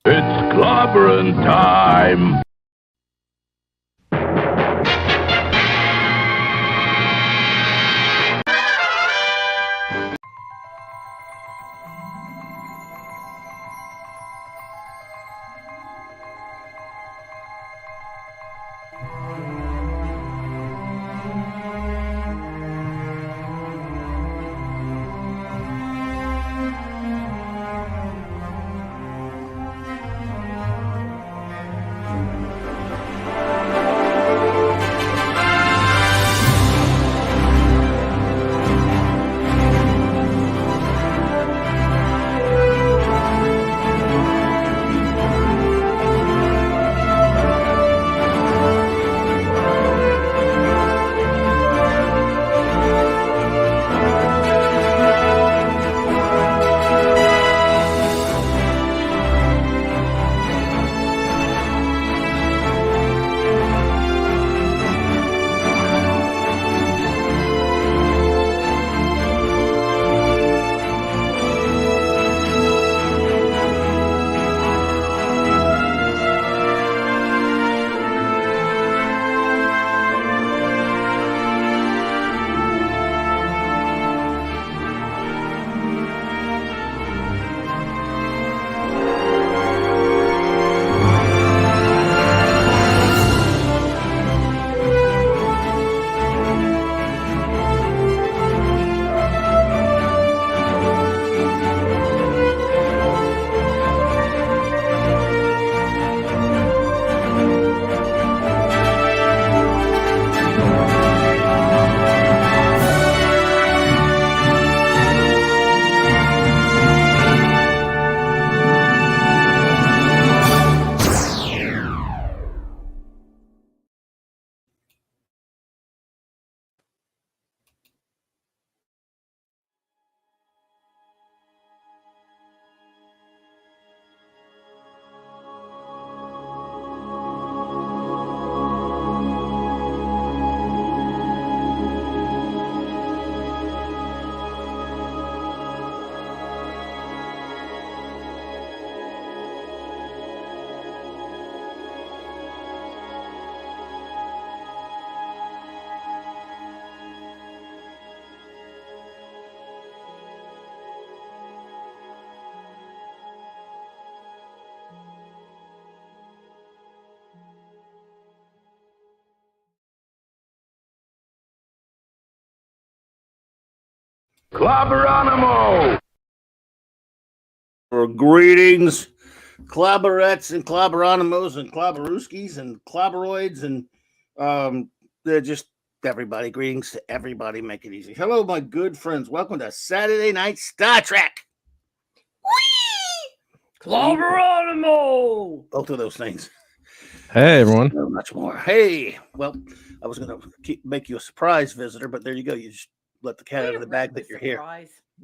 It's clobbering time! Clobberonimo! Greetings, clobberettes and clobberonimos and clobberooskies and clobberoids and they're just everybody. Greetings to everybody. Make it easy. Hello, my good friends. Welcome to Saturday Night Star Trek. Whee! Clobberonimo! Both of those things. Hey, everyone. So much more. Hey, well, I was going to make you a surprise visitor, but there you go. You just let the cat out of the bag that you're here.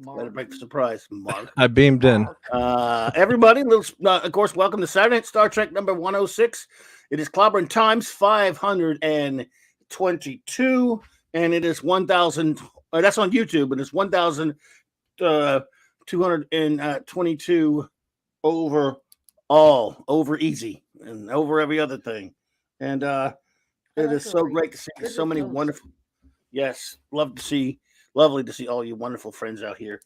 Let it break the surprise, Mark. I beamed in. Everybody, of course, welcome to Saturday Night Star Trek number 106. It is Clobbering Times 522, and it is 1,000. That's on YouTube, and it's 1,222 over easy, and over every other thing. And it is so great to see so many wonderful. Yes, lovely to see all you wonderful friends out here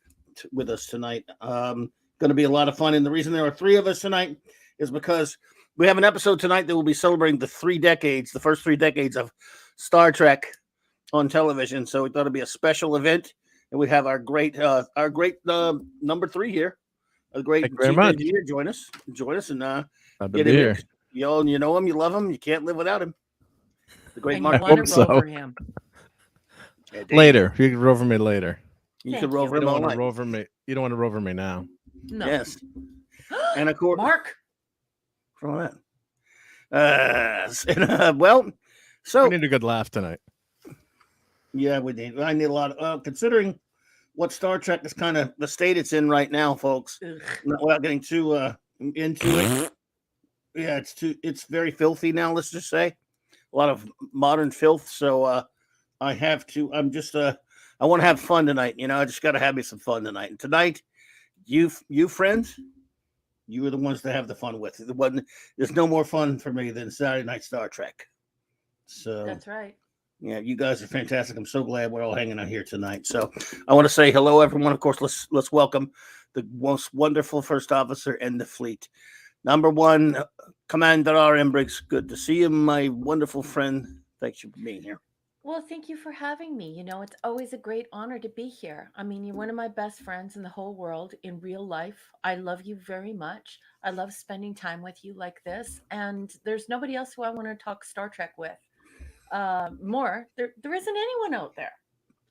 with us tonight. Going to be a lot of fun. And the reason there are three of us tonight is because we have an episode tonight that will be celebrating the first 3 decades of Star Trek on television. So we thought it'd be a special event. And we have our great number 3 here. A great here. Join us and get here. You know him, you love him, you can't live without him. The great Mark. I hope so. Him. Later. You can rover me later. You can rover him all night. You don't want to rover me now. No. Yes. And of course, Mark. From that. Well, so we need a good laugh tonight. Yeah, we need. I need a lot of considering what Star Trek is kind of the state it's in right now, folks. Without getting too into it. Yeah, it's very filthy now, let's just say. A lot of modern filth. So I have to, I want to have fun tonight. I just got to have me some fun tonight. And tonight, you friends, You are the ones to have the fun with. There's no more fun for me than Saturday Night Star Trek. So That's right. yeah, you guys are fantastic. I'm so glad we're all hanging out here tonight. So I want to say hello, everyone. Of course, let's welcome the most wonderful first officer in the fleet, number one, Commander R.M. Briggs. Good to see you, my wonderful friend. Thanks for being here. Well, thank you for having me. It's always a great honor to be here. I mean, you're one of my best friends in the whole world in real life. I love you very much. I love spending time with you like this. And there's nobody else who I want to talk Star Trek with. More, there isn't anyone out there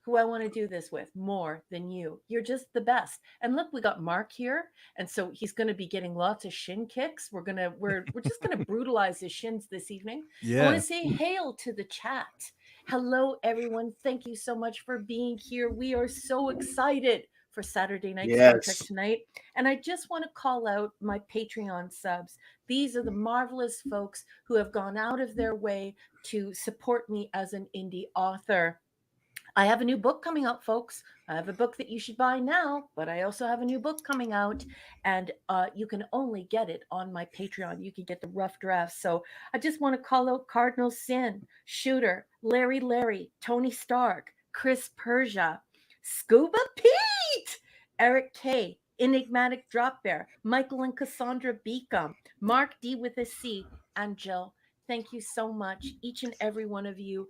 who I want to do this with more than you. You're just the best. And look, we got Mark here, and so he's going to be getting lots of shin kicks. We're just going to brutalize his shins this evening. I want Yeah. to say hail to the chat. Hello, everyone. Thank you so much for being here. We are so excited for Saturday Night Star Trek Yes. tonight. And I just want to call out my Patreon subs. These are the marvelous folks who have gone out of their way to support me as an indie author. I have a new book coming out, folks. I have a book that you should buy now, but I also have a new book coming out, and you can only get it on my Patreon. You can get the rough draft. So I just want to call out Cardinal Sin, Shooter, Larry, Tony Stark, Chris Persia, Scuba Pete, Eric K, Enigmatic Drop Bear, Michael and Cassandra Beacom, Mark D with a C, and Jill. Thank you so much, each and every one of you,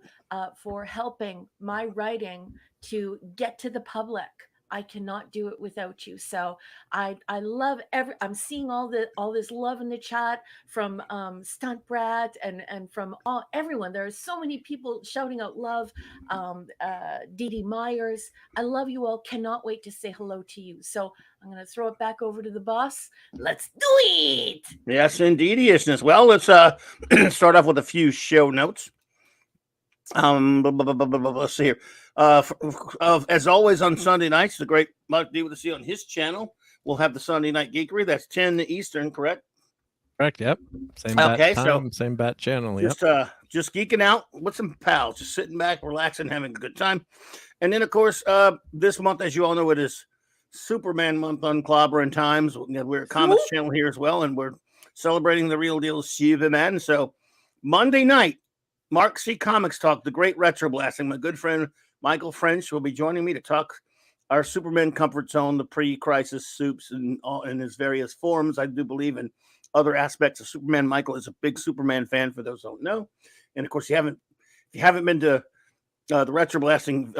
for helping my writing to get to the public. I cannot do it without you. So I love I'm seeing all this love in the chat from Stunt Brat and from everyone. There are so many people shouting out love. Dee Dee Myers, I love you all. Cannot wait to say hello to you. So I'm going to throw it back over to the boss. Let's do it. Yes, indeediousness. Well, let's start off with a few show notes. Let's see here. As always on Sunday nights, the great Mark D with the C on his channel. We'll have the Sunday Night Geekery. That's 10 Eastern, correct? Correct. Yep. Same bat Okay, time, same bat channel. Yep. Just geeking out with some pals, just sitting back, relaxing, having a good time. And then, of course, this month, as you all know, it is Superman month on CLOBBERIN Times. We're a comics channel here as well, and we're celebrating the real deal Superman. So Monday night, Mark C. Comics Talk, the great retro blasting. My good friend Michael French will be joining me to talk our Superman comfort zone, the pre-crisis soups, and all in its various forms. I do believe in other aspects of Superman. Michael is a big Superman fan, for those who don't know. And of course, if you haven't been to the retro blasting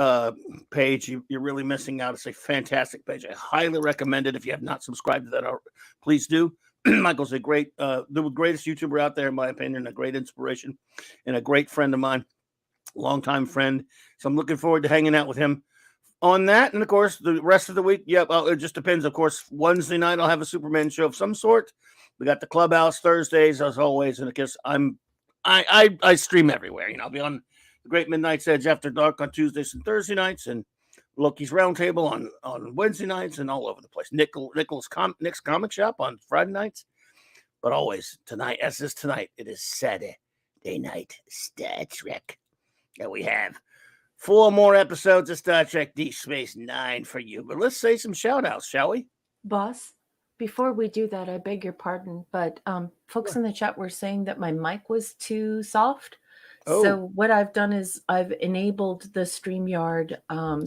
page, you're really missing out. It's a fantastic page. I highly recommend it. If you have not subscribed to that, please do. Michael's the greatest YouTuber out there, in my opinion, a great inspiration and a great friend of mine, longtime friend. So I'm looking forward to hanging out with him on that. And of course, the rest of the week, it just depends. Of course, Wednesday night, I'll have a Superman show of some sort. We got the Clubhouse Thursdays, as always. And I guess I stream everywhere. I'll be on the Great Midnight's Edge After Dark on Tuesdays and Thursday nights, and Loki's Roundtable on Wednesday nights, and all over the place. Nick's Comic Shop on Friday nights. But always tonight, as is tonight, it is Saturday night Star Trek. And we have 4 more episodes of Star Trek Deep Space Nine for you. But let's say some shout outs, shall we? Boss, before we do that, I beg your pardon, but folks in the chat were saying that my mic was too soft. Oh. So what I've done is I've enabled the StreamYard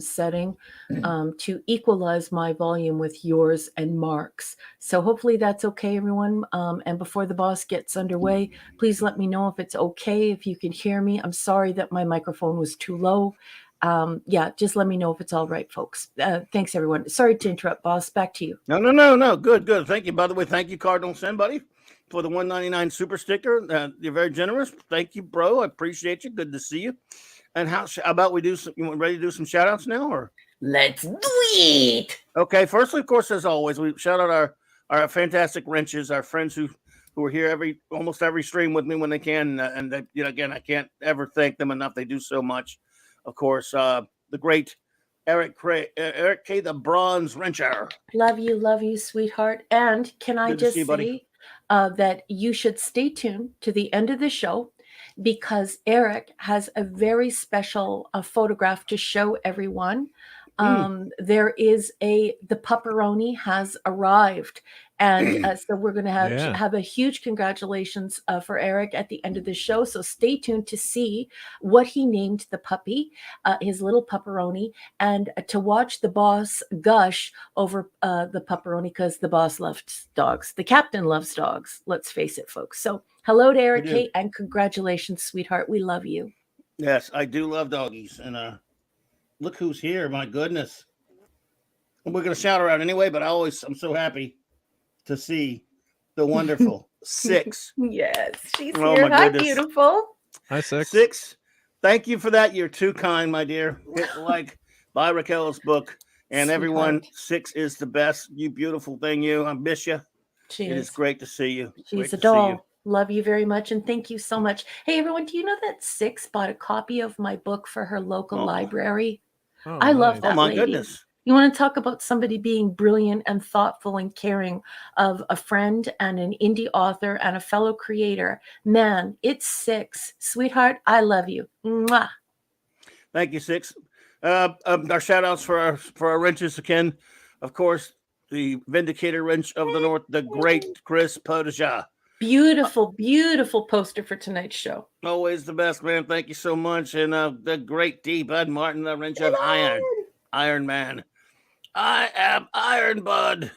setting to equalize my volume with yours and Mark's. So hopefully that's okay, everyone. And before the boss gets underway, please let me know if it's okay, if you can hear me. I'm sorry that my microphone was too low. Just let me know if it's all right, folks. Thanks, everyone. Sorry to interrupt, boss. Back to you. No. Good. Thank you. By the way, thank you, Cardinal Sin, buddy, for the $1.99 super sticker. You're very generous. Thank you, bro. I appreciate you. Good to see you. And how about we do some? You ready to do some shout outs now, or let's do it? Okay. Firstly, of course, as always, we shout out our fantastic wrenches, our friends who are here almost every stream with me when they can, and they, again, I can't ever thank them enough. They do so much. Of course, the great Eric K, the Bronze Wrencher. Love you, sweetheart. And can I just say that you should stay tuned to the end of the show, because Eric has a very special photograph to show everyone. The pepperoni has arrived, And so we're going to Yeah. have a huge congratulations for Eric at the end of the show. So stay tuned to see what he named the puppy, his little pupperoni, and to watch the boss gush over the pupperoni because the boss loves dogs. The captain loves dogs. Let's face it, folks. So hello to Eric, Kate, and congratulations, sweetheart. We love you. Yes, I do love doggies. And look who's here. My goodness. And we're going to shout her out anyway, but I'm so happy to see the wonderful Six. Yes, she's Oh, here. my Hi, goodness. beautiful. Hi, Six. Six, thank you for that. You're too kind, my dear. Hit like, buy Raquel's book. And everyone, Sweetheart. Six is the best. You beautiful thing, you. I miss you. It is great to see you. She's a doll. Love you very much, and thank you so much. Hey, everyone, do you know that Six bought a copy of my book for her local library? Oh, I love nice. that Oh, my lady. goodness. You want to talk about somebody being brilliant and thoughtful and caring of a friend and an indie author and a fellow creator. Man, it's Six. Sweetheart, I love you. Mwah. Thank you, Six. Our shout outs for our wrenches again. Of course, the Vindicator Wrench of the North, the great Chris Potaja. Beautiful, beautiful poster for tonight's show. Always the best, man. Thank you so much. And the great D. Bud Martin, the Wrench of Iron. Iron Man. I am Iron Bud.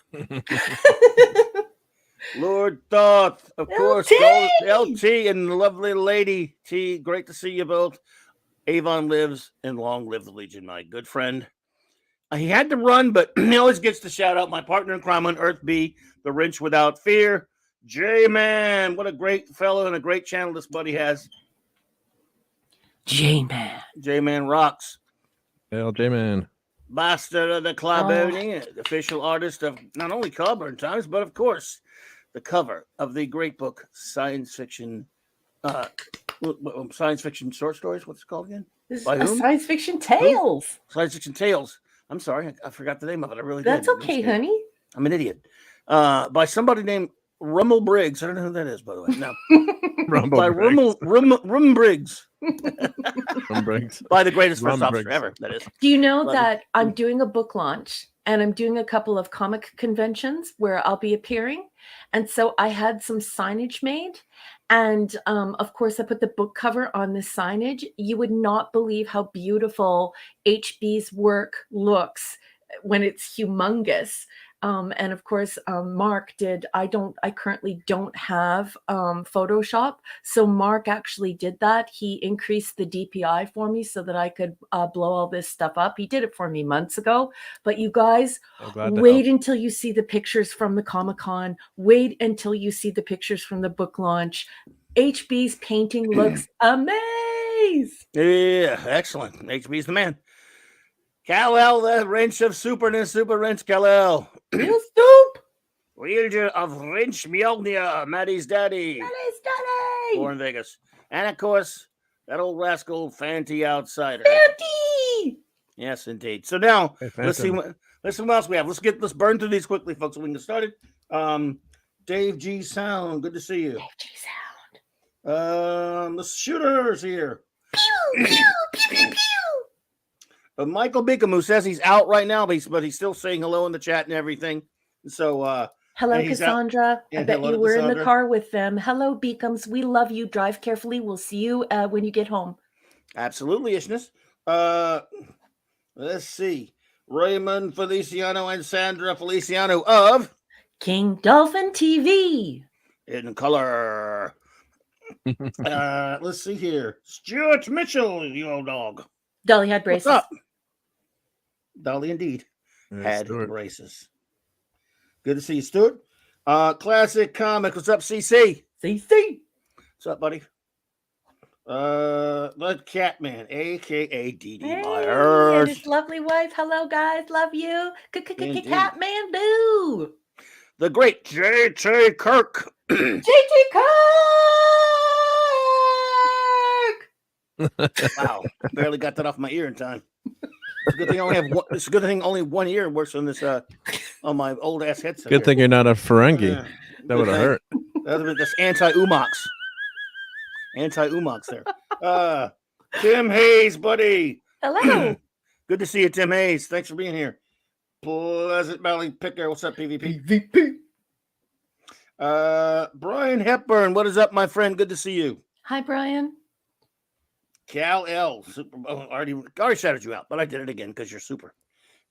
Lord Thoth, of course. LT and the lovely lady T. Great to see you both. Avon lives and long live the Legion, my good friend. He had to run, but he always gets to shout out my partner in crime on Earth B, the Wrench Without Fear. J-Man, what a great fellow and a great channel this buddy has. J-Man. J-Man rocks. Hail, J-Man. Bastard of the CLOBBERIN, the official artist of not only CLOBBERIN Times, but of course, the cover of the great book, Science Fiction Short Stories. What's it called again? By whom? Science Fiction Tales. Science Fiction Tales. I'm sorry, I forgot the name of it. I really did. That's okay, honey. I'm an idiot. By somebody named Rummel Briggs. I don't know who that is, by the way. No. By Rummel Briggs. Briggs. By the greatest first officer ever, that is. Do you know that I'm doing a book launch and I'm doing a couple of comic conventions where I'll be appearing? And so I had some signage made. And of course, I put the book cover on the signage. You would not believe how beautiful HB's work looks when it's humongous. And of course, Mark did. I currently don't have Photoshop. So Mark actually did that. He increased the DPI for me so that I could blow all this stuff up. He did it for me months ago. But you guys, wait until you see the pictures from the Comic-Con. Wait until you see the pictures from the book launch. HB's painting looks amazing. Yeah, excellent. HB's the man. Kal-El, the wrench of superness, super wrench, Kal-El. Real stoop. Wielder of wrench Mjolnir, Maddie's daddy. Maddie's daddy. Born in Vegas. And of course, that old rascal, Fanty Outsider. Fanty! Yes, indeed. So now, let's see what else we have. Let's burn through these quickly, folks, so we can get started. Dave G. Sound, good to see you. Dave G. Sound. The shooter's here. Pew, pew, pew, pew, pew. Michael Beacom, who says he's out right now, but he's still saying hello in the chat and everything. So, hello, Cassandra. I bet you were in the car with them. Hello, Beacoms. We love you. Drive carefully. We'll see you when you get home. Absolutely, Ishness. Let's see. Raymond Feliciano and Sandra Feliciano of King Dolphin TV. In color. Let's see here. Stuart Mitchell, you old dog. Dolly had braces. What's up? Dolly indeed had braces. Good to see you, Stuart. Classic Comic. What's up, CC? CC. What's up, buddy? The Catman, aka DD Myers. And his lovely wife. Hello, guys. Love you. Catman boo. The great J.J. Kirk. J.J. Kirk. Wow, barely got that off my ear in time. It's a good thing I only have one. It's a good thing only one ear works on this on my old ass headset. Good thing you're not a Ferengi. That would have hurt. That's anti-Umox. Anti-Umox there. Tim Hayes, buddy. Hello. Good to see you, Tim Hayes. Thanks for being here. Pleasant Valley Picker. What's up, PvP? PvP. Brian Hepburn, what is up, my friend? Good to see you. Hi, Brian. Cal L. Super, already shouted you out, but I did it again because you're super.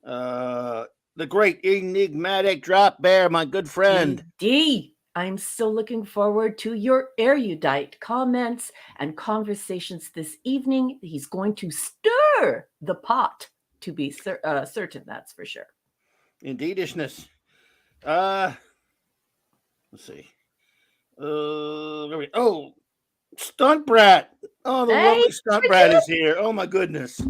The great enigmatic drop bear, my good friend. D. I'm so looking forward to your erudite comments and conversations this evening. He's going to stir the pot, to be certain, that's for sure. Indeedishness. Let's see. Stunt Brat. Oh, the lovely Stunt Brat is here. Oh my goodness.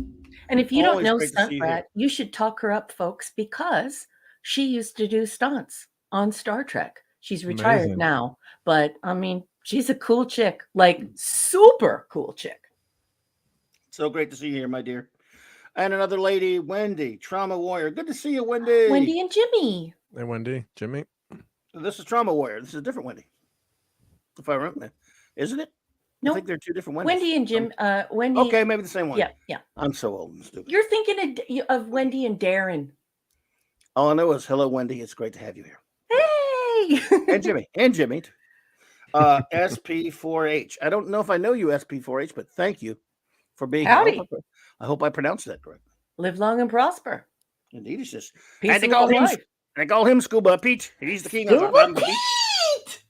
And if you Always don't know great to see Stunt you Brat, you should talk her up, folks, because she used to do stunts on Star Trek. She's retired Amazing. now, but I mean, she's a cool chick, like super cool chick. So great to see you here, my dear. And another lady, Wendy, Trauma Warrior. Good to see you, Wendy. Wendy and Jimmy. Hey, Wendy, Jimmy. This is Trauma Warrior. This is a different Wendy. If I remember, isn't it? No, I think they're two different Wendy's. Wendy and Jim. Wendy. Okay, maybe the same one. Yeah. I'm so old and stupid. You're thinking of Wendy and Darren. All I know is, hello, Wendy. It's great to have you here. Hey. And Jimmy. SP4H. I don't know if I know you, SP4H, but thank you for being Howdy. here. I hope I pronounced that correctly. Live long and prosper. Indeed, it's just. Peace And they and call love him. life. They call him Scuba Pete. He's the king Scuba of the beach. Pete.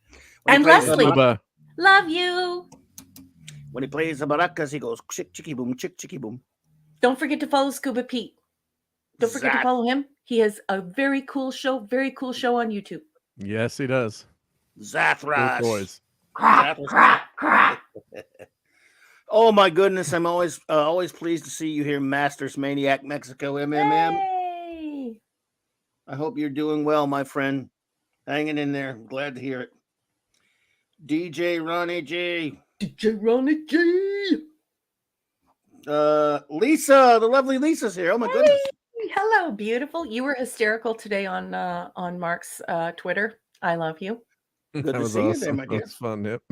When he And plays the Leslie. mar- Love you. When he plays the maracas, he goes chick chicky boom, chick chicky boom. Don't forget to follow Scuba Pete. Don't forget to follow him. He has a very cool show on YouTube. Yes, he does. Zathras. Good boys. Crack, crack, crack. Oh my goodness! I'm always pleased to see you here, Masters Maniac Mexico MMM. Hey. I hope you're doing well, my friend. Hanging in there. Glad to hear it. DJ Ronnie G. DJ Ronnie G. Lisa, the lovely Lisa's here. Oh my goodness. Hello, beautiful. You were hysterical today on Mark's Twitter. I love you. Good That to was see you awesome. there, my dear. That's fun. Yep.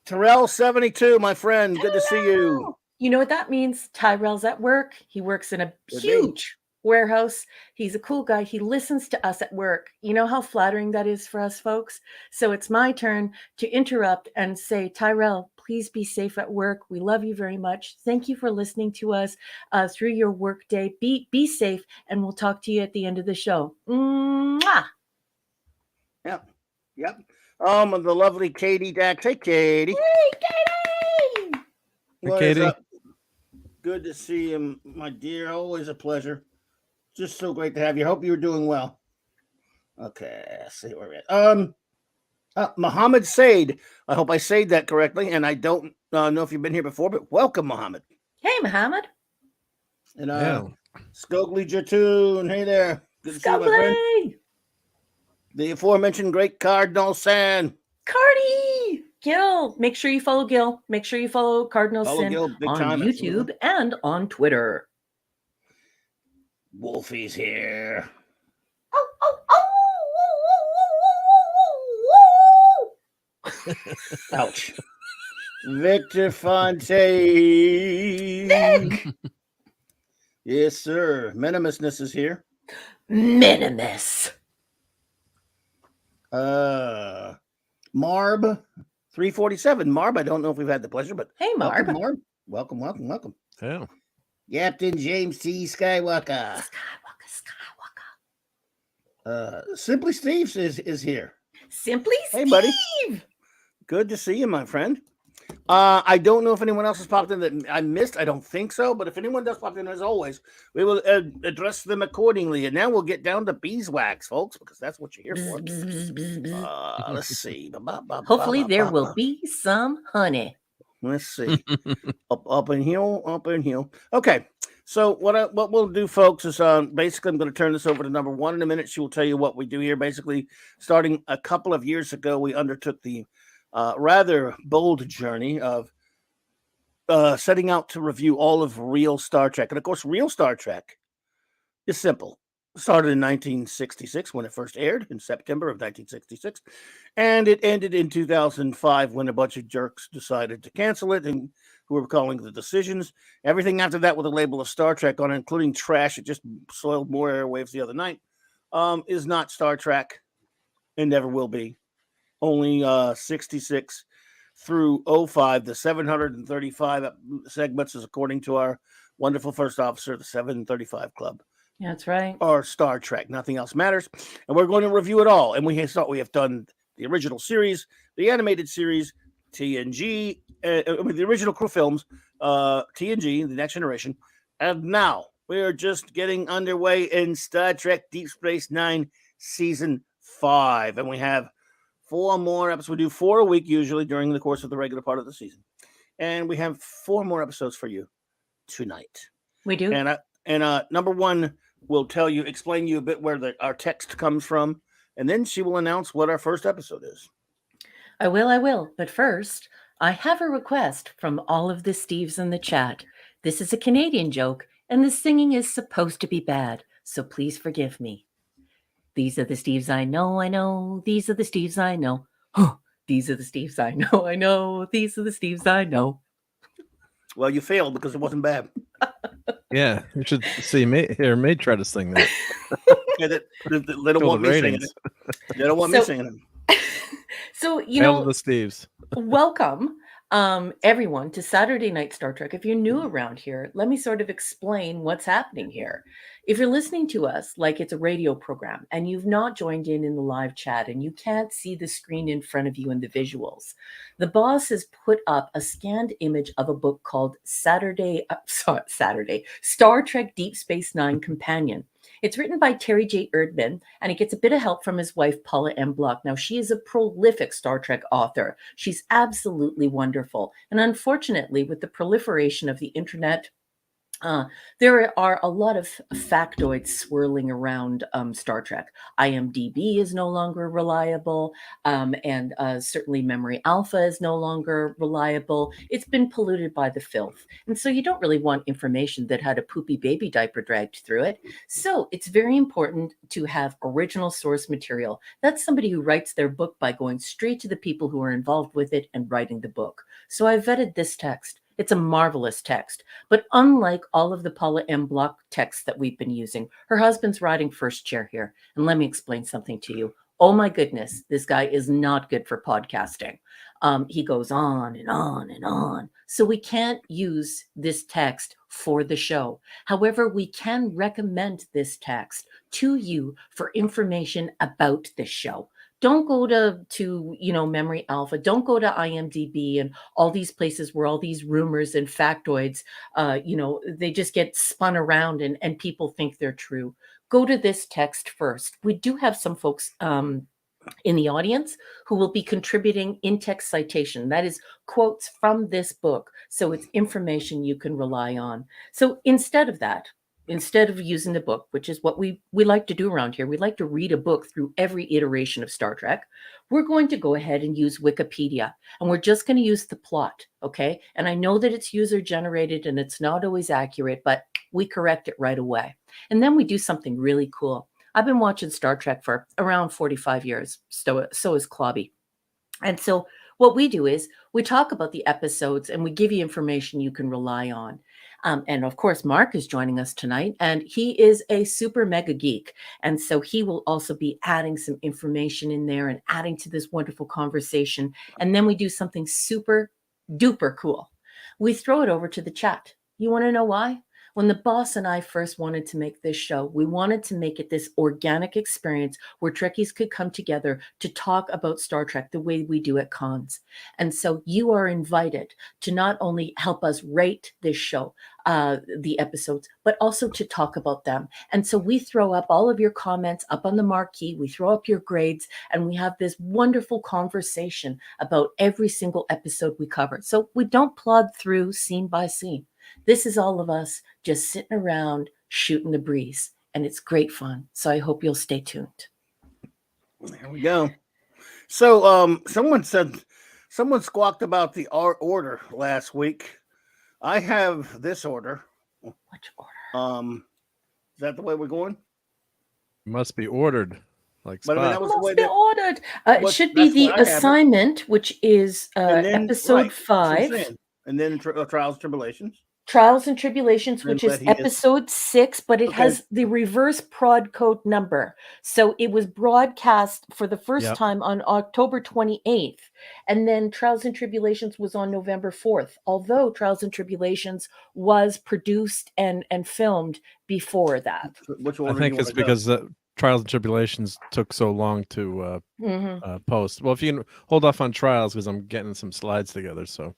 Terrell72, my friend. Good to see you. Hello. You know what that means? Tyrell's at work. He works in a Good huge warehouse. He's a cool guy. He listens to us at work. You know how flattering that is for us, folks? So it's my turn to interrupt and say, Tyrell, please be safe at work. We love you very much. Thank you for listening to us through your work day. Be safe, and we'll talk to you at the end of the show. Mwah! Yep. The lovely Katie Dax. Hey, Katie. Hey, Katie! Hey, What is Katie. up? Good to see you, my dear. Always a pleasure. Just so great to have you. Hope you're doing well. Okay, let's see where we're at. Muhammad Said. I hope I said that correctly, and I don't know if you've been here before, but welcome, Muhammad. Hey, Muhammad. And Yeah. Skogly Jatoon. Hey there. Good to see you, my friend. Scobly! The aforementioned great Cardinal San. Cardi! Gil. Make sure you follow Gil. Make sure you follow Cardinal Follow Sin Gil big on time, YouTube absolutely. and on Twitter. Wolfie's here. Ouch. Victor Fontaine. Vic! Yes, sir. Minimusness is here. Minimus. Marb 347. Marb, I don't know if we've had the pleasure, but Hey, welcome, Marb. Marb. Welcome. Yeah. Captain James T. Skywalker. Simply Steve is here. Simply Hey, Steve. buddy. Good to see you, my friend. I don't know if anyone else has popped in that I missed. I don't think so. But if anyone does pop in, as always, we will address them accordingly. And now we'll get down to beeswax, folks, because that's what you're here for. Let's see. Hopefully there will be some honey. Let's see. up and heel. Okay. So what we'll do, folks, is basically I'm going to turn this over to number one in a minute. She will tell you what we do here. Basically, starting a couple of years ago, we undertook the rather bold journey of setting out to review all of real Star Trek. And of course, real Star Trek is simple. It started in 1966 when it first aired in September of 1966. And it ended in 2005 when a bunch of jerks decided to cancel it and who were calling the decisions. Everything after that with a label of Star Trek on it, including trash, it just soiled more airwaves the other night, is not Star Trek. and never will be. Only 66 through '05, the 735 segments is according to our wonderful first officer, the 735 Club. That's right. Or Star Trek. Nothing else matters. And we're going to review it all. And we have done the original series, the animated series, TNG, the original crew films, TNG, The Next Generation. And now we are just getting underway in Star Trek Deep Space Nine Season 5. And we have 4 more episodes. We do 4 a week usually during the course of the regular part of the season. And we have 4 more episodes for you tonight. We do. And number 1 will explain you a bit where our text comes from. And then she will announce what our first episode is. I will. But first, I have a request from all of the Steves in the chat. This is a Canadian joke, and the singing is supposed to be bad, so please forgive me. These are the Steves I know. These are the Steves I know. These are the Steves I know. These are the Steves I know. Well, you failed because it wasn't bad. Yeah, you should see me try to sing that. Yeah, they don't want me singing it. They don't want me singing it. So, Hail to the Steves. Welcome, everyone, to Saturday Night Star Trek. If you're new around here, let me sort of explain what's happening here. If you're listening to us like it's a radio program and you've not joined in the live chat and you can't see the screen in front of you and the visuals, the boss has put up a scanned image of a book called Star Trek Deep Space Nine Companion. It's written by Terry J. Erdman, and he gets a bit of help from his wife, Paula M. Block. Now, she is a prolific Star Trek author. She's absolutely wonderful. And unfortunately, with the proliferation of the internet, there are a lot of factoids swirling around Star Trek. IMDb is no longer reliable, and certainly Memory Alpha is no longer reliable. It's been polluted by the filth. And so you don't really want information that had a poopy baby diaper dragged through it. So it's very important to have original source material. That's somebody who writes their book by going straight to the people who are involved with it and writing the book. So I vetted this text. It's a marvelous text, but unlike all of the Paula M. Block texts that we've been using, her husband's riding first chair here. And let me explain something to you. Oh my goodness, this guy is not good for podcasting. He goes on and on and on. So we can't use this text for the show. However, we can recommend this text to you for information about this show. Don't go to Memory Alpha. Don't go to IMDb and all these places where all these rumors and factoids, they just get spun around and people think they're true. Go to this text first. We do have some folks in the audience who will be contributing in-text citation. That is quotes from this book. So it's information you can rely on. So instead of using the book, which is what we like to do around here, we like to read a book through every iteration of Star Trek, we're going to go ahead and use Wikipedia. And we're just going to use the plot, okay? And I know that it's user-generated and it's not always accurate, but we correct it right away. And then we do something really cool. I've been watching Star Trek for around 45 years. So is Clobby. And so what we do is we talk about the episodes and we give you information you can rely on. And of course, Mark is joining us tonight, and he is a super mega geek. And so he will also be adding some information in there and adding to this wonderful conversation. And then we do something super duper cool. We throw it over to the chat. You want to know why? When the boss and I first wanted to make this show, we wanted to make it this organic experience where Trekkies could come together to talk about Star Trek the way we do at cons. And so you are invited to not only help us rate this show, the episodes, but also to talk about them. And so we throw up all of your comments up on the marquee, we throw up your grades, and we have this wonderful conversation about every single episode we cover. So we don't plod through scene by scene. This is all of us just sitting around shooting the breeze, and it's great fun. So I hope you'll stay tuned. There we go. So someone squawked about the order last week. I have this order. Which order? Is that the way we're going? It must be ordered. Like But I mean, that Spock. was the way Must be that, ordered. It should be that's the what I have it. assignment, which is And then- episode right, that's what I'm 5. saying. And then trials and tribulations. Trials and Tribulations, I'm which is glad he is. episode 6, but it Okay. has the reverse prod code number. So it was broadcast for the first Yep. time on October 28th. And then Trials and Tribulations was on November 4th, although Trials and Tribulations was produced and filmed before that. Which I order think you it's want to go? because Trials and Tribulations took so long to Mhm. post. Well, if you can hold off on Trials, because I'm getting some slides together. So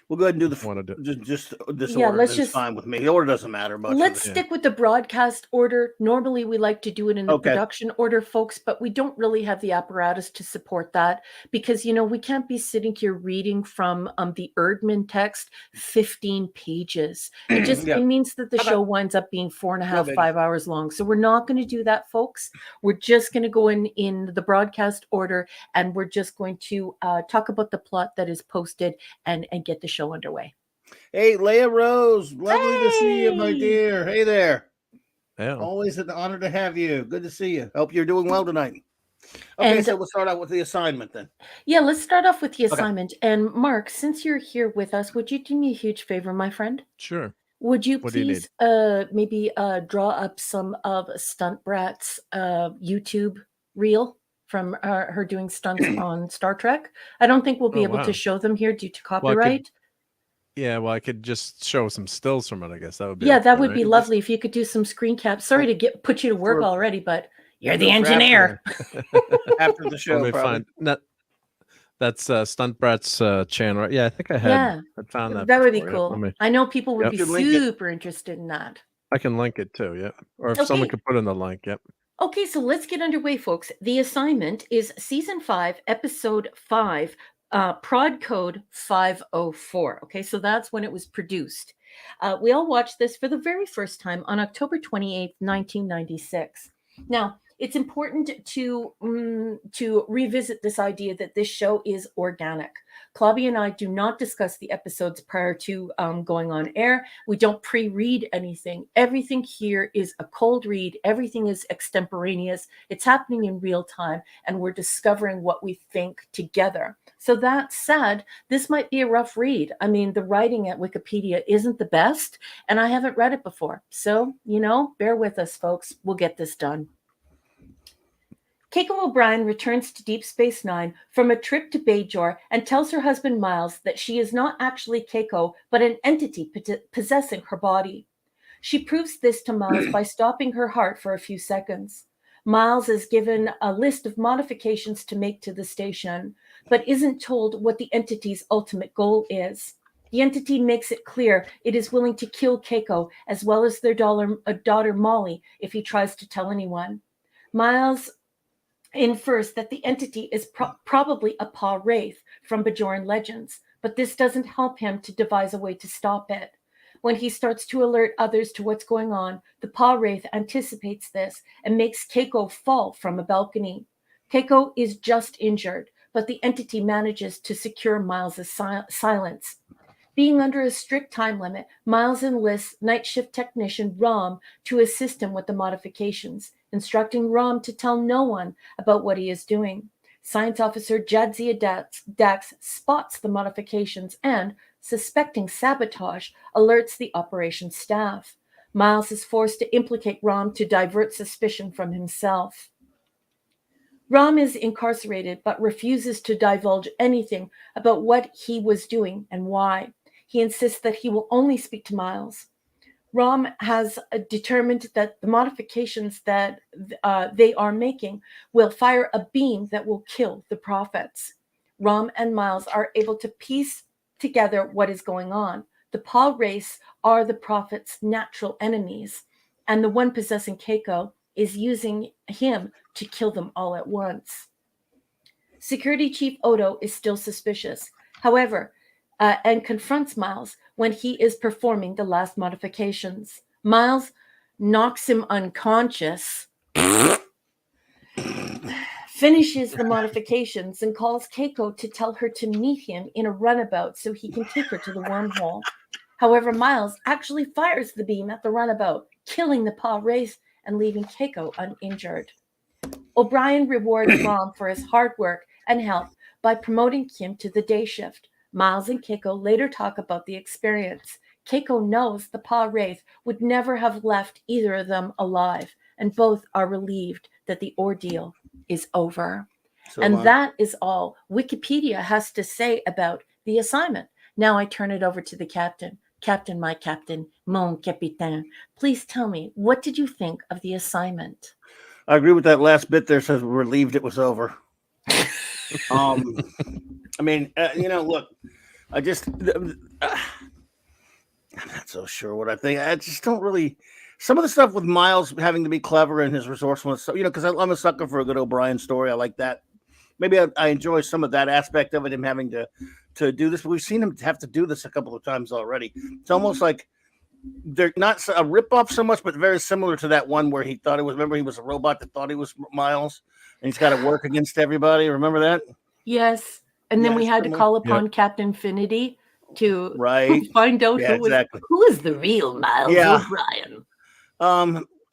We'll go ahead and do the want to do. just this Yeah, order. let's It's just- fine with me. The order doesn't matter much. Let's Yeah. stick with the broadcast order. Normally, we like to do it in the Okay. production order, folks, but we don't really have the apparatus to support that because, we can't be sitting here reading from the Erdman text 15 pages. It just Yeah. it means that the Okay. show winds up being 4.5, baby. 5 hours long. So we're not going to do that, folks. We're just going to go in the broadcast order, and we're just going to talk about the plot that is posted and get the show underway. Hey, Leia Rose, lovely to see you, my Hey! dear. Hey there. Yeah. Always an honor to have you. Good to see you. Hope you're doing well tonight. Okay, And- so we'll start out with the assignment then. Yeah, let's start off with the Okay. assignment. And Mark, since you're here with us, would you do me a huge favor, my friend? Sure. Would you What do you please maybe draw up some of Stunt Brat's YouTube reel from her doing stunts on Star Trek? I don't think we'll be Oh, able wow. to show them here due to Well, copyright. Yeah, well, I could just show some stills from it. I guess that would be. Yeah, that okay, would right? be lovely if you could do some screen caps. Sorry to put you to work For- already, but you're do the it for engineer. After the show, Let me probably. find. That's Stunt Brat's channel. Right? Yeah, I think I had. Yeah, I found that. that would be before. Yeah, cool. let me- I know people would Yep. be You can link it. super interested in that. I can link it too. Yeah, or if someone Okay. could put in the link. Yep. Okay, so let's get underway, folks. The assignment is season 5, episode 5, prod code 504. Okay, so that's when it was produced. We all watched this for the very first time on October 28th, 1996. Now, it's important to revisit this idea that this show is organic. Clobby and I do not discuss the episodes prior to going on air. We don't pre-read anything. Everything here is a cold read. Everything is extemporaneous. It's happening in real time, and we're discovering what we think together. So that said, this might be a rough read. I mean, the writing at Wikipedia isn't the best, and I haven't read it before. So, bear with us, folks. We'll get this done. Keiko O'Brien returns to Deep Space Nine from a trip to Bajor and tells her husband Miles that she is not actually Keiko, but an entity possessing her body. She proves this to Miles by stopping her heart for a few seconds. Miles is given a list of modifications to make to the station, but isn't told what the entity's ultimate goal is. The entity makes it clear it is willing to kill Keiko as well as their daughter Molly if he tries to tell anyone. Miles infers that the entity is probably a Pa Wraith from Bajoran legends, but this doesn't help him to devise a way to stop it. When he starts to alert others to what's going on, the Pa Wraith anticipates this and makes Keiko fall from a balcony. Keiko is just injured, but the entity manages to secure Miles's silence. Being under a strict time limit, Miles enlists night shift technician Rom to assist him with the modifications, instructing Rom to tell no one about what he is doing. Science officer Jadzia Dax spots the modifications and, suspecting sabotage, alerts the operations staff. Miles is forced to implicate Rom to divert suspicion from himself. Rom is incarcerated but refuses to divulge anything about what he was doing and why. He insists that he will only speak to Miles. Rom has determined that the modifications that they are making will fire a beam that will kill the prophets. Rom and Miles are able to piece together what is going on. The Pa race are the prophet's natural enemies, and the one possessing Keiko is using him to kill them all at once. Security Chief Odo is still suspicious, however, and confronts Miles when he is performing the last modifications. Miles knocks him unconscious, finishes the modifications, and calls Keiko to tell her to meet him in a runabout so he can take her to the wormhole. However, Miles actually fires the beam at the runabout, killing the Pa race and leaving Keiko uninjured. O'Brien rewards Rom for his hard work and help by promoting him to the day shift. Miles and Keiko later talk about the experience. Keiko knows the Pa Wraith would never have left either of them alive, and both are relieved that the ordeal is over. So and that is all Wikipedia has to say about the assignment. Now I turn it over to the captain. Captain, my captain, mon capitaine. Please tell me, what did you think of the assignment? I agree with that last bit there. Says relieved it was over. I mean, look, I just, I'm not so sure what I think. I just don't really. Some of the stuff with Miles having to be clever and his resourcefulness, because I'm a sucker for a good O'Brien story. I like that. Maybe I enjoy some of that aspect of it, him having to do this. But we've seen him have to do this a couple of times already. It's almost like they're not a ripoff so much, but very similar to that one where he thought it was. Remember, he was a robot that thought he was Miles, and he's got to work against everybody. Remember that? Yes. And then we had to call upon Captain Finity to find out who is the real Miles O'Brien.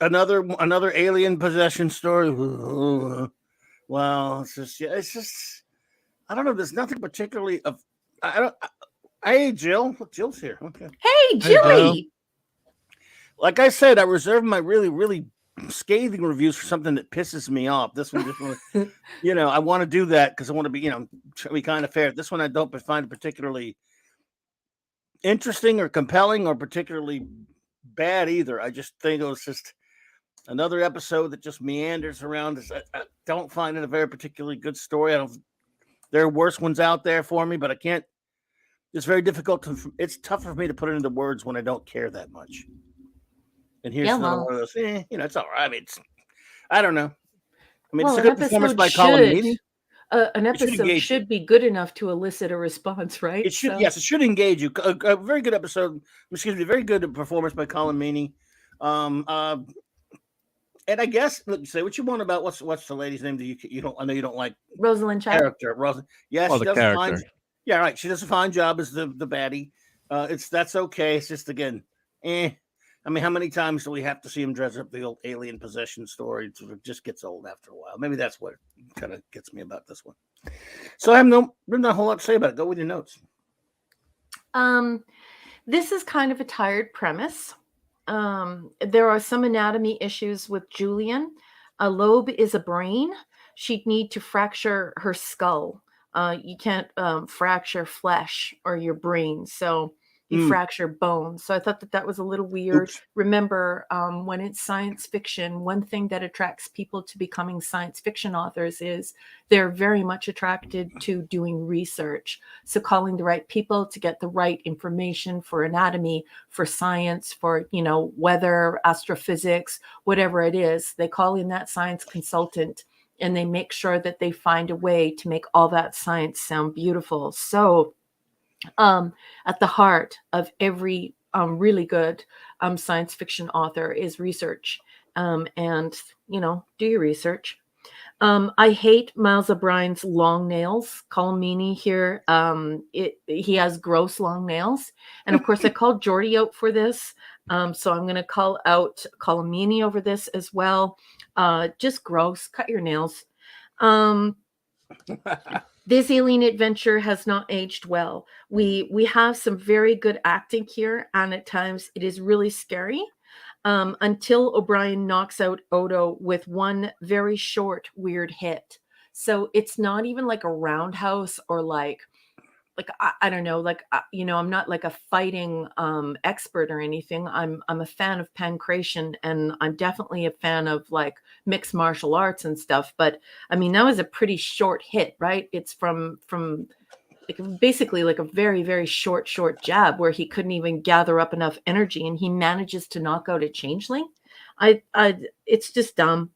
Another alien possession story. Well, it's just I don't know. There's nothing particularly of Hey, Jill. Look, Jill's here. Okay. Hey, Jilly. Like I said, I reserve my really, really scathing reviews for something that pisses me off. This one just I want to do that because I want to be kind of fair. This one I don't find it particularly interesting or compelling or particularly bad either. I just think it was just another episode that just meanders around. I don't find it a very particularly good story. There are worse ones out there for me, but I can't. It's very difficult it's tough for me to put it into words when I don't care that much. And here's another one of those. It's all right. I mean, I don't know. I mean, it's a good performance by Colin Meaney. An episode should be good enough to elicit a response, right? It should, yes, it should engage you. A very good episode. Excuse me, very good performance by Colin Meaney. And I guess, say what you want about what's the lady's name that you don't. I know you don't like Rosalind Chao. Character. Yes, she does a fine. Yeah, right. She does a fine job as the baddie. That's okay. It's just again, I mean, how many times do we have to see him dress up the old alien possession story? It just gets old after a while. Maybe that's what kind of gets me about this one. So I have not a whole lot to say about it. Go with your notes. This is kind of a tired premise. There are some anatomy issues with Julian. A lobe is a brain. She'd need to fracture her skull. You can't fracture flesh or your brain. So you fracture bones. So I thought that was a little weird. Oops. Remember, when it's science fiction, one thing that attracts people to becoming science fiction authors is they're very much attracted to doing research. So calling the right people to get the right information for anatomy, for science, for, weather, astrophysics, whatever it is, they call in that science consultant and they make sure that they find a way to make all that science sound beautiful. So at the heart of every really good science fiction author is research. And, do your research. I hate Miles O'Brien's long nails. Colin Meaney here, he has gross long nails. And of course, I called Jordy out for this. So I'm going to call out Colin Meaney over this as well. Just gross. Cut your nails. This alien adventure has not aged well. We have some very good acting here, and at times it is really scary. Until O'Brien knocks out Odo with one very short, weird hit. So it's not even like a roundhouse or like I don't know, I'm not like a fighting expert or anything. I'm a fan of pancration, and I'm definitely a fan of like mixed martial arts and stuff. But I mean, that was a pretty short hit, right? It's from like basically like a very, very short jab where he couldn't even gather up enough energy, and he manages to knock out a changeling. It's just dumb.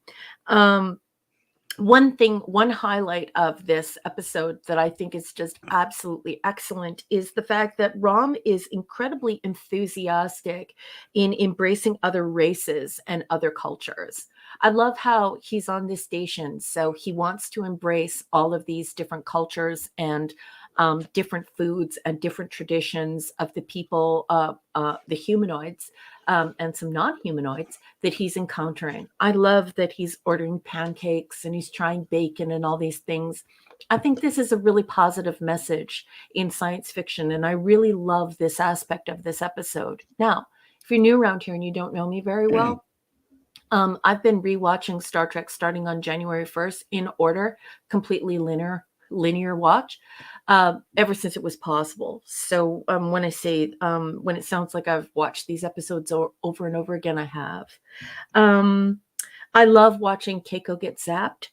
One highlight of this episode that I think is just absolutely excellent is the fact that Rom is incredibly enthusiastic in embracing other races and other cultures. I love how he's on this station, so he wants to embrace all of these different cultures and different foods and different traditions of the people, the humanoids, and some non-humanoids that he's encountering. I love that he's ordering pancakes and he's trying bacon and all these things. I think this is a really positive message in science fiction, and I really love this aspect of this episode. Now, if you're new around here and you don't know me very well, I've been rewatching Star Trek starting on January 1st in order, completely linear watch, ever since it was possible. So when I say when it sounds like I've watched these episodes over and over again, I have. I love watching Keiko get zapped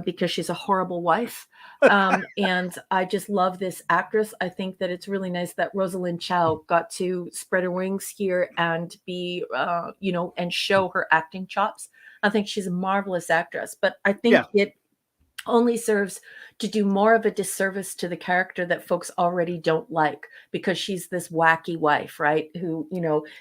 because she's a horrible wife. And I just love this actress. I think that it's really nice that Rosalind Chow got to spread her wings here and be, and show her acting chops. I think she's a marvelous actress, but I think it only serves to do more of a disservice to the character that folks already don't like, because she's this wacky wife, right? Who,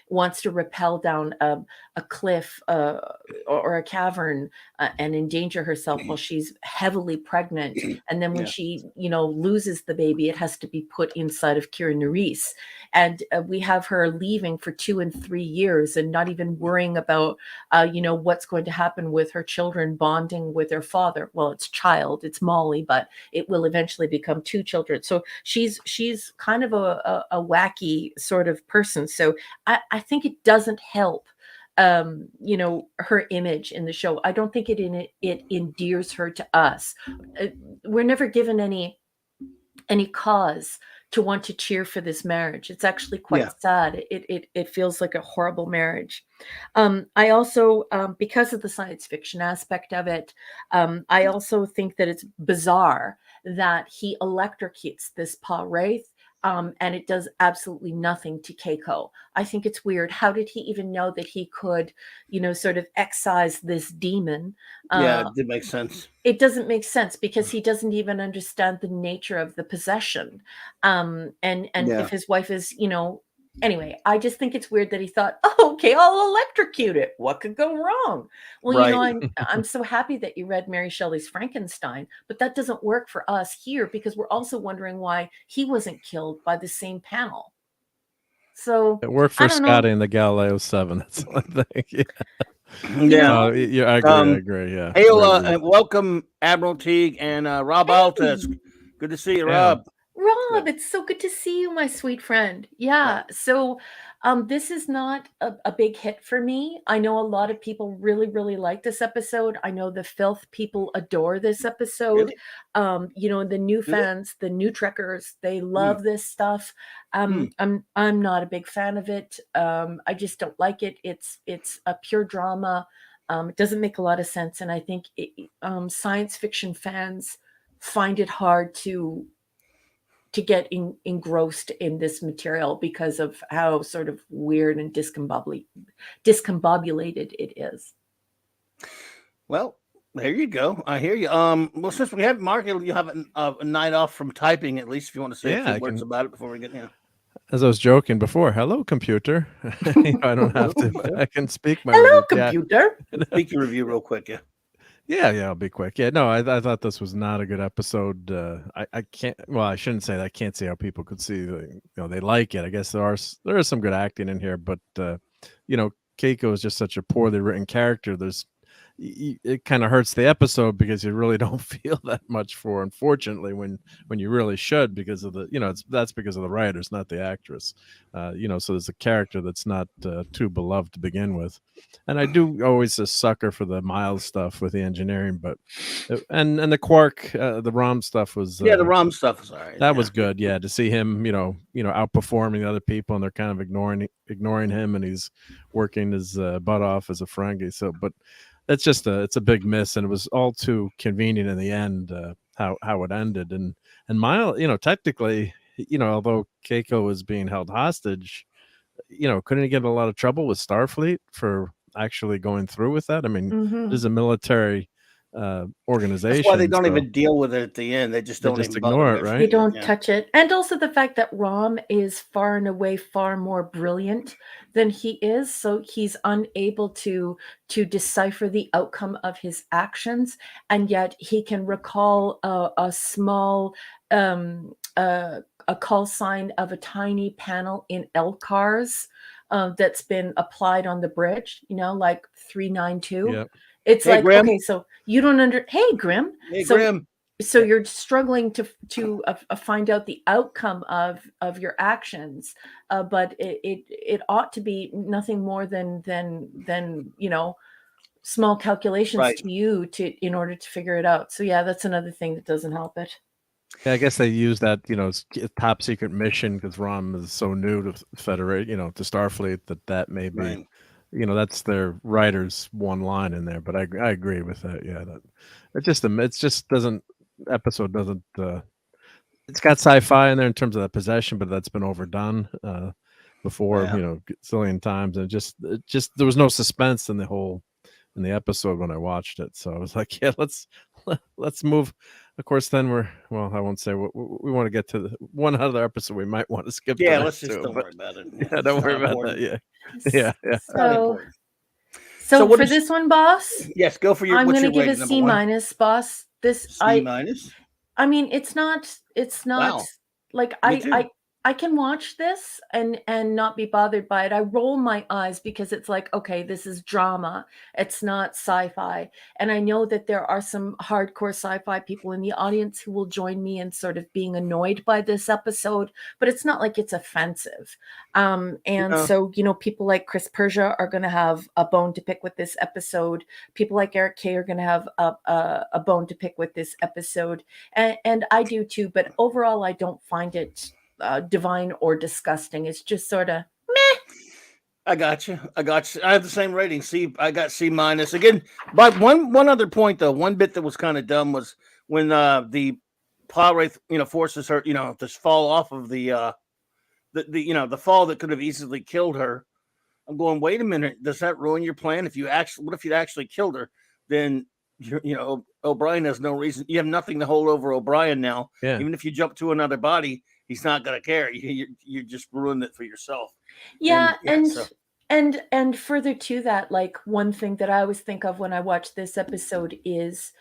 wants to rappel down a cliff or a cavern and endanger herself while she's heavily pregnant. And then when she, loses the baby, it has to be put inside of Kira Nerys. And we have her leaving for 2 and 3 years and not even worrying about, what's going to happen with her children bonding with their father. Well, it's child, it's Molly, but it will eventually become 2 children. So she's kind of a wacky sort of person. So I think it doesn't help, her image in the show. I don't think it endears her to us. We're never given any cause to want to cheer for this marriage. It's actually quite sad. It feels like a horrible marriage. I also, because of the science fiction aspect of it, I also think that it's bizarre that he electrocutes this Pa Wraith, and it does absolutely nothing to Keiko. I think it's weird. How did he even know that he could, sort of excise this demon? It did make sense. It doesn't make sense because he doesn't even understand the nature of the possession. And if his wife is, anyway, I just think it's weird that he thought, okay, I'll electrocute it. What could go wrong? Well, I'm so happy that you read Mary Shelley's Frankenstein, but that doesn't work for us here because we're also wondering why he wasn't killed by the same panel. So it worked for Scotty in the Galileo 7. That's one thing. I agree. Yeah. Hey, welcome Admiral Teague and Rob Altus. Good to see you, Rob. Rob, it's so good to see you, my sweet friend. Yeah. So this is not a big hit for me. I know a lot of people really, really like this episode. I know the Filth people adore this episode. Really? The new fans, the new Trekkers, they love this stuff. I'm not a big fan of it. I just don't like it. It's a pure drama. It doesn't make a lot of sense. And I think science fiction fans find it hard to get engrossed in this material because of how sort of weird and discombobulated it is. Well, there you go. I hear you. Well, since we have Mark, you have a night off from typing, at least, if you want to say a few words about it before we get in. As I was joking before, hello, computer. I don't have to. I can speak my hello, computer. Speak your review real quick, Yeah, I'll be quick. Yeah, no, I thought this was not a good episode. I can't. Well, I shouldn't say that. I can't see how people could see. They like it. I guess there is some good acting in here, but Keiko is just such a poorly written character. It kind of hurts the episode because you really don't feel that much for her, unfortunately, when you really should, because of that's because of the writers, not the actress. So there's a character that's not too beloved to begin with. And I do always a sucker for the Miles stuff with the engineering, but and the Quark, the ROM stuff was the ROM stuff was all right. That was good, to see him, outperforming the other people, and they're kind of ignoring him, and he's working his butt off as a Ferengi. So, but it's just it's a big miss, and it was all too convenient in the end how it ended. And Miles, technically, although Keiko was being held hostage, couldn't he get in a lot of trouble with Starfleet for actually going through with that? I mean, there's a military organization. That's why they don't even deal with it at the end. They just don't even ignore it, right? They don't touch it. And also the fact that Rom is far and away far more brilliant than he is, so he's unable to decipher the outcome of his actions, and yet he can recall a small a call sign of a tiny panel in LCARS that's been applied on the bridge, like 392. Yep. It's hey, like, Grim. Okay, so you don't Hey, Grim. Hey, so Grim. so you're struggling to find out the outcome of your actions, but it ought to be nothing more than small calculations Right. to you in order to figure it out. So yeah, that's another thing that doesn't help it. Yeah, I guess they use that, top secret mission because Rom is so new to Federate, to Starfleet that may be, Right. that's their writer's one line in there. But I agree with that. Yeah, that it just doesn't episode doesn't. It's got sci-fi in there in terms of the possession, but that's been overdone before, Yeah. zillion times, and it just there was no suspense in the episode when I watched it. So I was like, yeah, let's move. Of course, then I won't say we want to get to the one other episode. We might want to skip to Yeah, that let's just too, don't but worry about it. yeah, It's don't not worry about important. that. Yeah. It's not important. So what for is- this one, boss, Yes, go for your. I'm what's going to your give a rating, number C one? minus, boss. This C minus. I mean, it's not Wow. like Me too. I can watch this and not be bothered by it. I roll my eyes because it's like, okay, this is drama. It's not sci-fi. And I know that there are some hardcore sci-fi people in the audience who will join me in sort of being annoyed by this episode, but it's not like it's offensive. And No. so, people like Chris Persia are going to have a bone to pick with this episode. People like Eric Kay are going to have a bone to pick with this episode. And I do too, but overall, I don't find it divine or disgusting. It's just sort of meh. I got you. I have the same rating. I got C minus again. But one other point though, one bit that was kind of dumb was when the Plow Wraith, forces her, to fall off of the fall that could have easily killed her. I'm going, wait a minute, does that ruin your plan? What if you'd actually killed her? Then O'Brien has no reason. You have nothing to hold over O'Brien now. Yeah. Even if you jump to another body, he's not going to care. You just ruined it for yourself. Yeah, so- and further to that, like one thing that I always think of when I watch this episode is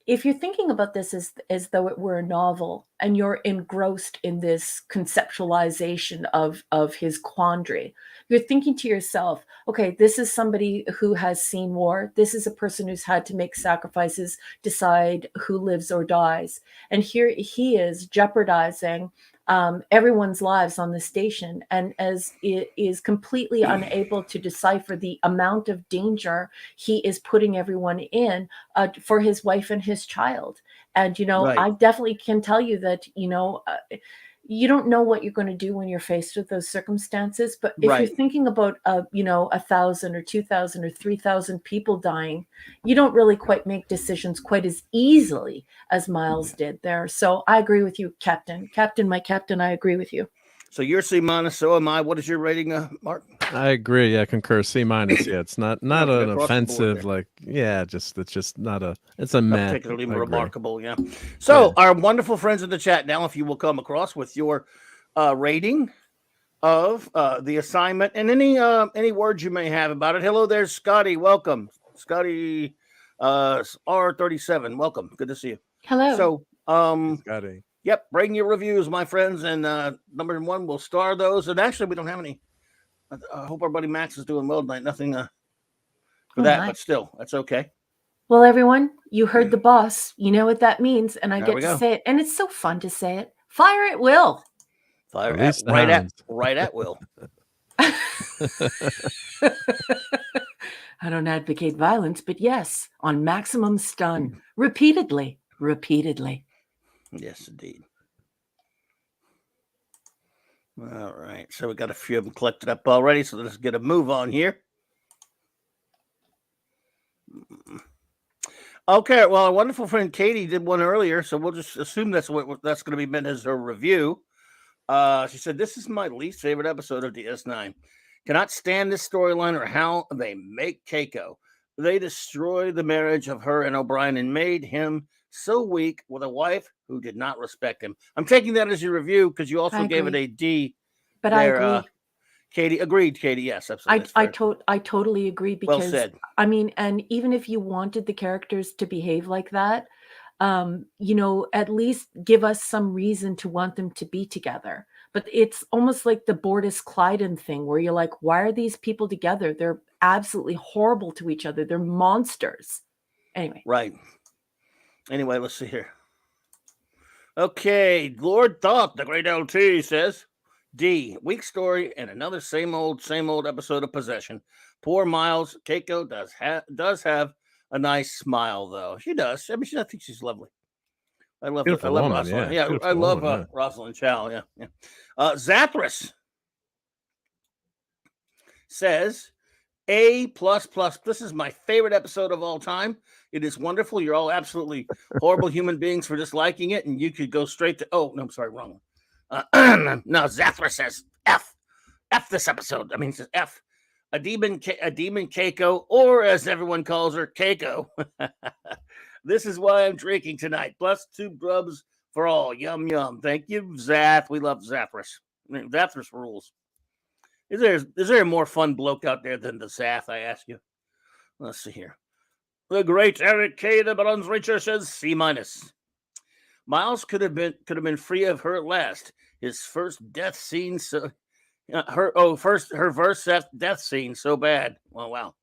if you're thinking about this as though it were a novel and you're engrossed in this conceptualization of his quandary, you're thinking to yourself, okay, this is somebody who has seen war. This is a person who's had to make sacrifices, decide who lives or dies. And here he is jeopardizing everyone's lives on the station, and as it is completely unable to decipher the amount of danger he is putting everyone in for his wife and his child. And Right. I definitely can tell you that you don't know what you're going to do when you're faced with those circumstances. But if Right. you're thinking about 1,000 or 2,000 or 3,000 people dying, you don't really quite make decisions quite as easily as Miles did there. So I agree with you, Captain. My Captain, I agree with you. So you're C minus, so am I. What is your rating, Mark? I agree. Yeah, concur. C minus. Yeah, it's not Okay, an across the board offensive there. it's just not a. It's a Not meh. particularly I agree. remarkable, yeah. So our wonderful friends in the chat now, if you will come across with your rating of the assignment and any words you may have about it. Hello there, Scotty. Welcome, Scotty. R37. Welcome. Good to see you. Hello. So Scotty. yep, bring your reviews, my friends, and number one, we'll star those. And actually, we don't have any. I hope our buddy Max is doing well tonight. Nothing for that, but still, that's okay. Well, everyone, you heard the boss. You know what that means, and I There get we to go. say it, and it's so fun to say it. Fire at will. Fire Release at, the right at hounds. right at will. I don't advocate violence, but yes, on maximum stun, repeatedly. Yes, indeed. All right, so we got a few of them collected up already, so let's get a move on here. Okay, well, our wonderful friend Katie did one earlier, so we'll just assume that's going to be meant as her review. She said, "This is my least favorite episode of DS9. Cannot stand this storyline or how they make Keiko. They destroy the marriage of her and O'Brien and made him so weak with a wife who did not respect him." I'm taking that as your review because you also gave it a D. But there, I agree. Katie agreed. Katie, yes, absolutely. I totally agree because Well said. I mean, and even if you wanted the characters to behave like that, at least give us some reason to want them to be together. But it's almost like the Bortus Clyden thing where you're like, why are these people together? They're absolutely horrible to each other. They're monsters. Anyway. Right. Anyway, let's see here. Okay, Lord Thought, the great LT says, D, weak story and another same old episode of Possession. Poor Miles. Keiko does have a nice smile, though. She does. I mean, I think she's lovely. I love woman, Rosalind. yeah. I love woman, yeah. Rosalind Chow. Yeah. Zathras says, A++. This is my favorite episode of all time. It is wonderful. You're all absolutely horrible human beings for disliking it, and you could go straight to. Oh no, I'm sorry, wrong one. No, Zathras says F. F this episode. I mean, it says F. A demon Keiko, or as everyone calls her, Keiko. This is why I'm drinking tonight. Plus 2 grubs for all. Yum yum. Thank you, Zath. We love Zathras. I mean, Zathras rules. Is there a more fun bloke out there than the Zath? I ask you. Let's see here. The great Eric K. The Bronze Reacher says C-. Miles could have been free of her last. His first death scene. So her first death scene so bad. Oh wow.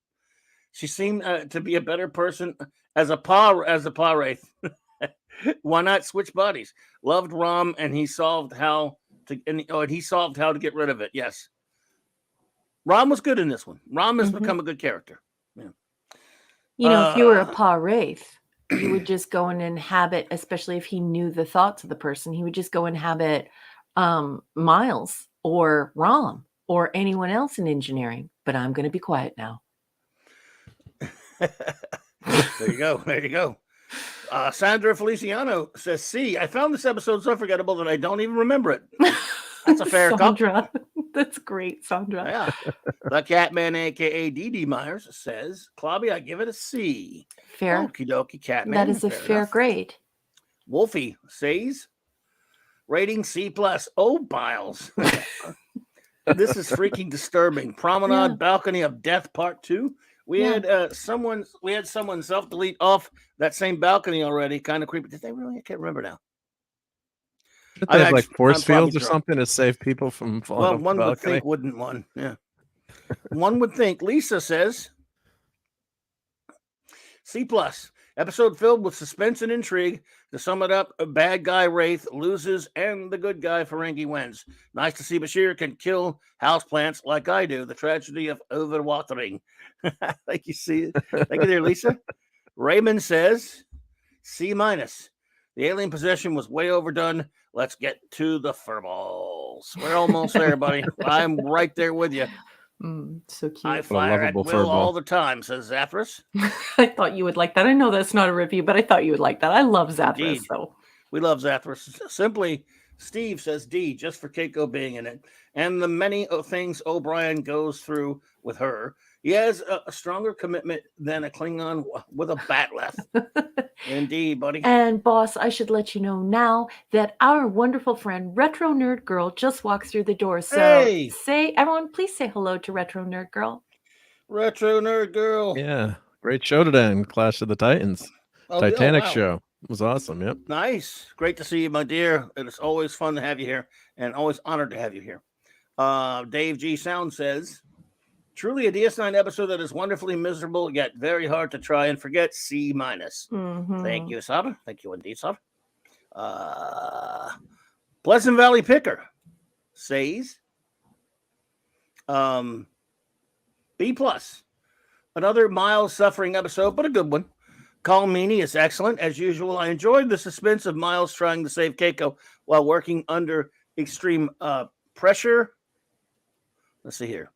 She seemed to be a better person as a paw wraith. Why not switch bodies? Loved Rom, and he solved how to get rid of it. Yes. Rom was good in this one. Rom has become a good character. Yeah. You know, if you were a paw wraith, you would just go and inhabit, especially if he knew the thoughts of the person, he would just go inhabit Miles or Rom or anyone else in engineering. But I'm going to be quiet now. There you go. Sandra Feliciano says, C, I found this episode so forgettable that I don't even remember it. That's a fair Sandra. That's great, Sandra. Yeah. The Catman, a.k.a. D.D. Myers, says, Clobby, I give it a C. Fair. Okie dokie, Catman. That is a fair grade. Wolfie says, rating C+. Oh, Biles. This is freaking disturbing. Promenade Balcony of Death Part 2. We had someone self-delete off that same balcony already. Kind of creepy. Did they really? I can't remember now. They have like force fields or something to save people from falling off the balcony? One would think, wouldn't one? Yeah. One would think. Lisa says, C+. Episode filled with suspense and intrigue. To sum it up, a bad guy Wraith loses and the good guy Ferengi wins. Nice to see Bashir can kill houseplants like I do. The tragedy of overwatering. Thank you, there, Lisa. Raymond says, C-. The alien possession was way overdone. Let's get to the furballs. We're almost there, buddy. I'm right there with you. So cute. I fire at will all the time, says Zathras. I thought you would like that. I know that's not a review, but I thought you would like that. I love Zathras, though. We love Zathras. Simply, Steve says D, just for Keiko being in it. And the many things O'Brien goes through with her. He has a stronger commitment than a Klingon with a batleth. Indeed, buddy. And boss, I should let you know now that our wonderful friend Retro Nerd Girl just walked through the door. So everyone, please say hello to Retro Nerd Girl. Retro Nerd Girl. Yeah, great show today in Clash of the Titans. Titanic show. It was awesome. Yep. Nice. Great to see you, my dear. It is always fun to have you here and always honored to have you here. Dave G. Sound says, truly a DS9 episode that is wonderfully miserable, yet very hard to try and forget. C-. Thank you, Sab. Thank you indeed, Sab. Pleasant Valley Picker says, B+. Another Miles suffering episode, but a good one. Call Meanie is excellent. As usual, I enjoyed the suspense of Miles trying to save Keiko while working under extreme pressure. Let's see here.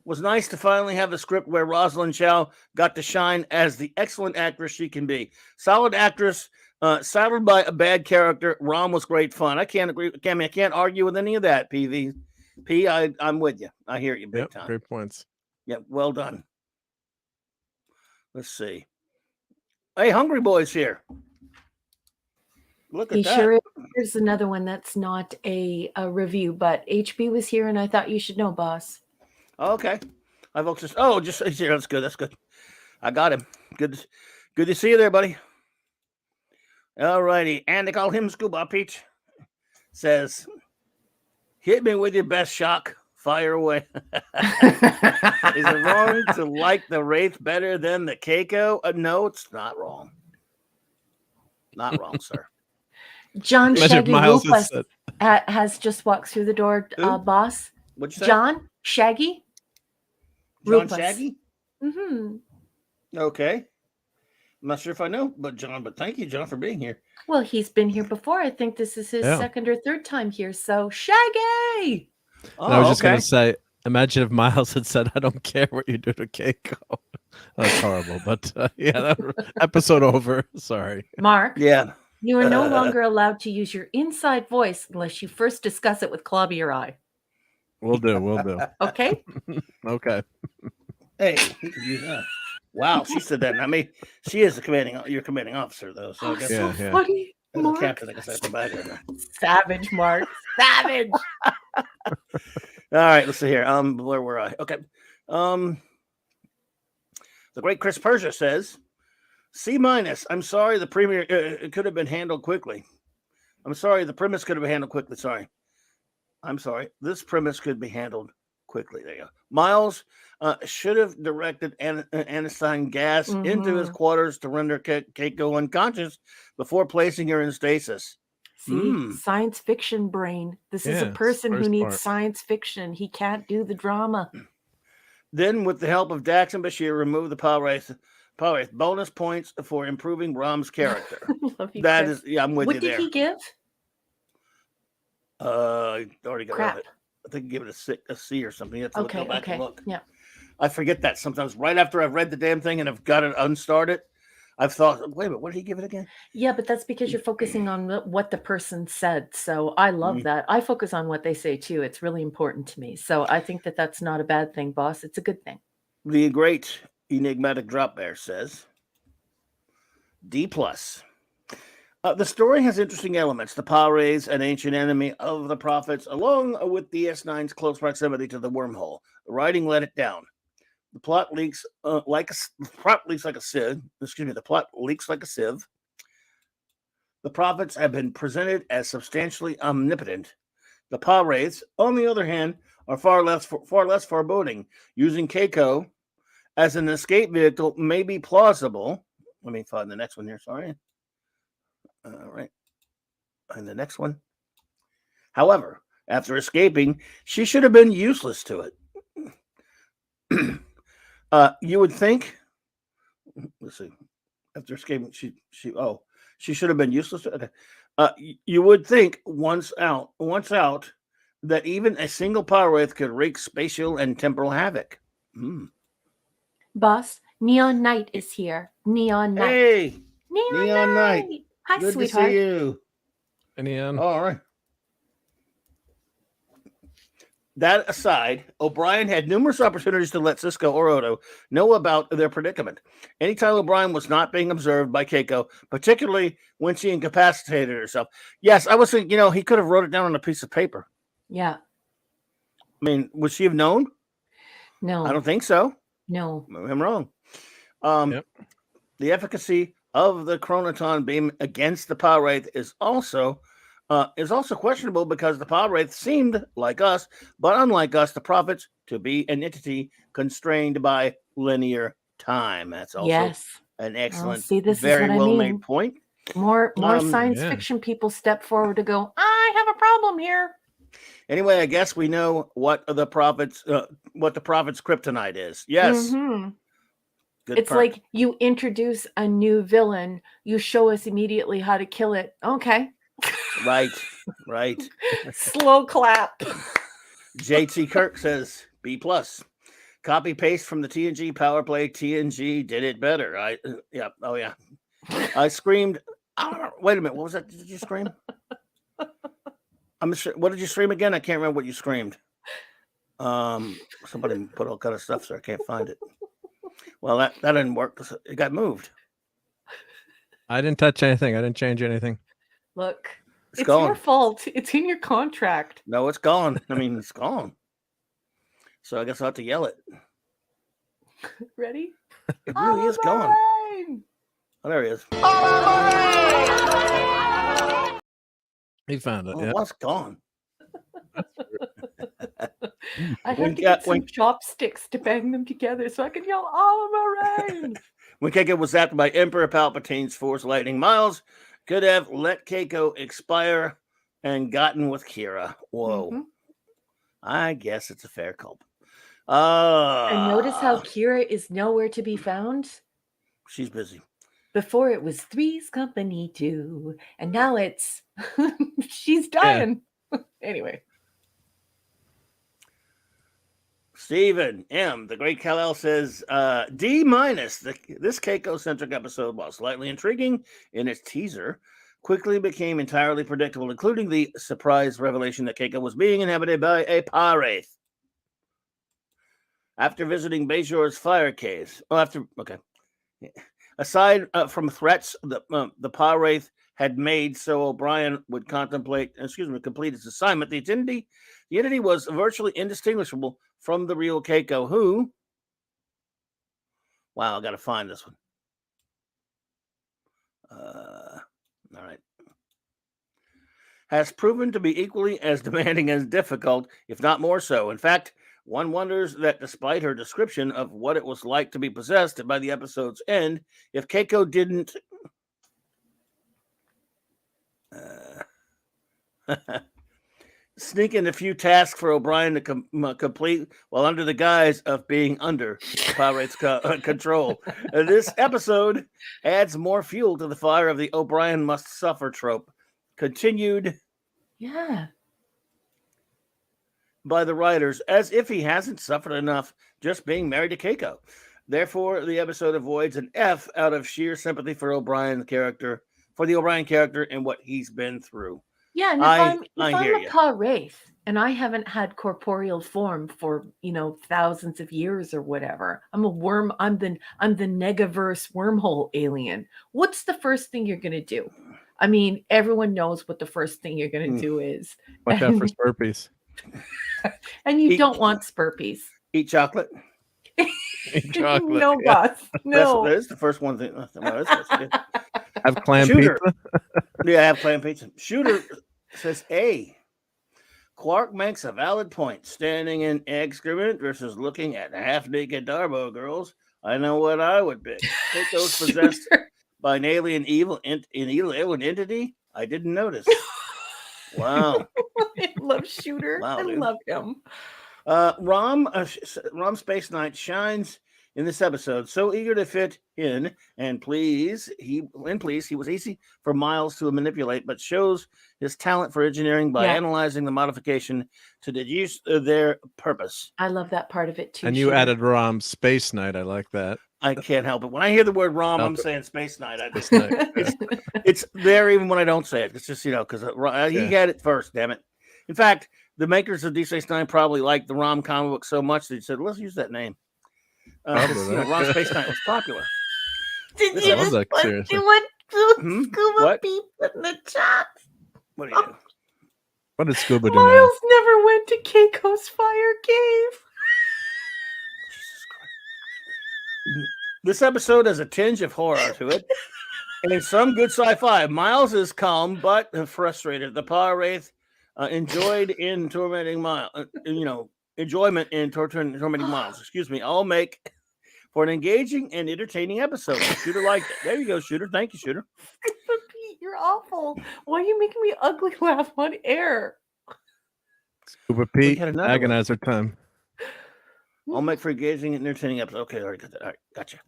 Was nice to finally have a script where Rosalind Chow got to shine as the excellent actress she can be. Solid actress, saddled by a bad character. Rom was great fun. I can't agree. I can't argue with any of that, PV. I'm with you. I hear you big time. Great points. Yep, well done. Let's see. Hey, Hungry Boy's here. Look at that. Sure is. Here's another one that's not a review, but HB was here, and I thought you should know, boss. Okay. Just here. That's good. That's good. I got him. Good to see you there, buddy. All righty. And they call him Scuba Peach. Says, hit me with your best shock. Fire away. Is it wrong to like the Wraith better than the Keiko? No, it's not wrong. Not wrong, sir. John Imagine if Shaggy Miles had Rufus said- has just walked through the door, Who? boss. What'd you say? John Shaggy John Rufus. Shaggy? Mm-hmm. Okay. I'm not sure if I know, but thank you, John, for being here. Well, he's been here before. I think this is his Yeah. second or third time here. So Shaggy. And I was Oh, just okay. gonna say, imagine if Miles had said, "I don't care what you do to Keiko." That's horrible, but yeah, episode over. Sorry. Mark, Yeah. you are no longer allowed to use your inside voice unless you first discuss it with Clobber. We'll do. Okay? Okay. Hey, you can use that. Wow, she said that. I mean, she is your commanding officer, though. So I guess Yeah, so yeah. funny. as a Mark. captain, I guess I have to back her. Savage, Mark. Savage. All right, let's see here. Where were I? Okay. The great Chris Persia says, C-. I'm sorry, the premiere it could have been handled quickly. I'm sorry, the premise could have been handled quickly. Sorry. I'm sorry. This premise could be handled quickly. There you go. Miles should have directed anesthetic gas into his quarters to render Keiko unconscious before placing her in stasis. See, science fiction brain. This is a Yeah, person who first needs part. science fiction. He can't do the drama. Then, with the help of Dax and Bashir, remove the power race. Bonus points for improving Rom's character. Love you, That Chris. is, yeah, I'm with What you did there. he give? I already got rid Crap. of it. I think he gave it a C or something. You have to Okay, go back okay. and look. Yeah. I forget that sometimes. Right after I've read the damn thing and I've got it unstarted, I've thought, wait a minute, what did he give it again? Yeah, but that's because you're focusing on what the person said. So I love that. I focus on what they say too. It's really important to me. So I think that that's not a bad thing, boss. It's a good thing. The great enigmatic drop bear says, D+. The story has interesting elements. The Pirates, an ancient enemy of the prophets, along with DS9's close proximity to the wormhole. The writing let it down. The plot leaks like a sieve. Excuse me. The plot leaks like a sieve. The prophets have been presented as substantially omnipotent. The Pirates, on the other hand, are far less foreboding. Using Keiko as an escape vehicle may be plausible. Let me find the next one here. Sorry. All right. And the next one. However, after escaping, she should have been useless to it. You would think. Let's see. After escaping, she should have been useless to it. Okay. You would think once out that even a single power wraith could wreak spatial and temporal havoc. Boss, Neon Knight is here. Neon Knight. Hey, Neon Knight. Hi, Good sweetheart. to see you. And All right. That aside, O'Brien had numerous opportunities to let Sisko or Odo know about their predicament. Anytime O'Brien was not being observed by Keiko, particularly when she incapacitated herself. Yes, I was thinking, he could have wrote it down on a piece of paper. Yeah. I mean, would she have known? No. I don't think so. No. Maybe I'm wrong. The efficacy of the chronoton beam against the power wraith is also questionable because the power wraith seemed like us, but unlike us, the prophets to be an entity constrained by linear time. That's also an excellent, very well made point. More science fiction people step forward to go, I have a problem here. Anyway, I guess we know what the prophet's kryptonite is. Yes. Mm-hmm. It's like you introduce a new villain, you show us immediately how to kill it. Okay. Right. Slow clap. JT Kirk says B+. Copy paste from the TNG power play. TNG did it better. I screamed. Wait a minute. What was that? Did you scream? I'm sure. What did you scream again? I can't remember what you screamed. Somebody put all kind of stuff, so I can't find it. Well, that didn't work. It got moved. I didn't touch anything. I didn't change anything. Look, it's gone. Your fault. It's in your contract. No, it's gone. I mean, it's gone. So I guess I'll have to yell it. Ready? It really is gone. Oh, there he is. He found it. It was gone. I have to get some chopsticks to bang them together so I can yell Oliver Rain. When Keiko was zapped by Emperor Palpatine's Force Lightning, Miles could have let Keiko expire and gotten with Kira. Whoa. Mm-hmm. I guess it's a fair culp. And notice how Kira is nowhere to be found. She's busy. Before it was Three's Company too, and now it's she's dying. Yeah. Anyway. Stephen M. The Great Kal-El says, D-. This Keiko-centric episode, while slightly intriguing in its teaser, quickly became entirely predictable, including the surprise revelation that Keiko was being inhabited by a power wraith. After visiting Bajor's fire caves, aside from threats the power wraith had made so O'Brien would complete its assignment, the entity was virtually indistinguishable from the real Keiko, who, wow, I got to find this one. All right. Has proven to be equally as demanding as difficult, if not more so. In fact, one wonders that despite her description of what it was like to be possessed by the episode's end, if Keiko didn't sneak in a few tasks for O'Brien to complete while under the guise of being under the power wraith's control. This episode adds more fuel to the fire of the O'Brien must suffer trope. Continued by the writers, as if he hasn't suffered enough just being married to Keiko. Therefore, the episode avoids an F out of sheer sympathy for the O'Brien character and what he's been through. Yeah, and if I'm a paw wraith and I haven't had corporeal form for thousands of years or whatever, I'm a worm. I'm the Negaverse wormhole alien. What's the first thing you're gonna do? I mean, everyone knows what the first thing you're gonna do is. Watch out for Spurpies. And you don't want Spurpies. Eat chocolate. Eat chocolate. No, boss. No. That's the first one thing. Have clam pizza. Yeah, have clam pizza. Shooter says, A. Quark makes a valid point. Standing in excrement versus looking at half-naked Darbo girls. I know what I would pick. Keiko's possessed by an alien alien entity. I didn't notice. Wow. I love Shooter. Wow, I love him. Rom Space Knight shines in this episode, so eager to fit in, and he was easy for Miles to manipulate, but shows his talent for engineering by analyzing the modification to deduce their purpose. I love that part of it too. And you added Rom Space Knight. I like that. I can't help it. When I hear the word Rom, I'm saying Space Knight. It's there even when I don't say it. It's just, because he had it first, damn it. In fact, the makers of DS9 probably liked the Rom comic book so much they said, let's use that name. Rom Space Knight was popular. Did you just want Scuba Beep in the chat? What do you do? What did Scuba do? Miles never went to Keiko's fire cave. This episode has a tinge of horror to it, and some good sci-fi. Miles is calm but frustrated. The power wraith enjoyment in tormenting Miles. Excuse me. I'll make for an engaging and entertaining episode. Shooter liked it. There you go, Shooter. Thank you, Shooter. Pete, you're awful. Why are you making me ugly laugh on air? Scuba Pete, agonizer time. I'll make for engaging and entertaining episode. Okay, already got that. All right, gotcha.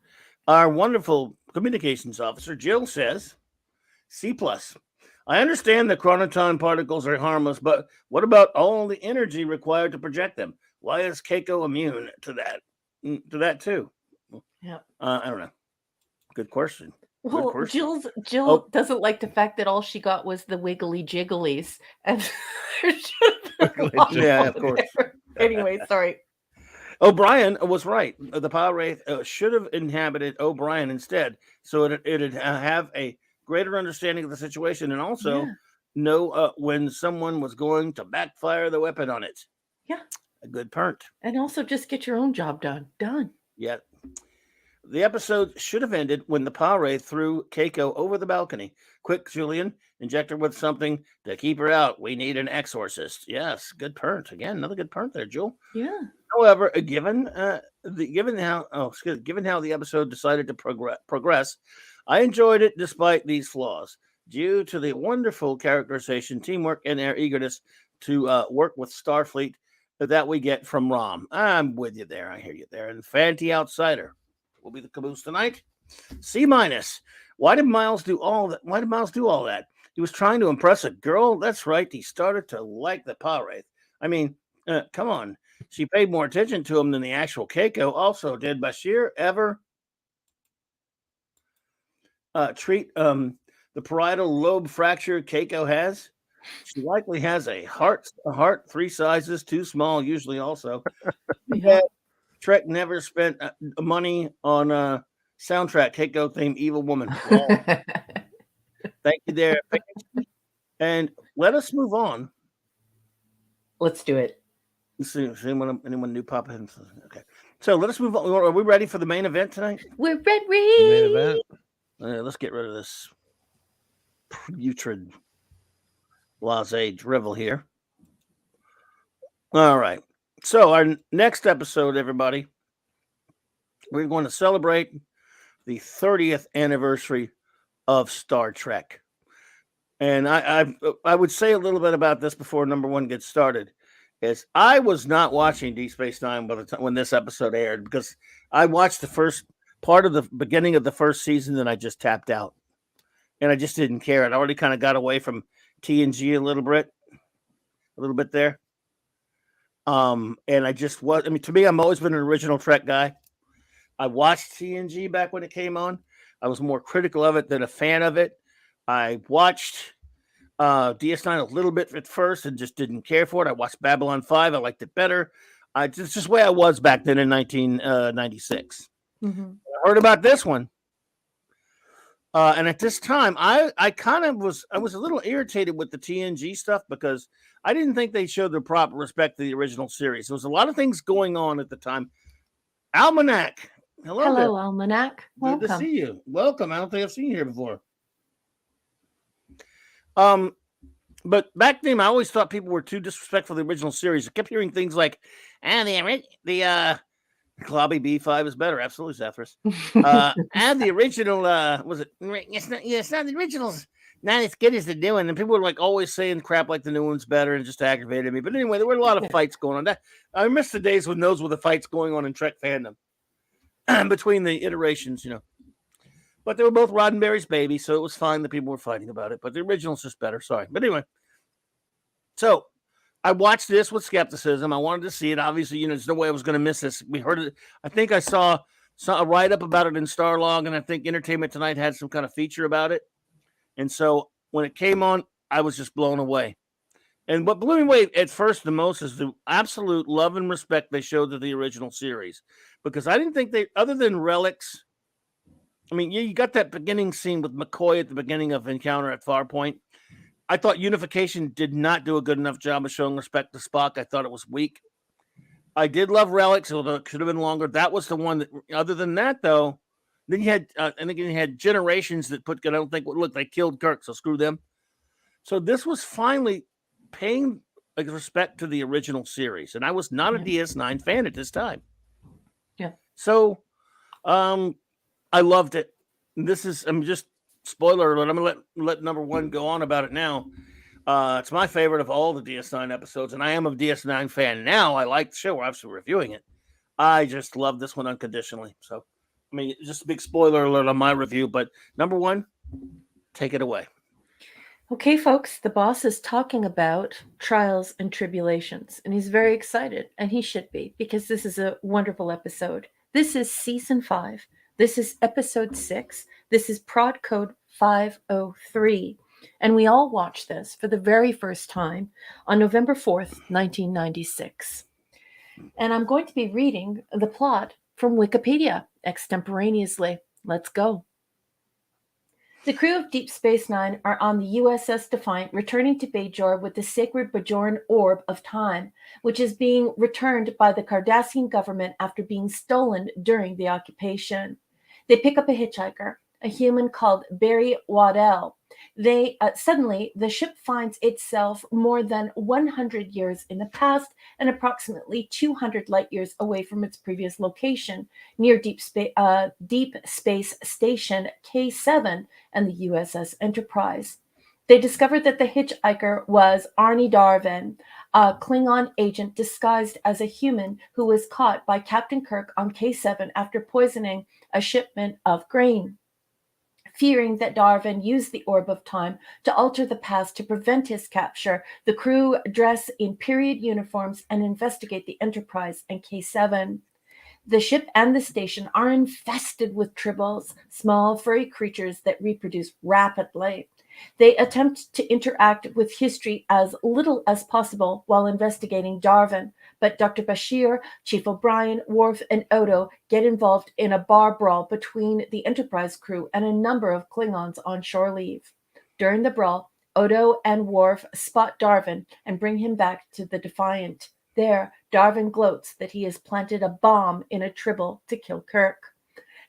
Our wonderful communications officer, Jill, says, C+. I understand that chronoton particles are harmless, but what about all the energy required to project them? Why is Keiko immune to that? To that too? Yeah. I don't know. Good question. Well, Jill doesn't like the fact that all she got was the wiggly jigglies, and yeah, of course. Anyway, sorry. O'Brien was right. The power wraith should have inhabited O'Brien instead, so it'd have a greater understanding of the situation and also know when someone was going to backfire the weapon on it. Yeah. A good point. And also just get your own job done. Yeah. The episode should have ended when the power wraith threw Keiko over the balcony. Quick, Julian, inject her with something to keep her out. We need an exorcist. Yes, good point. Again, another good point there, Jewel. Yeah. However, given how the episode decided to progress, I enjoyed it despite these flaws. due to the wonderful characterization, teamwork, and their eagerness to work with Starfleet that we get from Rom. I'm with you there. I hear you there. And Fanty Outsider will be the caboose tonight. C minus. Why did Miles do all that? Why did Miles do all that? He was trying to impress a girl. That's right. He started to like the power wraith. I mean, come on. She paid more attention to him than the actual Keiko. Also, did Bashir ever treat the parietal lobe fracture Keiko has? She likely has a heart, 3 sizes, too small, usually also. Yeah. Trek never spent money on soundtrack, Keiko theme, Evil Woman. Wow. Thank you there. And let us move on. Let's do it. Let's see if anyone new pop in. Okay. So let us move on. Are we ready for the main event tonight? We're ready. Main event. Let's get rid of this putrid blase drivel here. All right. So our next episode, everybody, we're going to celebrate the 30th anniversary of Star Trek. And I would say a little bit about this before number one gets started. Is I was not watching Deep Space Nine by the time when this episode aired, because I watched the first part of the beginning of the first season and I just tapped out. And I just didn't care. I'd already kind of got away from TNG a little bit there. And I just was, I mean, to me, I'm always been an original Trek guy. I watched TNG back when it came on. I was more critical of it than a fan of it. I watched DS9 a little bit at first and just didn't care for it. I watched Babylon 5. I liked it better. It's just the way I was back then in 1996. Mm-hmm. I heard about this one. And at this time, I kind of was a little irritated with the TNG stuff because I didn't think they showed the proper respect to the original series. There was a lot of things going on at the time. Almanac. Hello, there. Almanac. Good Welcome. to see you. Welcome. I don't think I've seen you here before. But back then, I always thought people were too disrespectful of the original series. I kept hearing things like, the Clobby B5 is better. Absolutely, Zephyrus. And the original, was it? It's not the original's not as good as the new one. And people were like always saying crap like the new one's better and just aggravated me. But anyway, there were a lot of fights going on. I miss the days when those were the fights going on in Trek fandom between the iterations, But they were both Roddenberry's baby, so it was fine that people were fighting about it. But the original's just better. Sorry. But anyway, so I watched this with skepticism. I wanted to see it. Obviously, there's no way I was going to miss this. We heard it. I think I saw a write-up about it in Starlog, and I think Entertainment Tonight had some kind of feature about it. And so when it came on, I was just blown away. And what blew me away at first the most is the absolute love and respect they showed to the original series. Because I didn't think they, other than relics, I mean, you got that beginning scene with McCoy at the beginning of Encounter at Farpoint. I thought Unification did not do a good enough job of showing respect to Spock. I thought it was weak. I did love Relics, although it should have been longer. That was the one that, other than that, though, then you had, I think you had Generations that I don't think, look, they killed Kirk, so screw them. So this was finally paying respect to the original series. And I was not a DS9 fan at this time. Yeah. So, I loved it. I'm just spoiler alert. I'm gonna let number one go on about it now. It's my favorite of all the DS9 episodes, and I am a DS9 fan now. I like the show. We're obviously reviewing it. I just love this one unconditionally. So, I mean, just a big spoiler alert on my review. But number one, take it away. Okay, folks, the boss is talking about trials and tribulations, and he's very excited, and he should be, because this is a wonderful episode. This is season 5. This is episode 6. This is prod code 503. And we all watched this for the very first time on November 4th, 1996. And I'm going to be reading the plot from Wikipedia extemporaneously. Let's go. The crew of Deep Space Nine are on the USS Defiant, returning to Bajor with the sacred Bajoran Orb of Time, which is being returned by the Cardassian government after being stolen during the occupation. They pick up a hitchhiker, a human called Barry Waddell, They suddenly the ship finds itself more than 100 years in the past and approximately 200 light years away from its previous location near Deep Space Station K7 and the USS Enterprise. They discovered that the hitchhiker was Arnie Darvin, a Klingon agent disguised as a human who was caught by Captain Kirk on K7 after poisoning a shipment of grain. Fearing that Darwin used the orb of time to alter the past to prevent his capture, the crew dress in period uniforms and investigate the Enterprise and K7. The ship and the station are infested with tribbles, small furry creatures that reproduce rapidly. They attempt to interact with history as little as possible while investigating Darwin, but Dr. Bashir, Chief O'Brien, Worf, and Odo get involved in a bar brawl between the Enterprise crew and a number of Klingons on shore leave. During the brawl, Odo and Worf spot Darwin and bring him back to the Defiant. There, Darwin gloats that he has planted a bomb in a tribble to kill Kirk.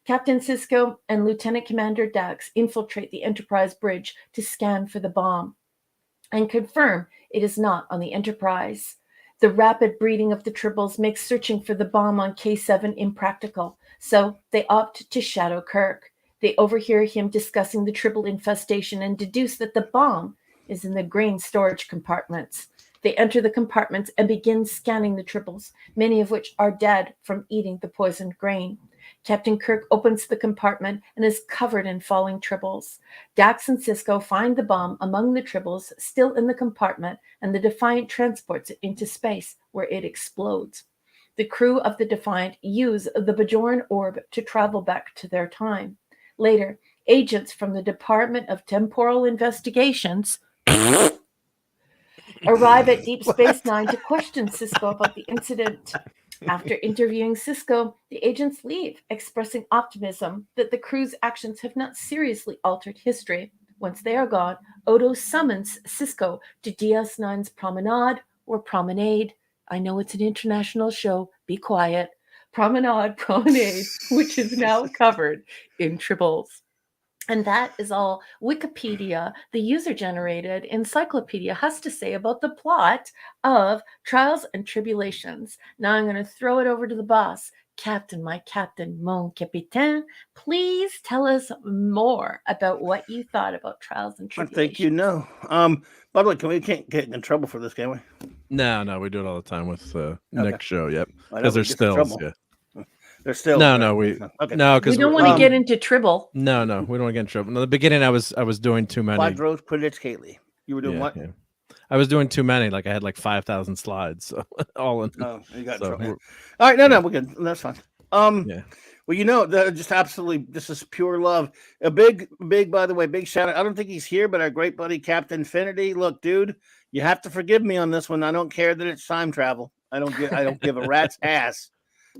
Captain Sisko and Lieutenant Commander Dax infiltrate the Enterprise bridge to scan for the bomb and confirm it is not on the Enterprise. The rapid breeding of the tribbles makes searching for the bomb on K7 impractical, so they opt to shadow Kirk. They overhear him discussing the tribble infestation and deduce that the bomb is in the grain storage compartments. They enter the compartments and begin scanning the tribbles, many of which are dead from eating the poisoned grain. Captain Kirk opens the compartment and is covered in falling tribbles. Dax and Sisko find the bomb among the tribbles still in the compartment, and the Defiant transports it into space, where it explodes. The crew of the Defiant use the Bajoran orb to travel back to their time. Later, agents from the Department of Temporal Investigations arrive at Deep Space Nine to question Sisko about the incident. After interviewing Sisko, the agents leave, expressing optimism that the crew's actions have not seriously altered history. Once they are gone, Odo summons Sisko to DS9's promenade or promenade. I know it's an international show. Be quiet. Promenade, which is now covered in tribbles. And that is all Wikipedia, the user-generated encyclopedia, has to say about the plot of Trials and Tribulations. Now I'm going to throw it over to the boss. Captain, my captain, mon capitaine, please tell us more about what you thought about Trials and Tribulations. I think you know. By the way, we can't get in trouble for this, can we? No, we do it all the time with Nick's show. Yep, I know because we there's get in still trouble. yeah. They're still No, because we don't want to get into tribble. No, we don't want to get in trouble. In the beginning, I was doing too many. Quadros politically. You were doing what? Yeah. I was doing too many. Like I had like 5,000 slides, so all in. Oh, you got in So trouble. we're- All right, no, we're good. That's fine. Yeah. Well, you know, just absolutely, this is pure love. A big, by the way, big shout out. I don't think he's here, but our great buddy Captain Infinity. Look, dude, you have to forgive me on this one. I don't care that it's time travel. I don't give a rat's ass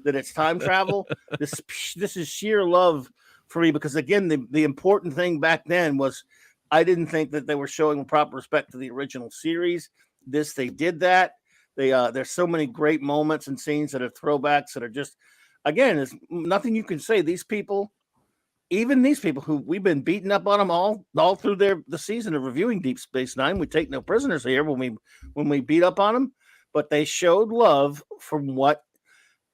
that it's time travel. This is sheer love for me, because again, the important thing back then was I didn't think that they were showing proper respect to the original series. They did that. There's so many great moments and scenes that are throwbacks that are just, again, there's nothing you can say. These people, even these people who we've been beating up on them all through the season of reviewing Deep Space Nine. We take no prisoners here when we beat up on them, but they showed love from what.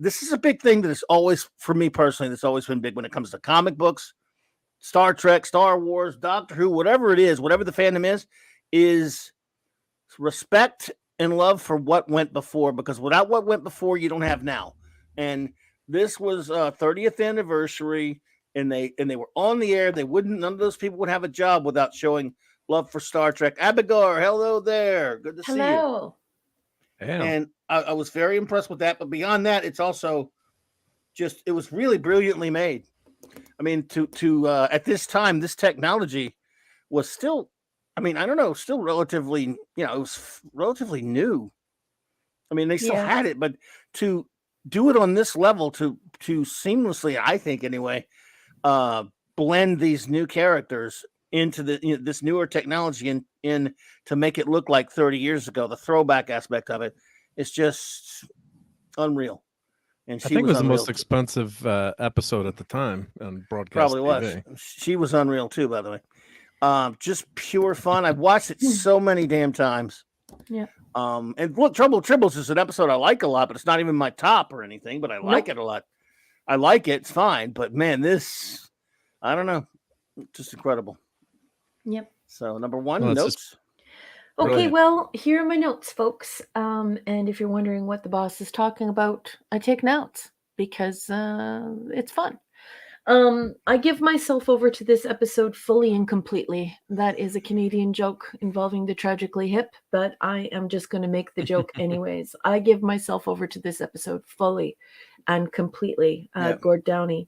This is a big thing that is always, for me personally, that's always been big when it comes to comic books, Star Trek, Star Wars, Doctor Who, whatever it is, whatever the fandom is respect and love for what went before, because without what went before, you don't have now. And this was 30th anniversary, and they were on the air. None of those people would have a job without showing love for Star Trek. Abigail, hello there. Good to see you. Hello. Yeah. And I was very impressed with that. But beyond that, it's also just, it was really brilliantly made. I mean, to at this time, this technology was still, I mean, I don't know, still relatively, it was relatively new. I mean, they still had it, but to do it on this level, to seamlessly, I think anyway, blend these new characters into this newer technology and in to make it look like 30 years ago, the throwback aspect of it, it's just unreal. And I think it was the most expensive episode at the time on broadcast Probably TV. was. She was unreal too, by the way. Just pure fun. I've watched it so many damn times. Yeah. And look, Trouble Tribbles is an episode I like a lot, but it's not even my top or anything, but I like Nope. it a lot. I like it. It's fine. But man, this, I don't know. Just incredible. Yep. So number one, Well, it's notes. just Okay, brilliant. well, here are my notes, folks. And if you're wondering what the boss is talking about, I take notes because it's fun. I give myself over to this episode fully and completely. That is a Canadian joke involving the tragically hip, but I am just going to make the joke anyways. I give myself over to this episode fully and completely, Yep. Gord Downey,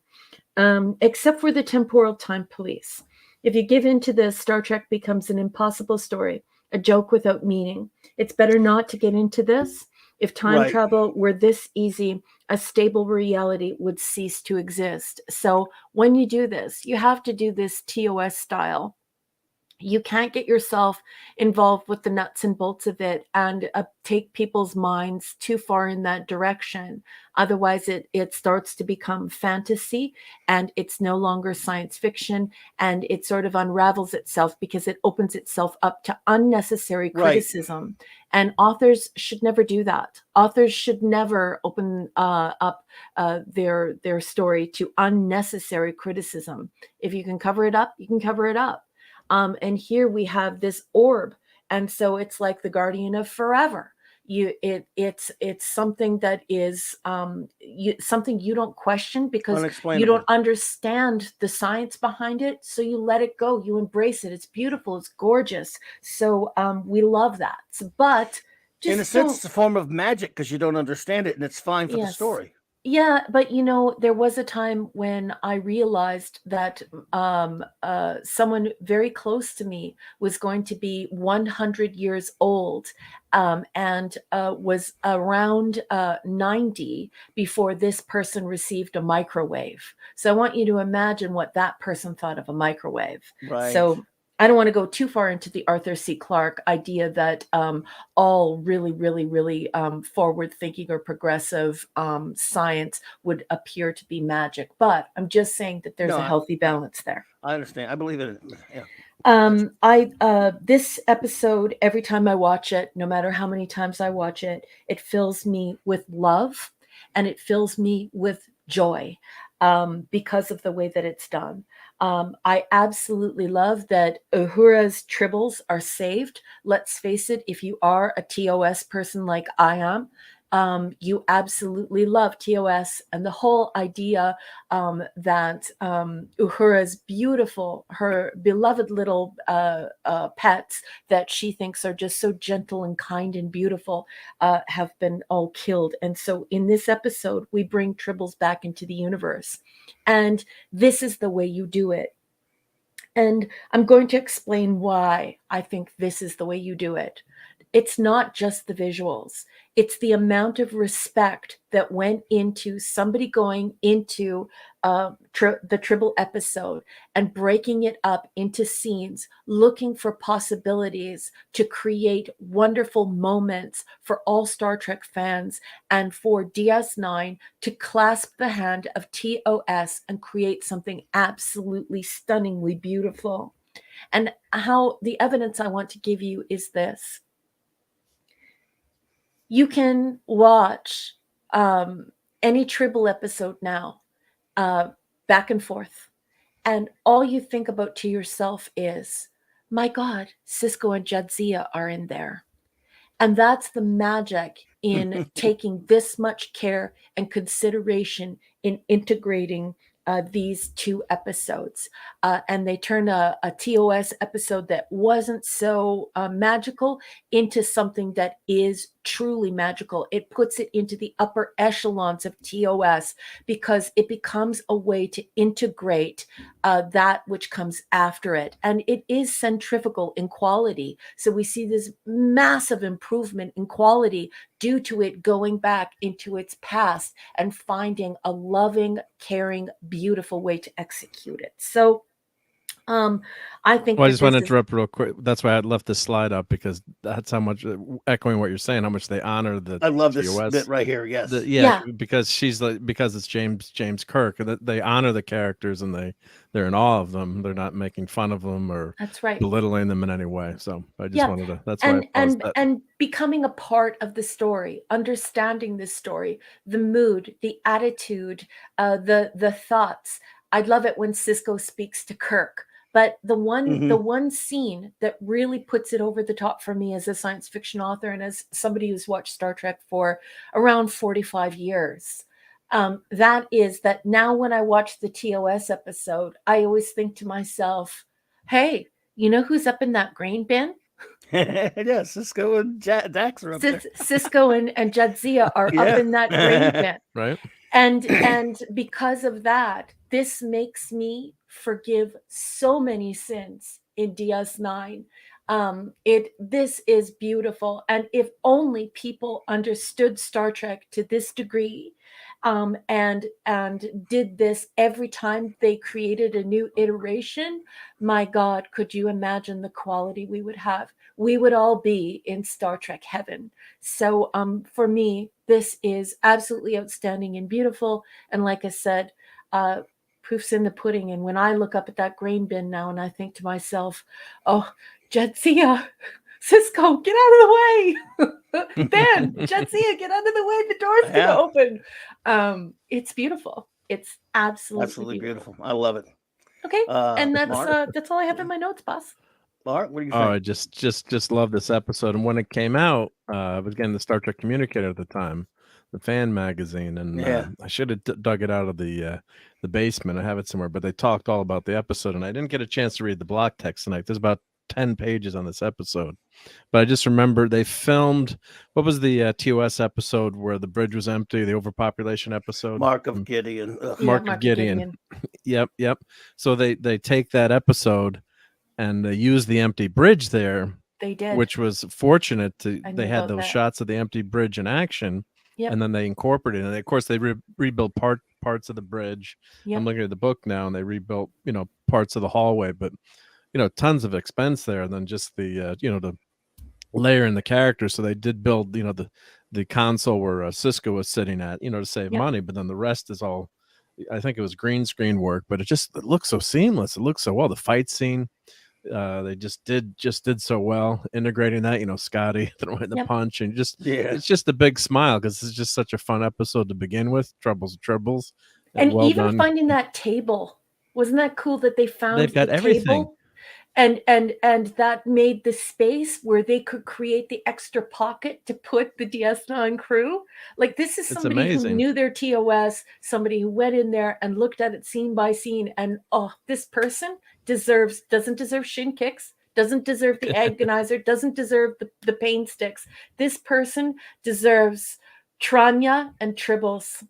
except for the temporal time police. If you give in to this, Star Trek becomes an impossible story, a joke without meaning. It's better not to get into this. If time Right. travel were this easy, a stable reality would cease to exist. So when you do this, you have to do this TOS style. You can't get yourself involved with the nuts and bolts of it and take people's minds too far in that direction. Otherwise, it starts to become fantasy and it's no longer science fiction, and it sort of unravels itself because it opens itself up to unnecessary Right. criticism. And authors should never do that. Authors should never open up their story to unnecessary criticism. If you can cover it up, you can cover it up. And here we have this orb, and so it's like the guardian of forever. It's something that is something you don't question because you Unexplainable. don't understand the science behind it. So you let it go, you embrace it. It's beautiful, it's gorgeous. So we love that. But just In a sense, it's a form of magic because you don't understand it, and it's fine for the Yes. story. Yeah, but there was a time when I realized that someone very close to me was going to be 100 years old, and was around 90 before this person received a microwave. So I want you to imagine what that person thought of a microwave. Right. So I don't want to go too far into the Arthur C. Clarke idea that all really, really, really forward-thinking or progressive science would appear to be magic. But I'm just saying that there's No, a healthy balance there. I understand. I believe it. Yeah. This episode, every time I watch it, no matter how many times I watch it, it fills me with love and it fills me with joy because of the way that it's done. I absolutely love that Uhura's tribbles are saved. Let's face it, if you are a TOS person like I am, you absolutely love TOS and the whole idea that Uhura's beautiful, her beloved little pets that she thinks are just so gentle and kind and beautiful have been all killed. And so in this episode, we bring tribbles back into the universe. And this is the way you do it. And I'm going to explain why I think this is the way you do it. It's not just the visuals. It's the amount of respect that went into somebody going into the Tribble episode and breaking it up into scenes, looking for possibilities to create wonderful moments for all Star Trek fans and for DS9 to clasp the hand of TOS and create something absolutely stunningly beautiful. And how the evidence I want to give you is this. You can watch any Tribble episode now, back and forth, and all you think about to yourself is, my God, Cisco and Jadzia are in there. And that's the magic in taking this much care and consideration in integrating these two episodes. And they turn a TOS episode that wasn't so magical into something that is truly magical. It puts it into the upper echelons of TOS because it becomes a way to integrate that which comes after it. And it is centrifugal in quality. So we see this massive improvement in quality due to it going back into its past and finding a loving, caring, beautiful way to execute it. So I think Well, I that just want to this is interrupt real quick. That's why I left this slide up, because that's how much, echoing what you're saying, how much they honor the I love this TOS. bit right here. Yes. Yeah, yeah, because because it's James Kirk, and that they honor the characters, and they're in awe of them. They're not making fun of them or that's right. belittling them in any way. So I just Yeah, wanted to. That's why I paused that. and becoming a part of the story, understanding this story, the mood, the attitude, the thoughts. I love it when Cisco speaks to Kirk. But the Mm-hmm. one scene that really puts it over the top for me as a science fiction author and as somebody who's watched Star Trek for around 45 years, that is that now when I watch the TOS episode, I always think to myself, hey, you know who's up in that grain bin? Yeah, Cisco and Dax are up there. Cisco and Jadzia are Yeah. up in that grain bin. Right. And because of that, this makes me forgive so many sins in DS9. This is beautiful, and if only people understood Star Trek to this degree, and did this every time they created a new iteration, my God, could you imagine the quality we would have? We would all be in Star Trek heaven. So for me, this is absolutely outstanding and beautiful. And like I said, proof's in the pudding. And when I look up at that grain bin now and I think to myself, oh, Jadzia, Cisco, get out of the way. Ben, Jadzia, get out of the way. The door's going to open. It's beautiful. It's absolutely beautiful. I love it. Okay. And Mark? that's all I have in my notes, boss. Mark, what do you Oh, think? I just love this episode. And when it came out, I was getting the Star Trek Communicator at the time, the fan magazine, and Yeah. I should have dug it out of the basement. I have it somewhere, but they talked all about the episode, and I didn't get a chance to read the block text tonight. There's about 10 pages on this episode, but I just remember they filmed, what was the TOS episode where the bridge was empty, the overpopulation episode? Mark of Gideon. Ugh. Mark of Gideon. Yep. So they take that episode and they used the empty bridge there. They did, which was fortunate. They had about those that. shots of the empty bridge in action, Yep. and then they incorporated it. And of course, they rebuilt parts of the bridge. Yep. I'm looking at the book now, and they rebuilt parts of the hallway, but tons of expense there. And then just the the layer in the characters. So they did build the console where Cisco was sitting at to save Yep. money, but then the rest is all, I think it was green screen work, but it looks so seamless. It looks so well. The fight scene, they just did so well integrating that, Scotty throwing the Yep. punch, and Yeah. it's just a big smile because it's just such a fun episode to begin with. Troubles, And well even done. finding that table, wasn't that cool that they found They've got the everything. table? And that made the space where they could create the extra pocket to put the DS9 crew. Like, this is It's somebody who amazing. knew their TOS, somebody who went in there and looked at it scene by scene, and this person doesn't deserve shin kicks, doesn't deserve the agonizer, doesn't deserve the pain sticks. This person deserves Tranya and Tribbles.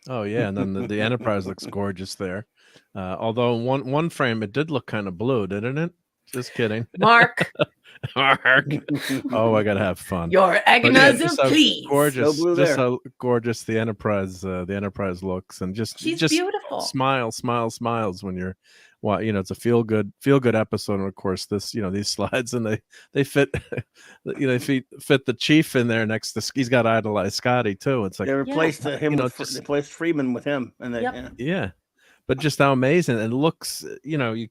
Oh yeah, and then the Enterprise looks gorgeous there. Although one frame it did look kind of blue, didn't it? Just kidding. Mark, Oh, I gotta have fun. your But yeah, agonizer, just how please. gorgeous, No blue just there. how gorgeous the Enterprise looks, and She's just beautiful. smiles when you're, it's a feel good episode, and of course this, these slides, and they fit, they fit the Chief in there next to, he's got idolized Scotty too. It's like, They replaced him with just- they replaced Freeman with him, and they Yep. yeah, but just how amazing it looks. You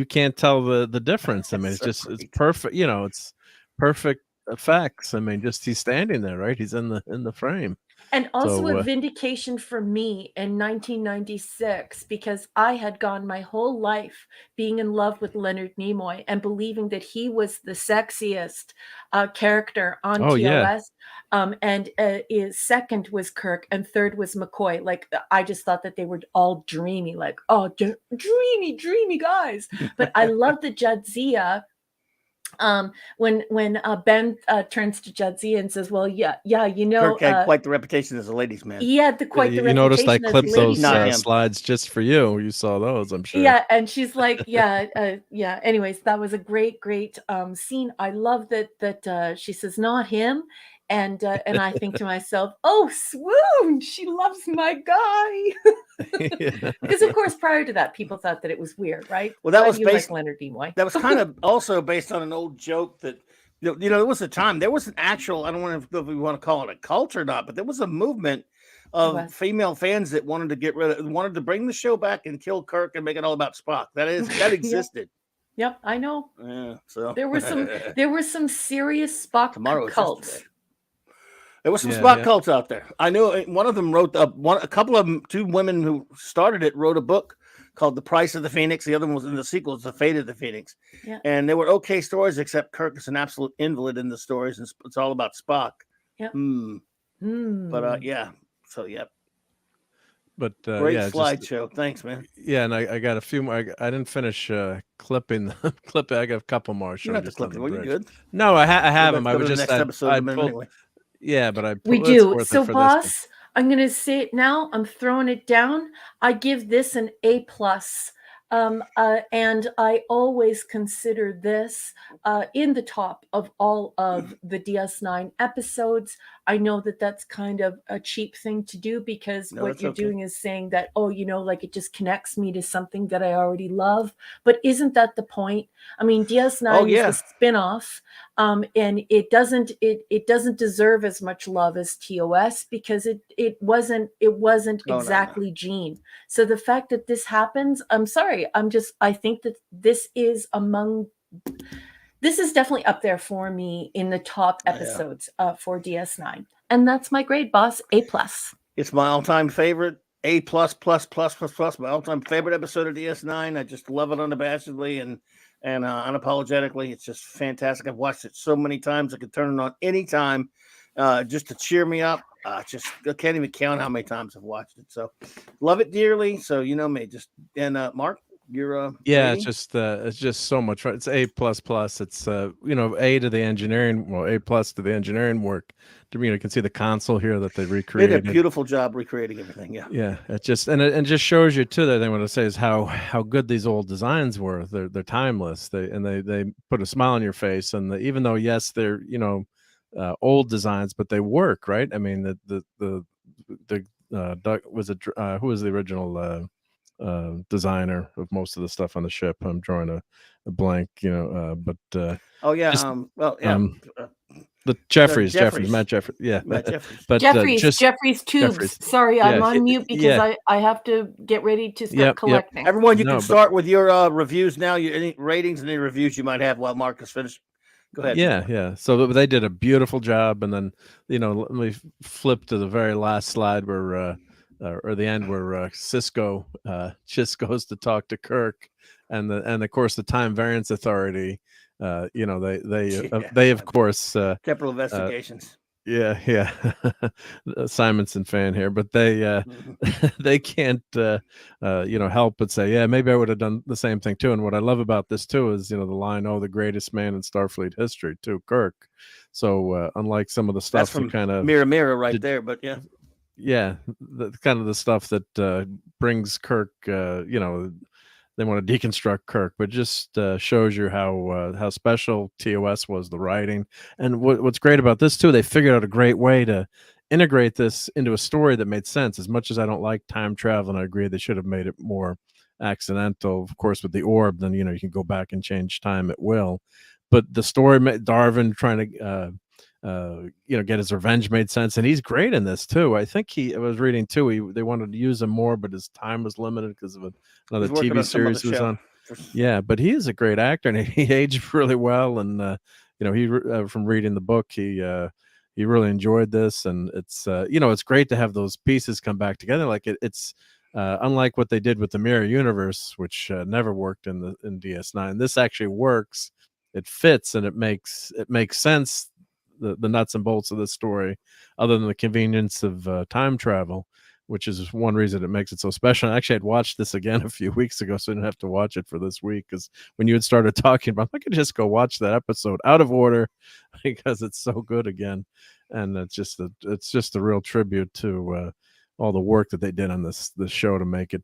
can't tell the difference. I mean, it's So just it's great. perfect. It's perfect effects. I mean, just he's standing there, right? He's in the frame. And also So, a vindication for me in 1996, because I had gone my whole life being in love with Leonard Nimoy and believing that he was the sexiest character on Oh, TOS. yeah. And his second was Kirk, and third was McCoy. Like, I just thought that they were all dreamy, like, dreamy guys. But I love the Jadzia. When Ben turns to Jadzia and says, "Well, yeah, Kirk had quite the reputation as a ladies' man. he had quite the You reputation. noticed I as a clipped ladies' those Not man." him. slides just for you. You saw those, I'm sure. Yeah, and she's like, yeah. Anyways, that was a great scene. I love that she says, "Not him," and I think to myself, "Oh, swoon! She loves my guy." Because of course, prior to that, people thought that it was weird, right? Well, that Glad was you based. like Leonard Nimoy. That was kind of also based on an old joke that there was a time there was an actual. I don't know if we want to call it a cult or not, but there was a movement of female fans that wanted to bring the show back and kill Kirk and make it all about Spock. That existed. Yep, I know. Yeah, so there were some serious Spock cults. There was some Spock cults out there. I know one of them wrote two women who started it wrote a book called The Price of the Phoenix. The other one was in the sequel, it's The Fate of the Phoenix. Yeah. And they were okay stories, except Kirk is an absolute invalid in the stories, and it's all about Spock. Yeah. But yeah. So yeah. But great slideshow. Thanks, man. Yeah, and I got a few more. I didn't finish clipping the clip. I got a couple more. You don't have to clip them. Well, you good? No, I have them. I was just anyway. Yeah, but we do. So, boss, I'm going to say it now. I'm throwing it down. I give this an A+. And I always consider this in the top of all of the DS9 episodes. I know that that's kind of a cheap thing to do because what you're doing is saying that, oh, like it just connects me to something that I already love. But isn't that the point? I mean, DS9 is a spinoff, and it doesn't deserve as much love as TOS because it wasn't exactly Gene. So the fact that this happens, I'm sorry, I think that this is definitely up there for me in the top episodes for DS9. And that's my grade, boss, A+. It's my all-time favorite, A++++++, my all-time favorite episode of DS9. I just love it unabashedly and unapologetically. It's just fantastic. I've watched it so many times. I could turn it on anytime just to cheer me up. I can't even count how many times I've watched it. So love it dearly. So you know me. Mark, you're rating? It's just so much fun. It's A++. It's A to the engineering, A+ to the engineering work. You can see the console here that they recreated. They did a beautiful job recreating everything. Yeah. It just shows you too. The thing I want to say is how good these old designs were. They're timeless. They put a smile on your face. And even though yes, they're old designs, but they work, right? I mean who was the original designer of most of the stuff on the ship? I'm drawing a blank, but the Jeffries, Matt Jeffries, Matt Jeffries. But Jeffries Tubes. Sorry, I'm on mute because I have to get ready to start collecting. Yep. Everyone, you can start with your reviews now. Any ratings and any reviews you might have while Mark is finished. Go ahead. Yeah. So they did a beautiful job, and then let me flip to the very last slide where or the end where Cisco just goes to talk to Kirk, and of course the Time Variance Authority. They of course Temporal Investigations. Yeah. Simonson fan here, but they they can't help but say, yeah, maybe I would have done the same thing too. And what I love about this too is the line, "Oh, the greatest man in Starfleet history," too, Kirk. So unlike some of the stuff that kind of mirror right there, but the kind of the stuff that brings Kirk, they want to deconstruct Kirk, but just shows you how special TOS was, the writing. And what's great about this too, they figured out a great way to integrate this into a story that made sense. As much as I don't like time travel, and I agree they should have made it more accidental, of course, with the orb, then you can go back and change time at will. But the story, Darwin trying to get his revenge made sense, and he's great in this too. I think I was reading too. They wanted to use him more, but his time was limited because of another TV series he was on. Yeah, but he is a great actor, and he aged really well. And he from reading the book, he really enjoyed this, and it's great to have those pieces come back together. Like it's unlike what they did with the Mirror Universe, which never worked in DS9. This actually works. It fits, and it makes sense. The nuts and bolts of this story, other than the convenience of time travel, which is one reason it makes it so special. And actually, I'd watched this again a few weeks ago, so I didn't have to watch it for this week. Because when you had started talking about, I could just go watch that episode out of order because it's so good again, and it's just a real tribute to all the work that they did on this show to make it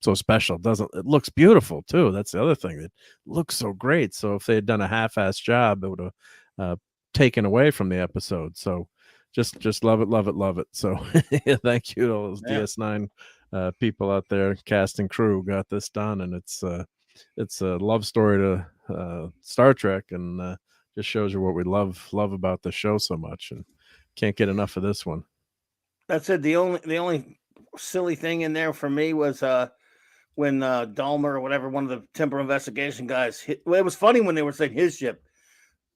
so special. It looks beautiful too. That's the other thing. It looks so great. So if they had done a half-assed job, it would have taken away from the episode. So just love it. So thank you to all those DS9 people out there, cast and crew, got this done, and it's a love story to Star Trek, and just shows you what we love about the show so much, and can't get enough of this one. That's it. The only silly thing in there for me was when Dahmer or whatever, one of the temporal investigation guys, it was funny when they were saying his ship,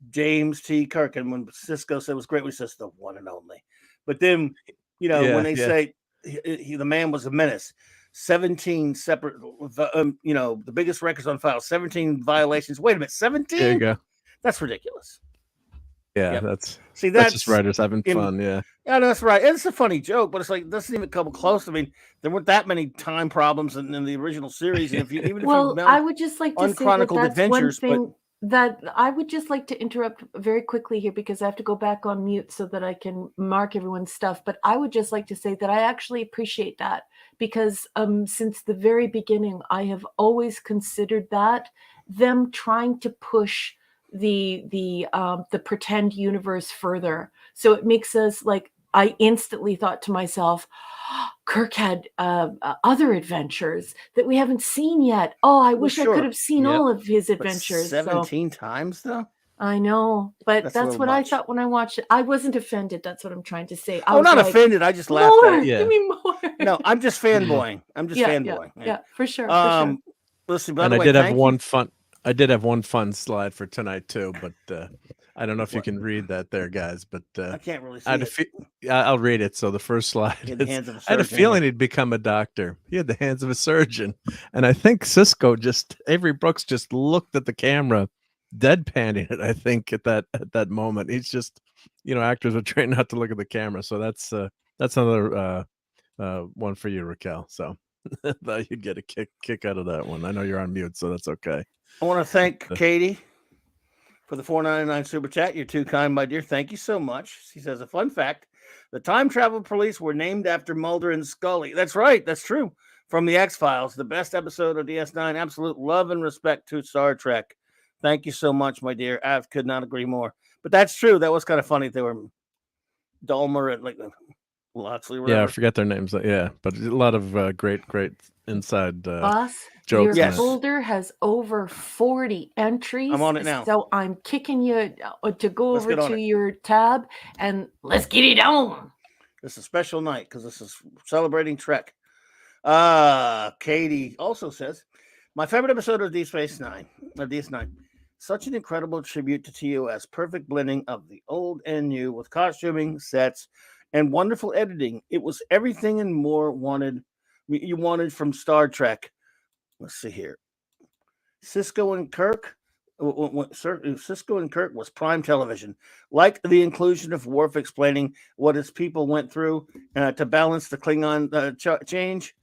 James T. Kirk, and when Cisco said it was great, we said the one and only. But then, when they say the man was a menace, 17 separate, the biggest records on file, 17 violations. Wait a minute, 17? There you go. That's ridiculous. Yeah, Yep. that's that's just writers having fun. Yeah, that's right. It's a funny joke, but it's like it doesn't even come close. I mean, there weren't that many time problems in the original series, and I would just like to say that that's adventures, one thing that I would just like to interrupt very quickly here, because I have to go back on mute so that I can mark everyone's stuff. But I would just like to say that I actually appreciate that, because since the very beginning, I have always considered that them trying to push the pretend universe further. So it makes us like, I instantly thought to myself, Kirk had other adventures that we haven't seen yet. Oh, I wish I could have seen all of his adventures. 17 times though? I know, but that's what much. I thought when I watched it. I wasn't offended. That's what I'm trying to say. I'm not offended. I just laughed at it. Give me more. No, I'm just fanboying. I'm just fanboying. Yeah, for sure. Listen, by and the I way, did have one fun. I did have one fun slide for tonight too, but I don't know if you can read that there, guys. But I can't really see it. I'll read it. So the first slide. I had a feeling he'd become a doctor. He had the hands of a surgeon, and I think Cisco Avery Brooks just looked at the camera, deadpanning it. I think at that moment, he's just, actors are trained not to look at the camera. So that's another one for you, Raquel. So I thought you'd get a kick out of that one. I know you're on mute, so that's okay. I want to thank Katie for the $4.99 super chat. You're too kind, my dear. Thank you so much. She says, a fun fact, the time travel police were named after Mulder and Scully. That's right. That's true. From the X-Files, the best episode of DS9. Absolute love and respect to Star Trek. Thank you so much, my dear. I could not agree more. But that's true. That was kind of funny. They were Dahmer and like Loxley. Yeah, I forget their names. Yeah, but a lot of great inside Boss, jokes. Your folder has over 40 entries. I'm on it now. So I'm kicking you to go over to your tab, and let's get it on. This is a special night because this is celebrating Trek. Katie also says, my favorite episode of DS9. Such an incredible tribute to TOS. Perfect blending of the old and new with costuming, sets, and wonderful editing. It was everything and more you wanted from Star Trek. Let's see here. Cisco and Kirk was prime television. Like the inclusion of Worf explaining what his people went through to balance the Klingon change.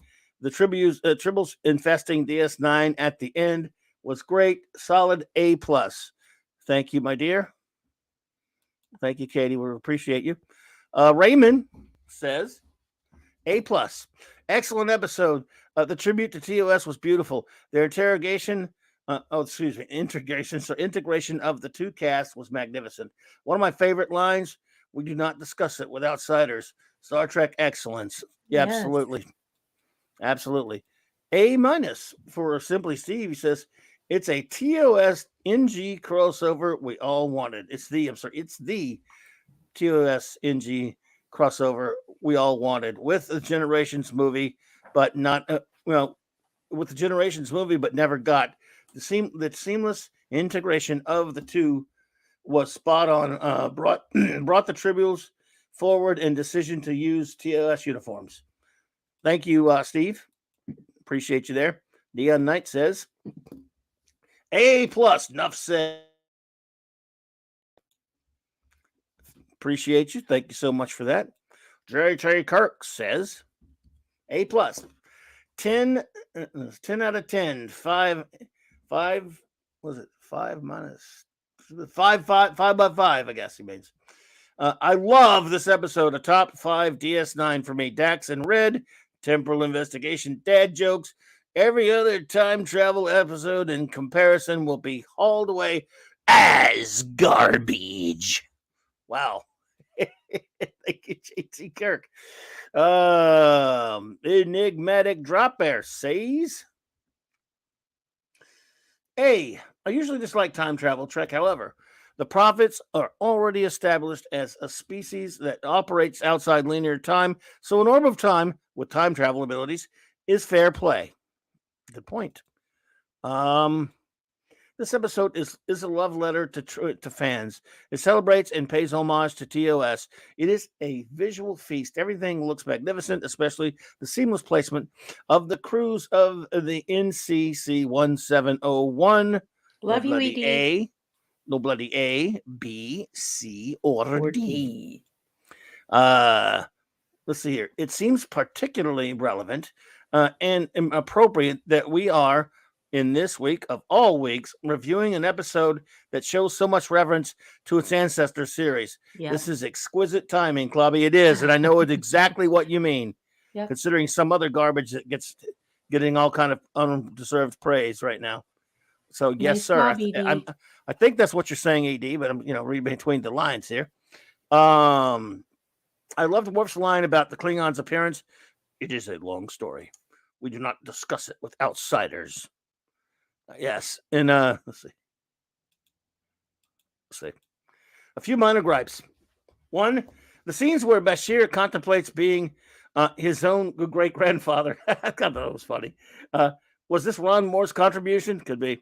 The tribbles infesting DS9 at the end was great. Solid A+. Thank you, my dear. Thank you, Katie. We appreciate you. Raymond says, A+. Excellent episode. The tribute to TOS was beautiful. Their integration of the two casts was magnificent. One of my favorite lines, we do not discuss it with outsiders. Star Trek excellence. Yeah, yes. Absolutely. A- for Simply Steve. He says, it's a TOS NG crossover we all wanted. It's the TOS NG crossover we all wanted with the Generations movie, but not with the Generations movie, but never got. The seamless integration of the two was spot on. Brought the tribbles forward and decision to use TOS uniforms. Thank you, Steve. Appreciate you there. Neon Knight says, A+. Enough said. Appreciate you. Thank you so much for that. Jerry Kirk says, A+. 10 out of 10. 5 was it 5 minus 5 by 5, I guess he means. I love this episode. A top 5 DS9 for me. Dax and Red, temporal investigation, dad jokes. Every other time travel episode in comparison will be hauled away as garbage. Wow. Thank you, JT Kirk. Enigmatic Drop Bear says, I usually dislike time travel trek. However, the prophets are already established as a species that operates outside linear time, so an orb of time with time travel abilities is fair play. Good point. This episode is a love letter to fans. It celebrates and pays homage to TOS. It is a visual feast. Everything looks magnificent, especially the seamless placement of the crews of the NCC 1701. Love you, ED. No bloody A, B, C, or D. D. Let's see here. It seems particularly relevant and appropriate that we are, in this week of all weeks, reviewing an episode that shows so much reverence to its ancestor series. Yep. This is exquisite timing, Clubby. It is, and I know exactly what you mean, Yep. considering some other garbage that getting all kind of undeserved praise right now. So, yes, Nice sir. job, ED. I think that's what you're saying, ED, but I'm reading between the lines here. I loved Worf's line about the Klingons' appearance. It is a long story. We do not discuss it with outsiders. Yes, and let's see. A few minor gripes. One, the scenes where Bashir contemplates being his own great grandfather. I thought that was funny. Was this Ron Moore's contribution? Could be.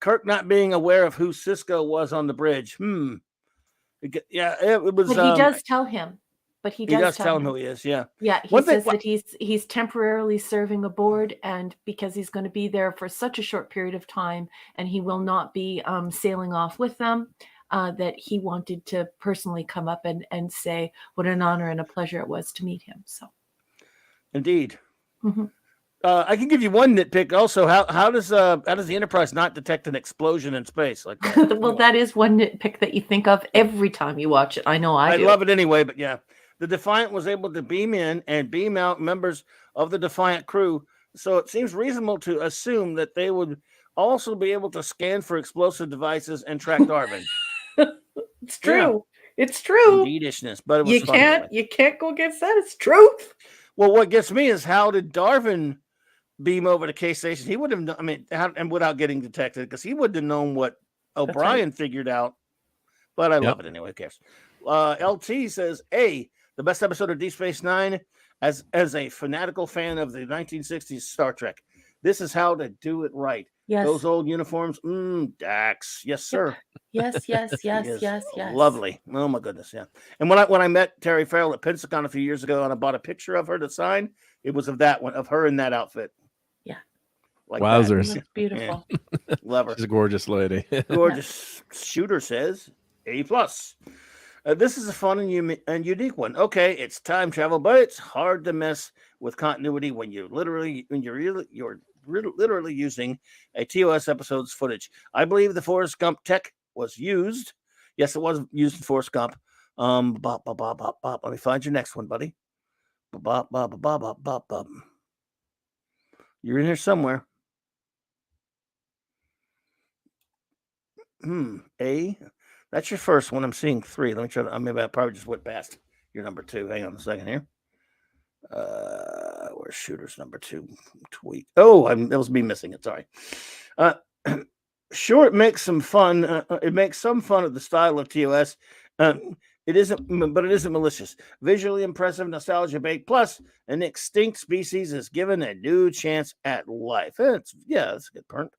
Kirk not being aware of who Cisco was on the bridge. Yeah, it was. But he does tell him. But he does tell him who he is. Yeah. Yeah, he says that he's temporarily serving aboard, and because he's going to be there for such a short period of time, and he will not be sailing off with them, that he wanted to personally come up and say what an honor and a pleasure it was to meet him. So, indeed. Mm-hmm. I can give you one nitpick. Also, how does the Enterprise not detect an explosion in space like that? Well, that is one nitpick that you think of every time you watch it. I know I do. love it anyway, but yeah. The Defiant was able to beam in and beam out members of the Defiant crew, so it seems reasonable to assume that they would also be able to scan for explosive devices and track Darwin. It's true. Yeah. It's true. Indeedishness, but it was you can't go against that. It's truth. Well, what gets me is how did Darwin beam over to K Station? He would have known, and without getting detected, because he wouldn't have known what O'Brien figured out. But I love it anyway. Who cares? LT says, the best episode of Deep Space Nine, as a fanatical fan of the 1960s Star Trek. This is how to do it right. Yes. Those old uniforms, Dax. Yes, sir. Yes. Lovely. Oh my goodness, yeah. And when I met Terry Farrell at Pensacon a few years ago, and I bought a picture of her to sign, it was of that one, of her in that outfit. Yeah. Like wowzers. That's beautiful. Yeah. Love her. She's a gorgeous lady. Gorgeous. Shooter says A+. This is a fun and unique one. Okay, it's time travel, but it's hard to mess with continuity when you're literally using a TOS episode's footage. I believe the Forrest Gump tech was used. Yes, it was used in Forrest Gump. Let me find your next one, buddy. You're in here somewhere. That's your first one. I'm seeing 3. Let me try to. Maybe I probably just went past your number 2. Hang on a second here. Where's Shooter's number 2 tweet? Oh, that was me missing it. Sorry. Sure, it makes some fun. It makes some fun of the style of TOS. It isn't, but it isn't malicious. Visually impressive, nostalgia baked. Plus, an extinct species is given a new chance at life. That's a good point.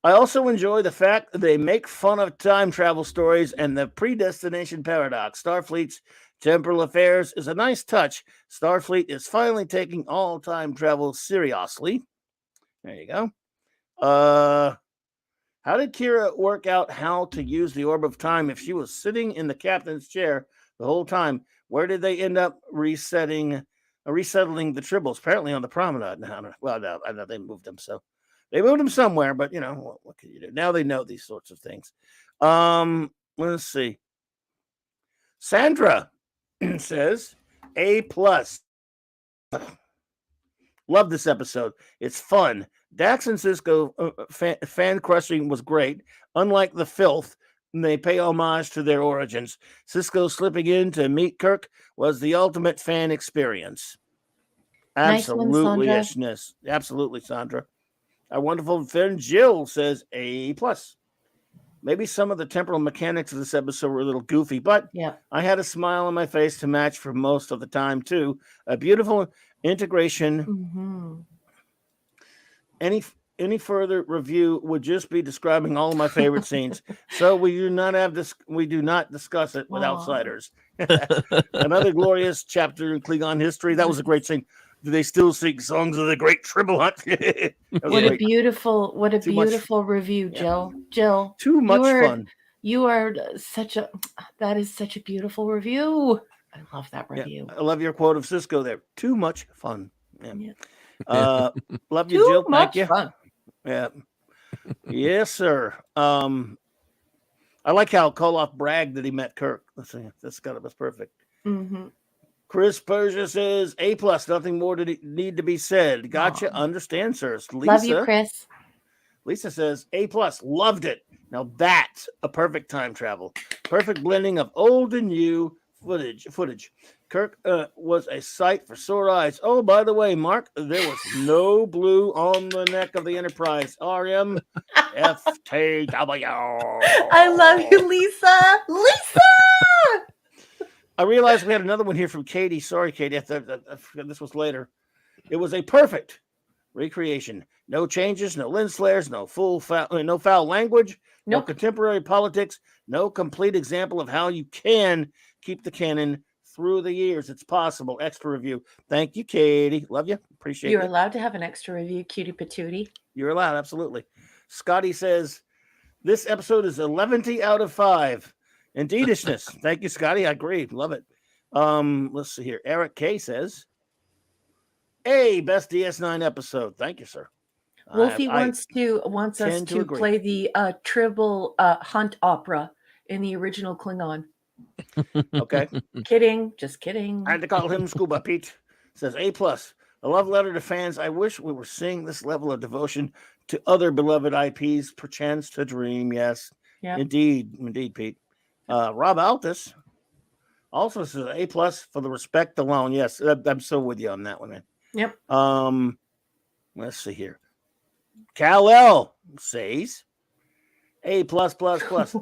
I also enjoy the fact that they make fun of time travel stories and the predestination paradox. Starfleet's temporal affairs is a nice touch. Starfleet is finally taking all time travel seriously. There you go. How did Kira work out how to use the orb of time if she was sitting in the captain's chair the whole time? Where did they end up resettling the tribbles? Apparently on the promenade. Well, no, I know they moved them, so they moved them somewhere. But what can you do? Now they know these sorts of things. Let's see. Sandra says A+. Love this episode. It's fun. Dax and Cisco fan crushing was great. Unlike the filth, they pay homage to their origins. Cisco slipping in to meet Kirk was the ultimate fan experience. Nice one, Absolutely, Sandra. ishness. Absolutely, Sandra. Our wonderful friend Jill says A+. Maybe some of the temporal mechanics of this episode were a little goofy, but Yeah. I had a smile on my face to match for most of the time, too. A beautiful integration. Mm-hmm. Any further review would just be describing all of my favorite scenes. So we do not discuss it with outsiders. Another glorious chapter in Klingon history. That was a great scene. Do they still sing songs of the Great Tribble Hunt? What a beautiful review, Jill. Jill, too much fun. That is such a beautiful review. I love that review. Yeah, I love your quote of Cisco there. Too much fun. Yeah. Love you, Too Jill. much Thank you. fun. Yeah. Yes, sir. I like how Koloff bragged that he met Kirk. Let's see. That's perfect. Mm-hmm. Chris Persia says A+. Nothing more to need to be said. Gotcha. Understand, sir. Lisa, love you, Chris. Lisa says A+. Loved it. Now that's a perfect time travel. Perfect blending of old and new footage. Kirk was a sight for sore eyes. Oh, by the way, Mark, there was no blue on the neck of the Enterprise. RMFTW. I love you, Lisa. Lisa! I realized we had another one here from Katie. Sorry, Katie. I forgot this was later. It was a perfect recreation. No changes, no lens flares, no foul language, no contemporary politics, no complete example of how you can keep the canon through the years. It's possible. Extra review. Thank you, Katie. Love you. Appreciate it. You're allowed to have an extra review, cutie patootie. You're allowed. Absolutely. Scotty says, this episode is 11 out of 5. Indeedishness. Thank you, Scotty. I agree. Love it. Let's see here. Eric K says, best DS9 episode. Thank you, sir. Wolfie wants us to play the Tribble Hunt opera in the original Klingon. Okay. Kidding. Just kidding. I had to call him Scuba Pete. Says A+. A love letter to fans. I wish we were seeing this level of devotion to other beloved IPs. Perchance to dream. Yes. Yeah. Indeed, Pete. Rob Altus also says A+ for the respect alone. Yes, I'm so with you on that one, man. Yep. Let's see here. Kal-El says A+++.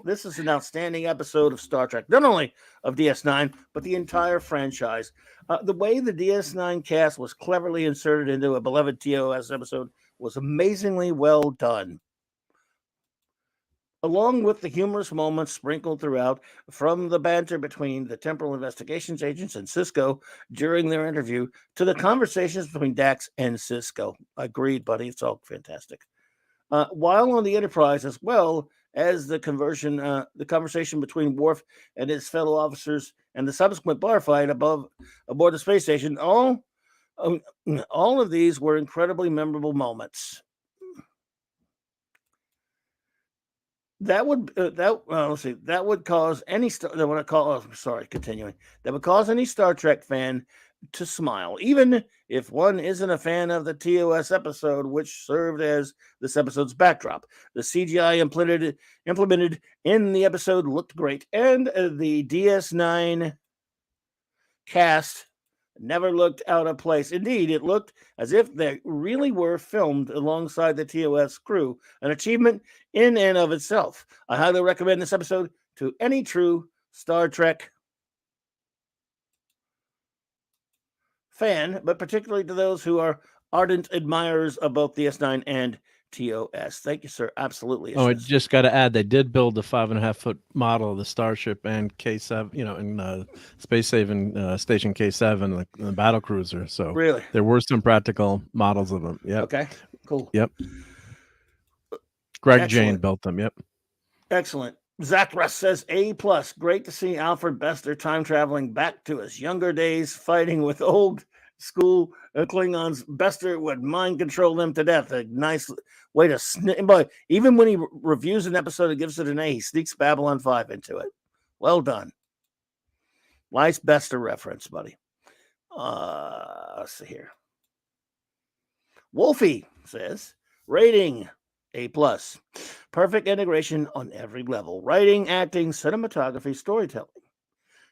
This is an outstanding episode of Star Trek, not only of DS9, but the entire franchise. The way the DS9 cast was cleverly inserted into a beloved TOS episode was amazingly well done. Along with the humorous moments sprinkled throughout, from the banter between the Temporal Investigations agents and Cisco during their interview to the conversations between Dax and Cisco. Agreed, buddy. It's all fantastic. While on the Enterprise, as well as the conversation between Worf and his fellow officers and the subsequent bar fight aboard the space station, all of these were incredibly memorable moments. That would cause any Star Trek fan to smile, even if one isn't a fan of the TOS episode, which served as this episode's backdrop. The CGI implemented in the episode looked great, and the DS9 cast never looked out of place. Indeed, it looked as if they really were filmed alongside the TOS crew, an achievement in and of itself. I highly recommend this episode to any true Star Trek fan, but particularly to those who are ardent admirers of both DS9 and TOS. Thank you, sir. Absolutely. I just got to add, they did build the 5.5-foot model of the Starship and K7, in Space Saving Station K7, like the battle cruiser. So really, there were some practical models of them. Yeah. Okay. Cool. Yep. Greg Jane built them. Yep. Excellent. Zach Russ says A+. Great to see Alfred Bester time traveling back to his younger days, fighting with old school Klingons. Bester would mind control them to death. A nice way to but even when he reviews an episode and gives it an A, he sneaks Babylon 5 into it. Well done. Nice Bester reference, buddy. Let's see here. Wolfie says, Rating A+. Perfect integration on every level. Writing, acting, cinematography, storytelling.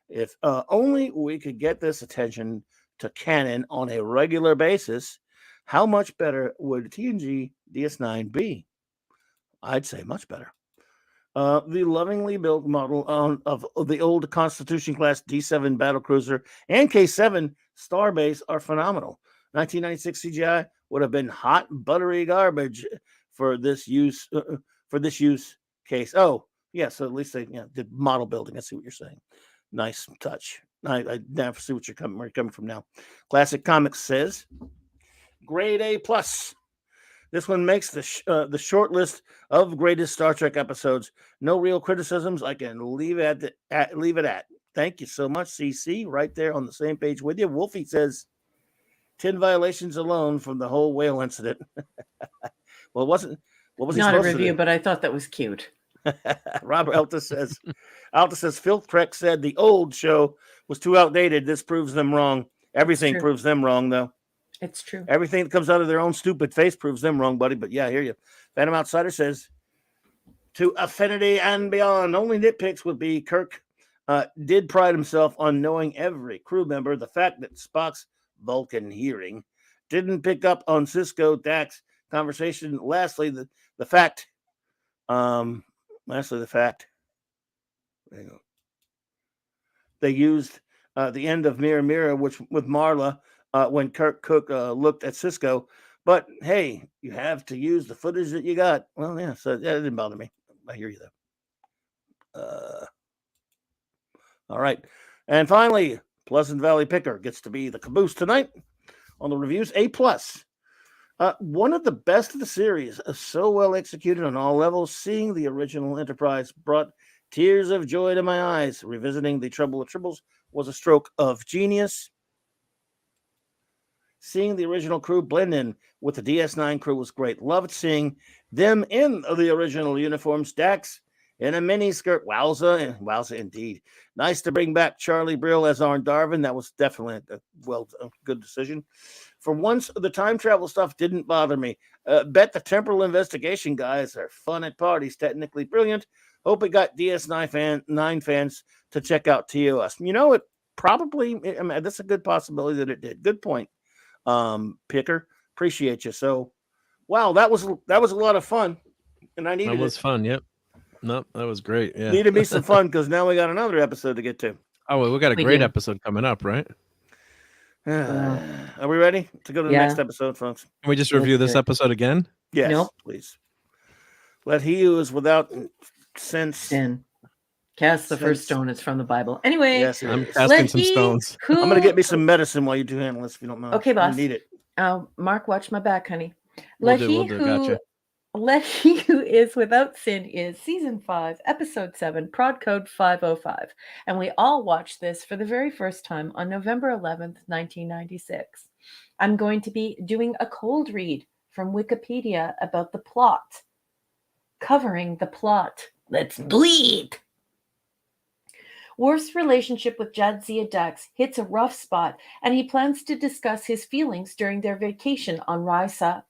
If only we could get this attention to canon on a regular basis, how much better would TNG DS9 be? I'd say much better. The lovingly built model of the old Constitution class D7 battlecruiser and K7 Starbase are phenomenal. 1996 CGI would have been hot, buttery garbage for this use case. Oh, yeah. So at least they did model building. I see what you're saying. Nice touch. I never see where you're coming from now. Classic Comics says, grade A+. This one makes the short list of greatest Star Trek episodes. No real criticisms. I can leave it at. Thank you so much, CC. Right there on the same page with you. Wolfie says 10 violations alone from the whole whale incident. Well, it wasn't. What was he Not a supposed to review, do? but I thought that was cute. Robert Alta says, Phil Trek said the old show was too outdated. This proves them wrong. Everything true. proves them wrong, though. It's true. Everything that comes out of their own stupid face proves them wrong, buddy. But yeah, I hear you. Phantom Outsider says, to affinity and beyond. Only nitpicks would be Kirk did pride himself on knowing every crew member. The fact that Spock's Vulcan hearing didn't pick up on Cisco Dax conversation. Lastly, the fact. There you go. They used the end of Mirror Mirror, which with Marla, when Kirk Cook looked at Cisco. But hey, you have to use the footage that you got. Well, yeah, so that didn't bother me. I hear you though. All right, and finally, Pleasant Valley Picker gets to be the caboose tonight on the reviews. A+. One of the best of the series, so well executed on all levels. Seeing the original Enterprise brought tears of joy to my eyes. Revisiting the Trouble with Tribbles was a stroke of genius. Seeing the original crew blend in with the DS9 crew was great. Loved seeing them in the original uniforms. Dax in a mini skirt. Wowza indeed. Nice to bring back Charlie Brill as Arn Darvin. That was definitely a good decision. For once, the time travel stuff didn't bother me. Bet the temporal investigation guys are fun at parties. Technically brilliant. Hope it got DS9 fans to check out TOS. You know, it probably, that's a good possibility that it did. Good point, Picker. Appreciate you. So, wow, that was a lot of fun. And I needed That was fun. Yep. No, that was great. Yeah. Needed me some fun because now we got another episode to get to. Oh, well, we got a great episode coming up, right? Are we ready to go to the next episode, folks? Can we just review this episode again? Yes, please. Let he who is without sin cast the first stone. It's from the Bible. Anyway, yes, I'm casting some stones. I'm going to get me some medicine while you do handle this, if you don't mind. Okay, boss. I need it. Mark, watch my back, honey. We'll do. Gotcha. Let he who is without sin is season 5, episode 7, prod code 505. And we all watched this for the very first time on November 11th, 1996. I'm going to be doing a cold read from Wikipedia about the plot. Covering the plot. Let's bleed. Worf's relationship with Jadzia Dax hits a rough spot, and he plans to discuss his feelings during their vacation on Risa.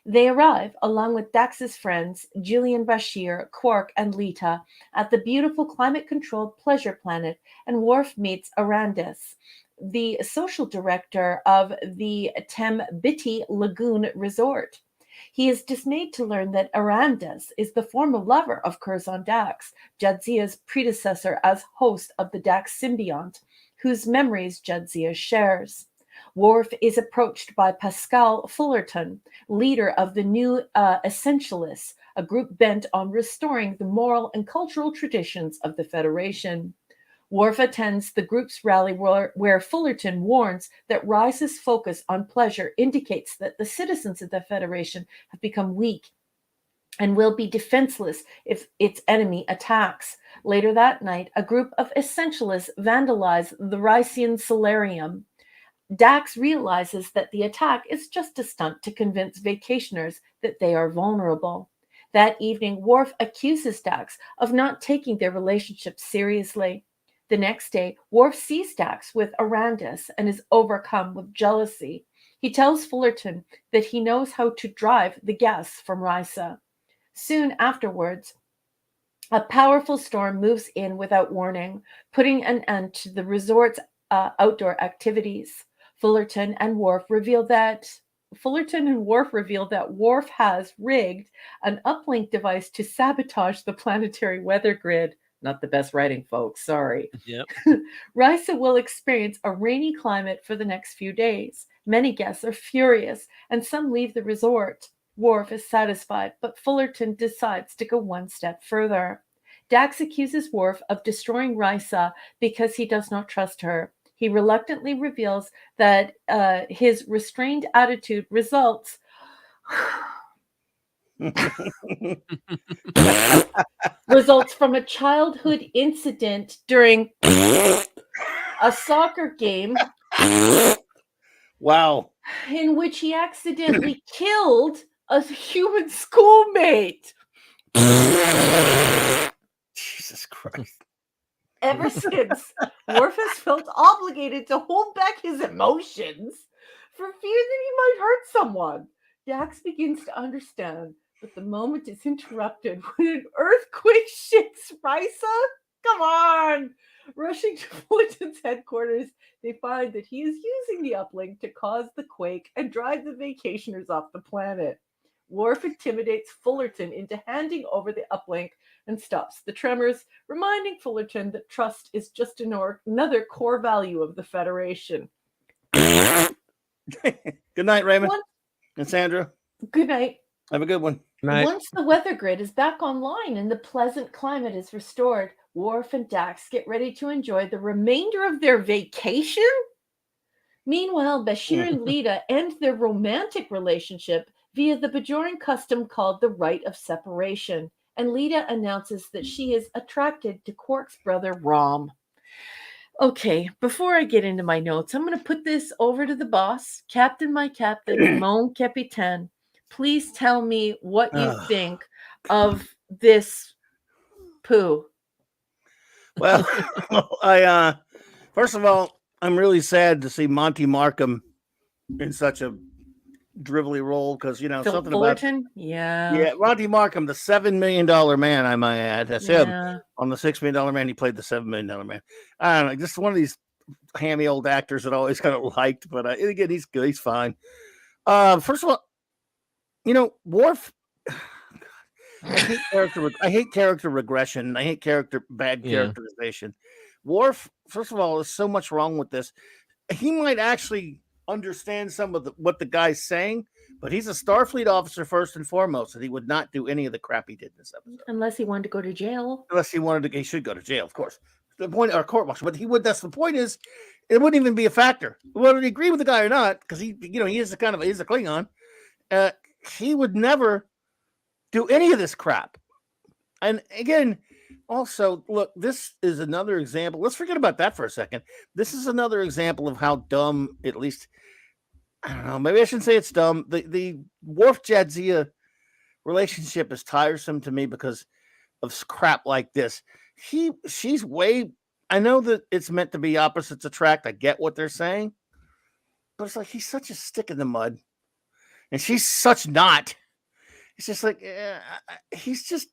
They arrive, along with Dax's friends, Jillian Bashir, Quark, and Lita, at the beautiful climate-controlled pleasure planet, and Worf meets Arandis, the social director of the Tambiti Lagoon Resort. He is dismayed to learn that Arandis is the former lover of Curzon Dax, Jadzia's predecessor as host of the Dax symbiont, whose memories Jadzia shares. Worf is approached by Pascal Fullerton, leader of the New Essentialists, a group bent on restoring the moral and cultural traditions of the Federation. Worf attends the group's rally where Fullerton warns that Rise's focus on pleasure indicates that the citizens of the Federation have become weak and will be defenseless if its enemy attacks. Later that night, a group of essentialists vandalize the Rysian solarium. Dax realizes that the attack is just a stunt to convince vacationers that they are vulnerable. That evening, Worf accuses Dax of not taking their relationship seriously. The next day, Worf sees Dax with Arandis and is overcome with jealousy. He tells Fullerton that he knows how to drive the guests from Risa. Soon afterwards, a powerful storm moves in without warning, putting an end to the resort's outdoor activities. Fullerton and Worf reveal that Worf has rigged an uplink device to sabotage the planetary weather grid. Not the best writing, folks. Sorry. Yep. Risa will experience a rainy climate for the next few days. Many guests are furious, and some leave the resort. Worf is satisfied, but Fullerton decides to go one step further. Dax accuses Worf of destroying Risa because he does not trust her. He reluctantly reveals that his restrained attitude results from a childhood incident during a soccer game. Wow. In which he accidentally killed a human schoolmate. Jesus Christ. Ever since, Worf has felt obligated to hold back his emotions for fear that he might hurt someone. Dax begins to understand, but the moment is interrupted when an earthquake shakes Risa. Come on! Rushing to Fullerton's headquarters, they find that he is using the uplink to cause the quake and drive the vacationers off the planet. Worf intimidates Fullerton into handing over the uplink and stops the tremors, reminding Fullerton that trust is just another core value of the Federation. Good night, Raymond and Sandra. Good night. Have a good one. Night. Once the weather grid is back online and the pleasant climate is restored, Worf and Dax get ready to enjoy the remainder of their vacation. Meanwhile, Bashir and Lita end their romantic relationship via the Bajoran custom called the Rite of Separation, and Lita announces that she is attracted to Quark's brother, Rom. Okay, before I get into my notes, I'm going to put this over to the boss, my captain, mon capitaine. Please tell me what you think of this poo. Well, first of all, I'm really sad to see Monty Markham in such a drivelly role because something Fullerton? about Yeah, Monty Markham, the $7 million man, I might add. That's him. On the $6 million man, he played the $7 million man. I don't know, just one of these hammy old actors that I always kind of liked, but again, he's good, he's fine. First of all, Worf. I hate character regression. I hate bad characterization. Worf, first of all, there's so much wrong with this. He might actually understand some of what the guy's saying, but he's a Starfleet officer first and foremost, and he would not do any of the crap he did in this episode. Unless he wanted to go to jail. He should go to jail, of course. The point, or court martial, but he would. That's the point. Is it wouldn't even be a factor whether he agree with the guy or not, because he is he's a Klingon. He would never do any of this crap. And again, also, look, this is another example. Let's forget about that for a second. This is another example of how dumb, at least, I don't know, maybe I shouldn't say it's dumb. The Worf Jadzia relationship is tiresome to me because of crap like this. She's way, I know that it's meant to be opposites attract. I get what they're saying, but it's like he's such a stick in the mud, and she's such not. It's just like he's just,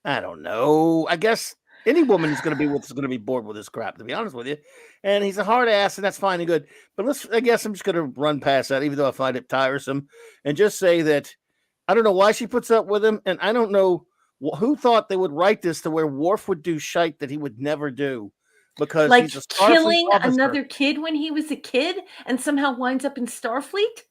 I don't know. I guess any woman is going to be bored with this crap, to be honest with you. And he's a hard ass, and that's fine and good. But I guess I'm just going to run past that, even though I find it tiresome, and just say that I don't know why she puts up with him, and I don't know who thought they would write this to where Worf would do shite that he would never do, because like he's a Starfleet killing officer. Another kid when he was a kid and somehow winds up in Starfleet.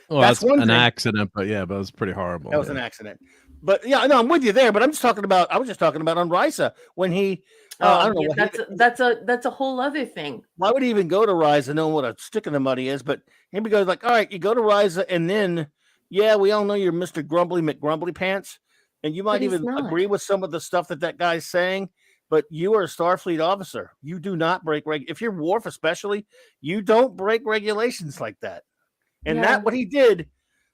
Well, that's an accident, but it was pretty horrible. That was an accident. But yeah, no, I'm with you there. But I was just talking about on Risa when he. I don't know. That's a whole other thing. Why would he even go to Risa, knowing what a stick in the mud he is? But he goes like, all right, you go to Risa, and then we all know you're Mr. Grumbly McGrumbly Pants, and you might even agree with some of the stuff that guy's saying. But you are a Starfleet officer. You do not break if you're Worf, especially, you don't break regulations like that. And what he did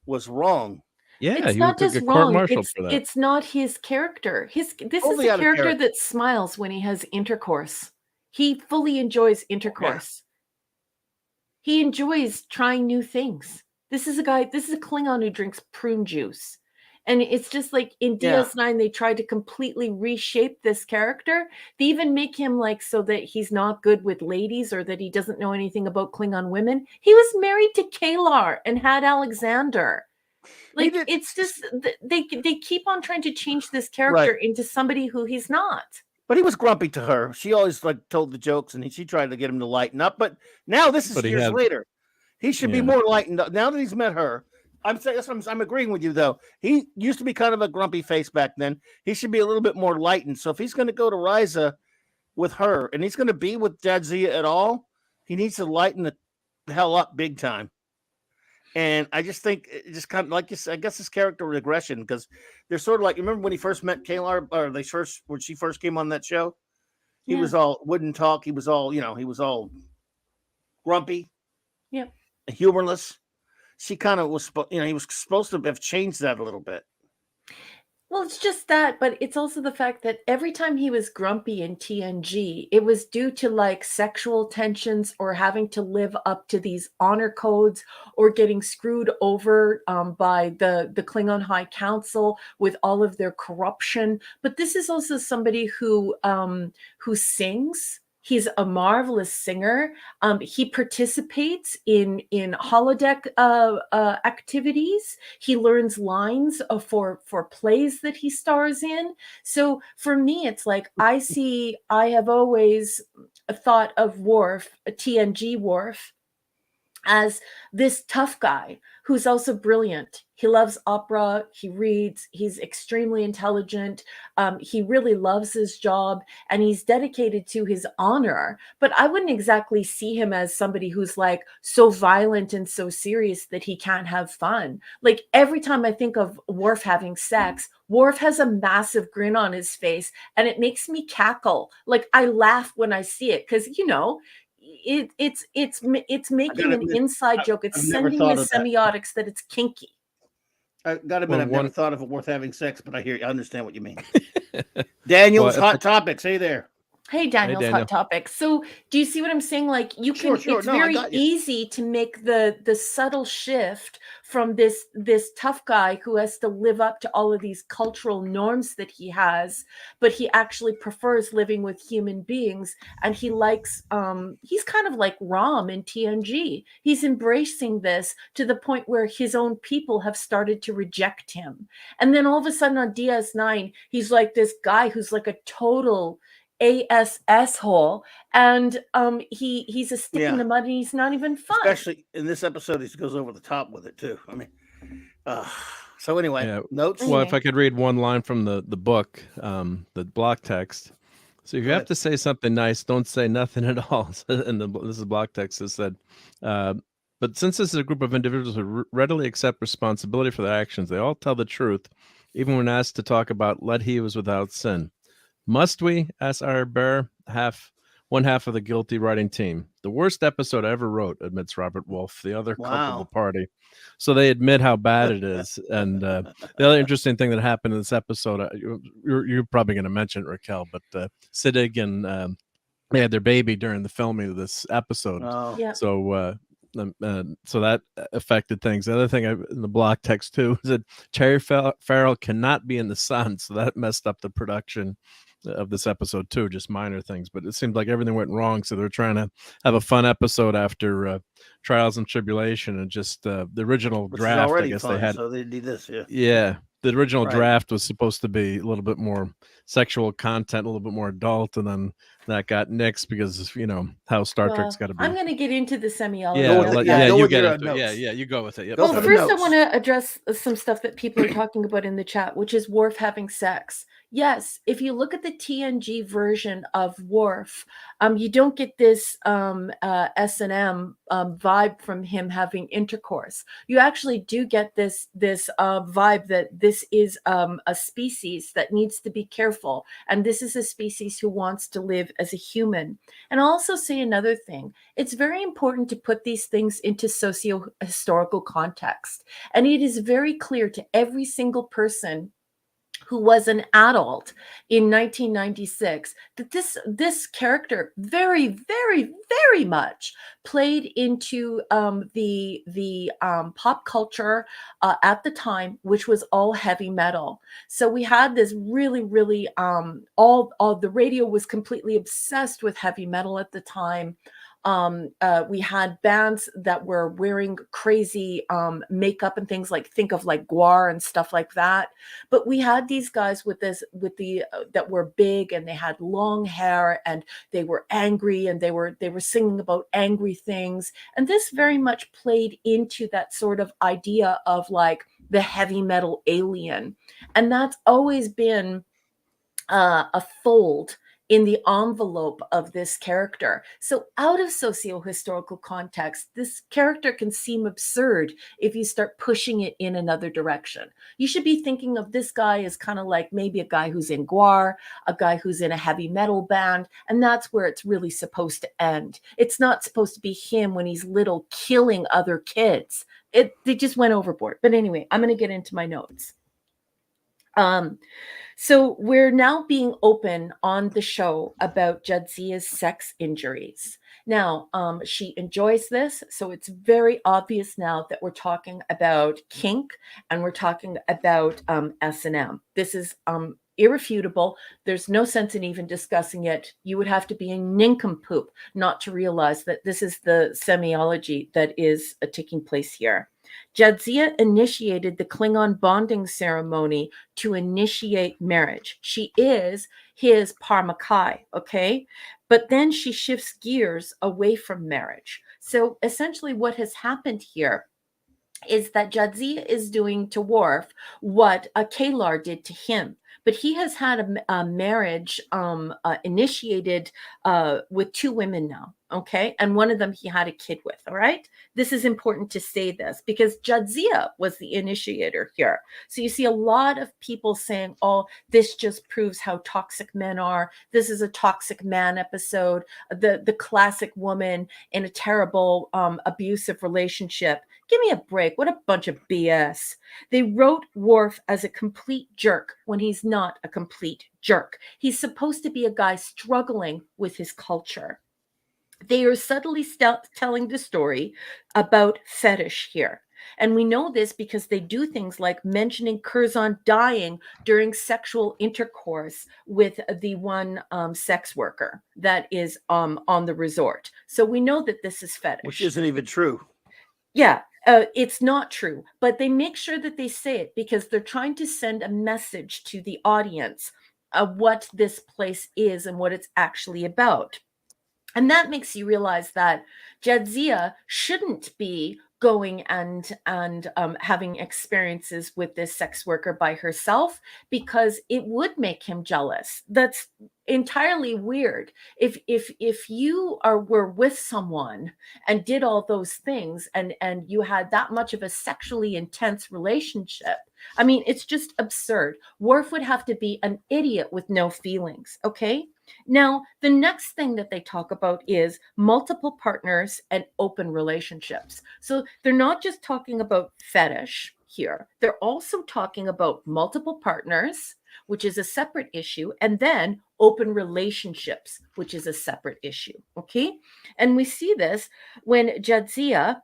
was wrong. Yeah, it's not just wrong. For that. It's not his character. This is a character that smiles when he has intercourse. He fully enjoys intercourse. He enjoys trying new things. This is a Klingon who drinks prune juice. And it's just like in Yeah. DS9, they tried to completely reshape this character. They even make him like so that he's not good with ladies or that he doesn't know anything about Klingon women. He was married to Kalar and had Alexander. Like, it's just they keep on trying to change this character into somebody who he's not. But he was grumpy to her. She always like told the jokes, and she tried to get him to lighten up. But now this is years later. He should be more lightened up now that he's met her. I'm agreeing with you though. He used to be kind of a grumpy face back then. He should be a little bit more lightened. So if he's going to go to Risa with her, and he's going to be with Jadzia at all, he needs to lighten the hell up big time. And I just think it just kind of like I guess this character regression, because they're sort of like, remember when he first met Kalar, or when she first came on that show, he was all wouldn't talk. He was all, he was all grumpy, humorless. She kind of was, he was supposed to have changed that a little bit. Well, it's just that, but it's also the fact that every time he was grumpy in TNG, it was due to like sexual tensions or having to live up to these honor codes or getting screwed over by the Klingon High Council with all of their corruption. But this is also somebody who sings. He's a marvelous singer. He participates in holodeck activities. He learns lines for plays that he stars in. So for me, it's like I have always thought of Worf, TNG Worf, as this tough guy who's also brilliant. He loves opera. He reads. He's extremely intelligent. He really loves his job, and he's dedicated to his honor. But I wouldn't exactly see him as somebody who's like so violent and so serious that he can't have fun. Like every time I think of Worf having sex, Worf has a massive grin on his face, and it makes me cackle. Like I laugh when I see it because it's making an inside joke. It's sending the semiotics that it's kinky. I gotta admit, I've never thought of it worth having sex, but I understand what you mean. Daniel's Hot Topics. Hey there. Hey, Daniel's Hot Topics. So do you see what I'm saying? Like you can, it's very easy to make the subtle shift from this tough guy who has to live up to all of these cultural norms that he has, but he actually prefers living with human beings. And he likes, he's kind of like Rom in TNG. He's embracing this to the point where his own people have started to reject him. And then all of a sudden on DS9, he's like this guy who's like a total ASS hole, and he's a stick in the mud, and he's not even fun. Especially in this episode, he goes over the top with it too. I mean, so anyway, notes. Well, if I could read one line from the book, the block text. So if you have to say something nice, don't say nothing at all. And this is block text that said, but since this is a group of individuals who readily accept responsibility for their actions, they all tell the truth, even when asked to talk about let he was without sin. Must we? Asked our bear, one half of the guilty writing team. The worst episode I ever wrote, admits Robert Wolf, the other culpable party. So they admit how bad it is. And the other interesting thing that happened in this episode, you're probably going to mention it, Raquel, but Siddig and they had their baby during the filming of this episode. So so that affected things. The other thing in the block text too is that Cherry Farrell cannot be in the sun, so that messed up the production of this episode too. Just minor things, but it seemed like everything went wrong, so they're trying to have a fun episode after Trials and Tribulation, and just the original draft, I guess they had, so they did this. The original draft was supposed to be a little bit more sexual content, a little bit more adult, and then that got nixed because how Star Trek's got to be. I'm going to get into the semiology. You go with it. Yep. Well, first I want to address some stuff that people are talking about in the chat, which is Worf having sex. Yes, if you look at the TNG version of Worf, you don't get this S&M vibe from him having intercourse. You actually do get this vibe that this is a species that needs to be careful, and this is a species who wants to live as a human. And I'll also say another thing. It's very important to put these things into socio-historical context, and it is very clear to every single person who was an adult in 1996, that this character very much played into the pop culture at the time, which was all heavy metal. So we had this really all the radio was completely obsessed with heavy metal at the time. We had bands that were wearing crazy makeup and things, like think of like Guar and stuff like that. But we had these guys with the that were big, and they had long hair, and they were angry, and they were singing about angry things. And this very much played into that sort of idea of like the heavy metal alien. And that's always been a fold in the envelope of this character. So out of socio-historical context, this character can seem absurd if you start pushing it in another direction. You should be thinking of this guy as kind of like maybe a guy who's in Guar, a guy who's in a heavy metal band, and that's where it's really supposed to end. It's not supposed to be him when he's little killing other kids. They just went overboard. But anyway, I'm going to get into my notes. So we're now being open on the show about Jadzia's sex injuries. Now, she enjoys this, so it's very obvious now that we're talking about kink and we're talking about S&M. This is irrefutable. There's no sense in even discussing it. You would have to be a nincompoop not to realize that this is the semiology that is taking place here. Jadzia initiated the Klingon bonding ceremony to initiate marriage. She is his Parmakai, okay? But then she shifts gears away from marriage. So essentially what has happened here is that Jadzia is doing to Worf what a Kalar did to him. But he has had a marriage initiated with two women now, okay? And one of them he had a kid with, all right? This is important to say this because Jadzia was the initiator here. So you see a lot of people saying, oh, this just proves how toxic men are. This is a toxic man episode. The classic woman in a terrible abusive relationship. Give me a break. What a bunch of BS. They wrote Worf as a complete jerk when he's not a complete jerk. He's supposed to be a guy struggling with his culture. They are subtly telling the story about fetish here. And we know this because they do things like mentioning Curzon dying during sexual intercourse with the one sex worker that is on the resort. So we know that this is fetish. Which isn't even true. Yeah. It's not true, but they make sure that they say it because they're trying to send a message to the audience of what this place is and what it's actually about. And that makes you realize that Jadzia shouldn't be going and having experiences with this sex worker by herself because it would make him jealous. That's entirely weird. If you were with someone and did all those things and you had that much of a sexually intense relationship, I mean, it's just absurd. Worf would have to be an idiot with no feelings, okay? Now, the next thing that they talk about is multiple partners and open relationships. So they're not just talking about fetish here. They're also talking about multiple partners, which is a separate issue, and then open relationships, which is a separate issue, okay? And we see this when Jadzia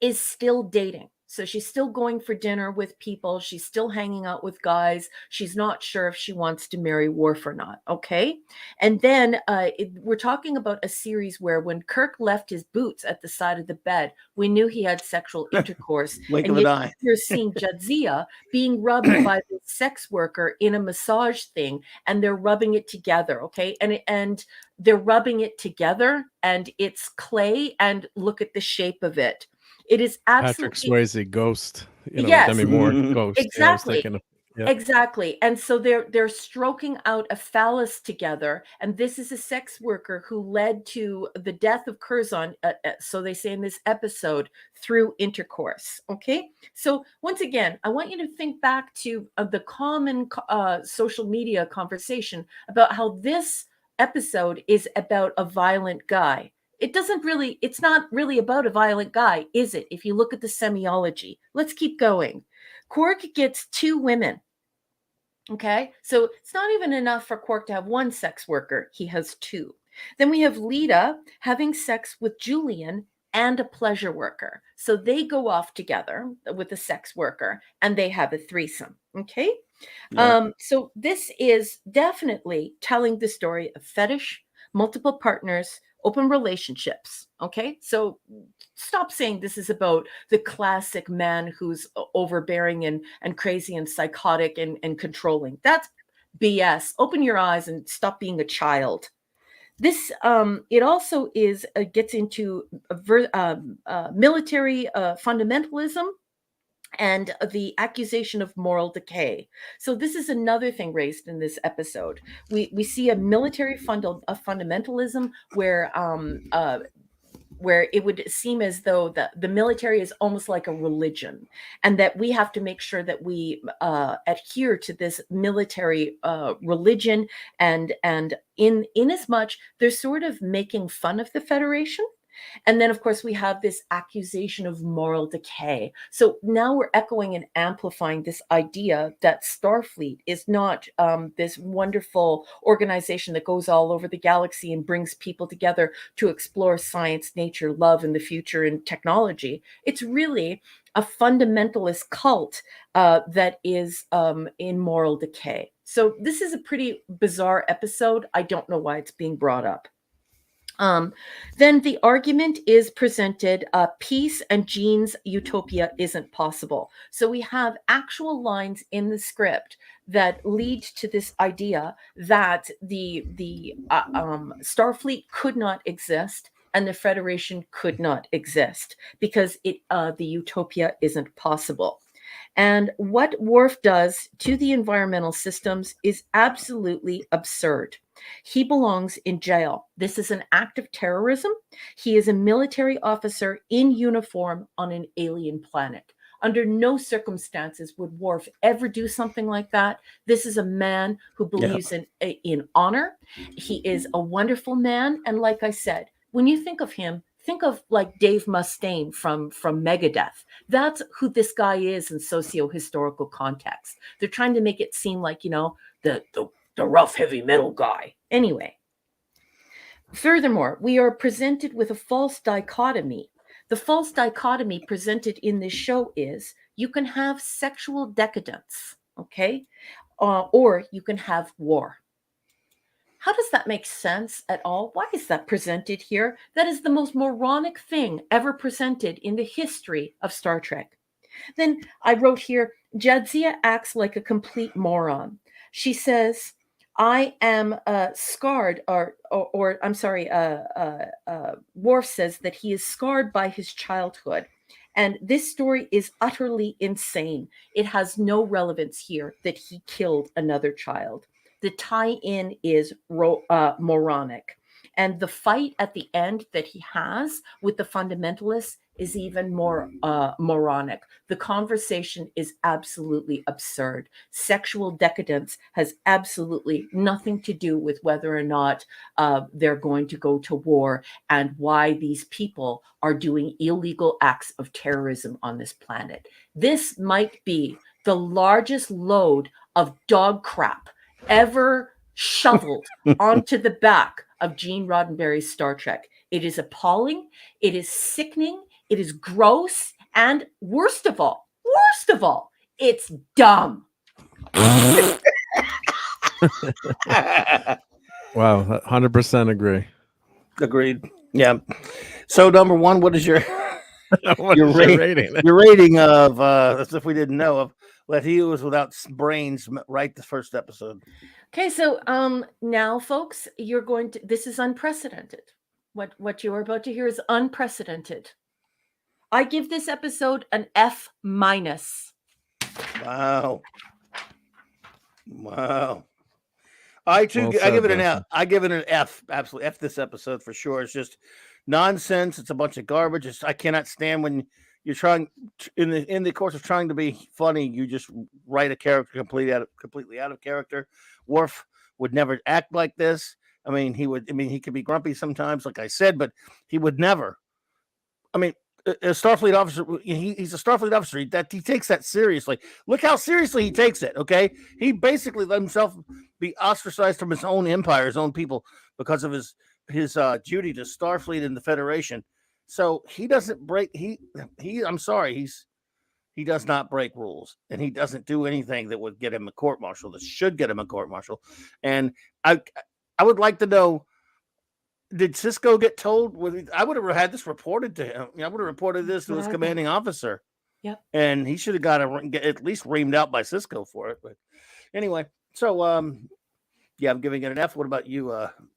is still dating. So she's still going for dinner with people. She's still hanging out with guys. She's not sure if she wants to marry Worf or not. Okay. And then we're talking about a series where when Kirk left his boots at the side of the bed, we knew he had sexual intercourse. Blink and of an eye. you're seeing Jadzia being rubbed by the sex worker in a massage thing, and they're rubbing it together. Okay. And they're rubbing it together, and it's clay, and look at the shape of it. It is absolutely Patrick Swayze Ghost, yes. Demi Moore Ghost. Exactly. Yeah. Exactly. And so they're stroking out a phallus together. And this is a sex worker who led to the death of Curzon, so they say in this episode, through intercourse. Okay. So once again, I want you to think back to the common social media conversation about how this episode is about a violent guy. It's not really about a violent guy, is it? If you look at the semiology, let's keep going. Quark gets two women. Okay, so it's not even enough for Quark to have one sex worker. He has two. Then we have Lita having sex with Julian and a pleasure worker. So they go off together with a sex worker and they have a threesome. Okay. Yeah. So this is definitely telling the story of fetish, multiple partners, open relationships. Okay. So stop saying this is about the classic man who's overbearing and crazy and psychotic and controlling. That's BS. Open your eyes and stop being a child. This it also is gets into military fundamentalism and the accusation of moral decay. So this is another thing raised in this episode. We see a military fundamentalism where it would seem as though the military is almost like a religion, and that we have to make sure that we adhere to this military religion, and in as much they're sort of making fun of the Federation. And then, of course, we have this accusation of moral decay. So now we're echoing and amplifying this idea that Starfleet is not this wonderful organization that goes all over the galaxy and brings people together to explore science, nature, love, and the future and technology. It's really a fundamentalist cult that is in moral decay. So this is a pretty bizarre episode. I don't know why it's being brought up. Then the argument is presented, peace and Jean's utopia isn't possible. So we have actual lines in the script that lead to this idea that the Starfleet could not exist and the Federation could not exist because the utopia isn't possible. And what Worf does to the environmental systems is absolutely absurd. He belongs in jail. This is an act of terrorism. He is a military officer in uniform on an alien planet. Under no circumstances would Worf ever do something like that. This is a man who believes in honor. He is a wonderful man. And like I said, when you think of him, think of like Dave Mustaine from Megadeth. That's who this guy is in socio-historical context. They're trying to make it seem like, the rough, heavy metal guy. Anyway, furthermore, we are presented with a false dichotomy. The false dichotomy presented in this show is you can have sexual decadence, okay? Or you can have war. How does that make sense at all? Why is that presented here? That is the most moronic thing ever presented in the history of Star Trek. Then I wrote here, Jadzia acts like a complete moron. She says, I am scarred, or I'm sorry, Worf says that he is scarred by his childhood. And this story is utterly insane. It has no relevance here that he killed another child. The tie-in is moronic. And the fight at the end that he has with the fundamentalists is even more moronic. The conversation is absolutely absurd. Sexual decadence has absolutely nothing to do with whether or not they're going to go to war and why these people are doing illegal acts of terrorism on this planet. This might be the largest load of dog crap ever shoveled onto the back of Gene Roddenberry's Star Trek. It is appalling. It is sickening. It is gross. And worst of all, it's dumb. Wow, 100% agree. Agreed. Yeah. So number one, what is your your rating? Your rating of as if we didn't know of Let He Who Was Without Brains write the first episode. Okay, so now, folks, this is unprecedented. What you are about to hear is unprecedented. I give this episode an F-. Wow. I give it an F. I give it an F. Absolutely F this episode for sure. It's just nonsense. It's a bunch of garbage. I cannot stand when you're trying in the course of trying to be funny, you just write a character completely out of character. Worf would never act like this. He could be grumpy sometimes, like I said, but he would never. a Starfleet officer. He's a Starfleet officer. That he takes that seriously. Look how seriously he takes it. Okay, he basically let himself be ostracized from his own empire, his own people, because of his duty to Starfleet and the Federation. So he doesn't break. I'm sorry. He does not break rules, and he doesn't do anything that would get him a court martial. That should get him a court martial. And I would like to know. Did Cisco get told? I would have had this reported to him. I would have reported this to his commanding officer. Yep. And he should have got at least reamed out by Cisco for it. But anyway, so yeah, I'm giving it an F. What about you,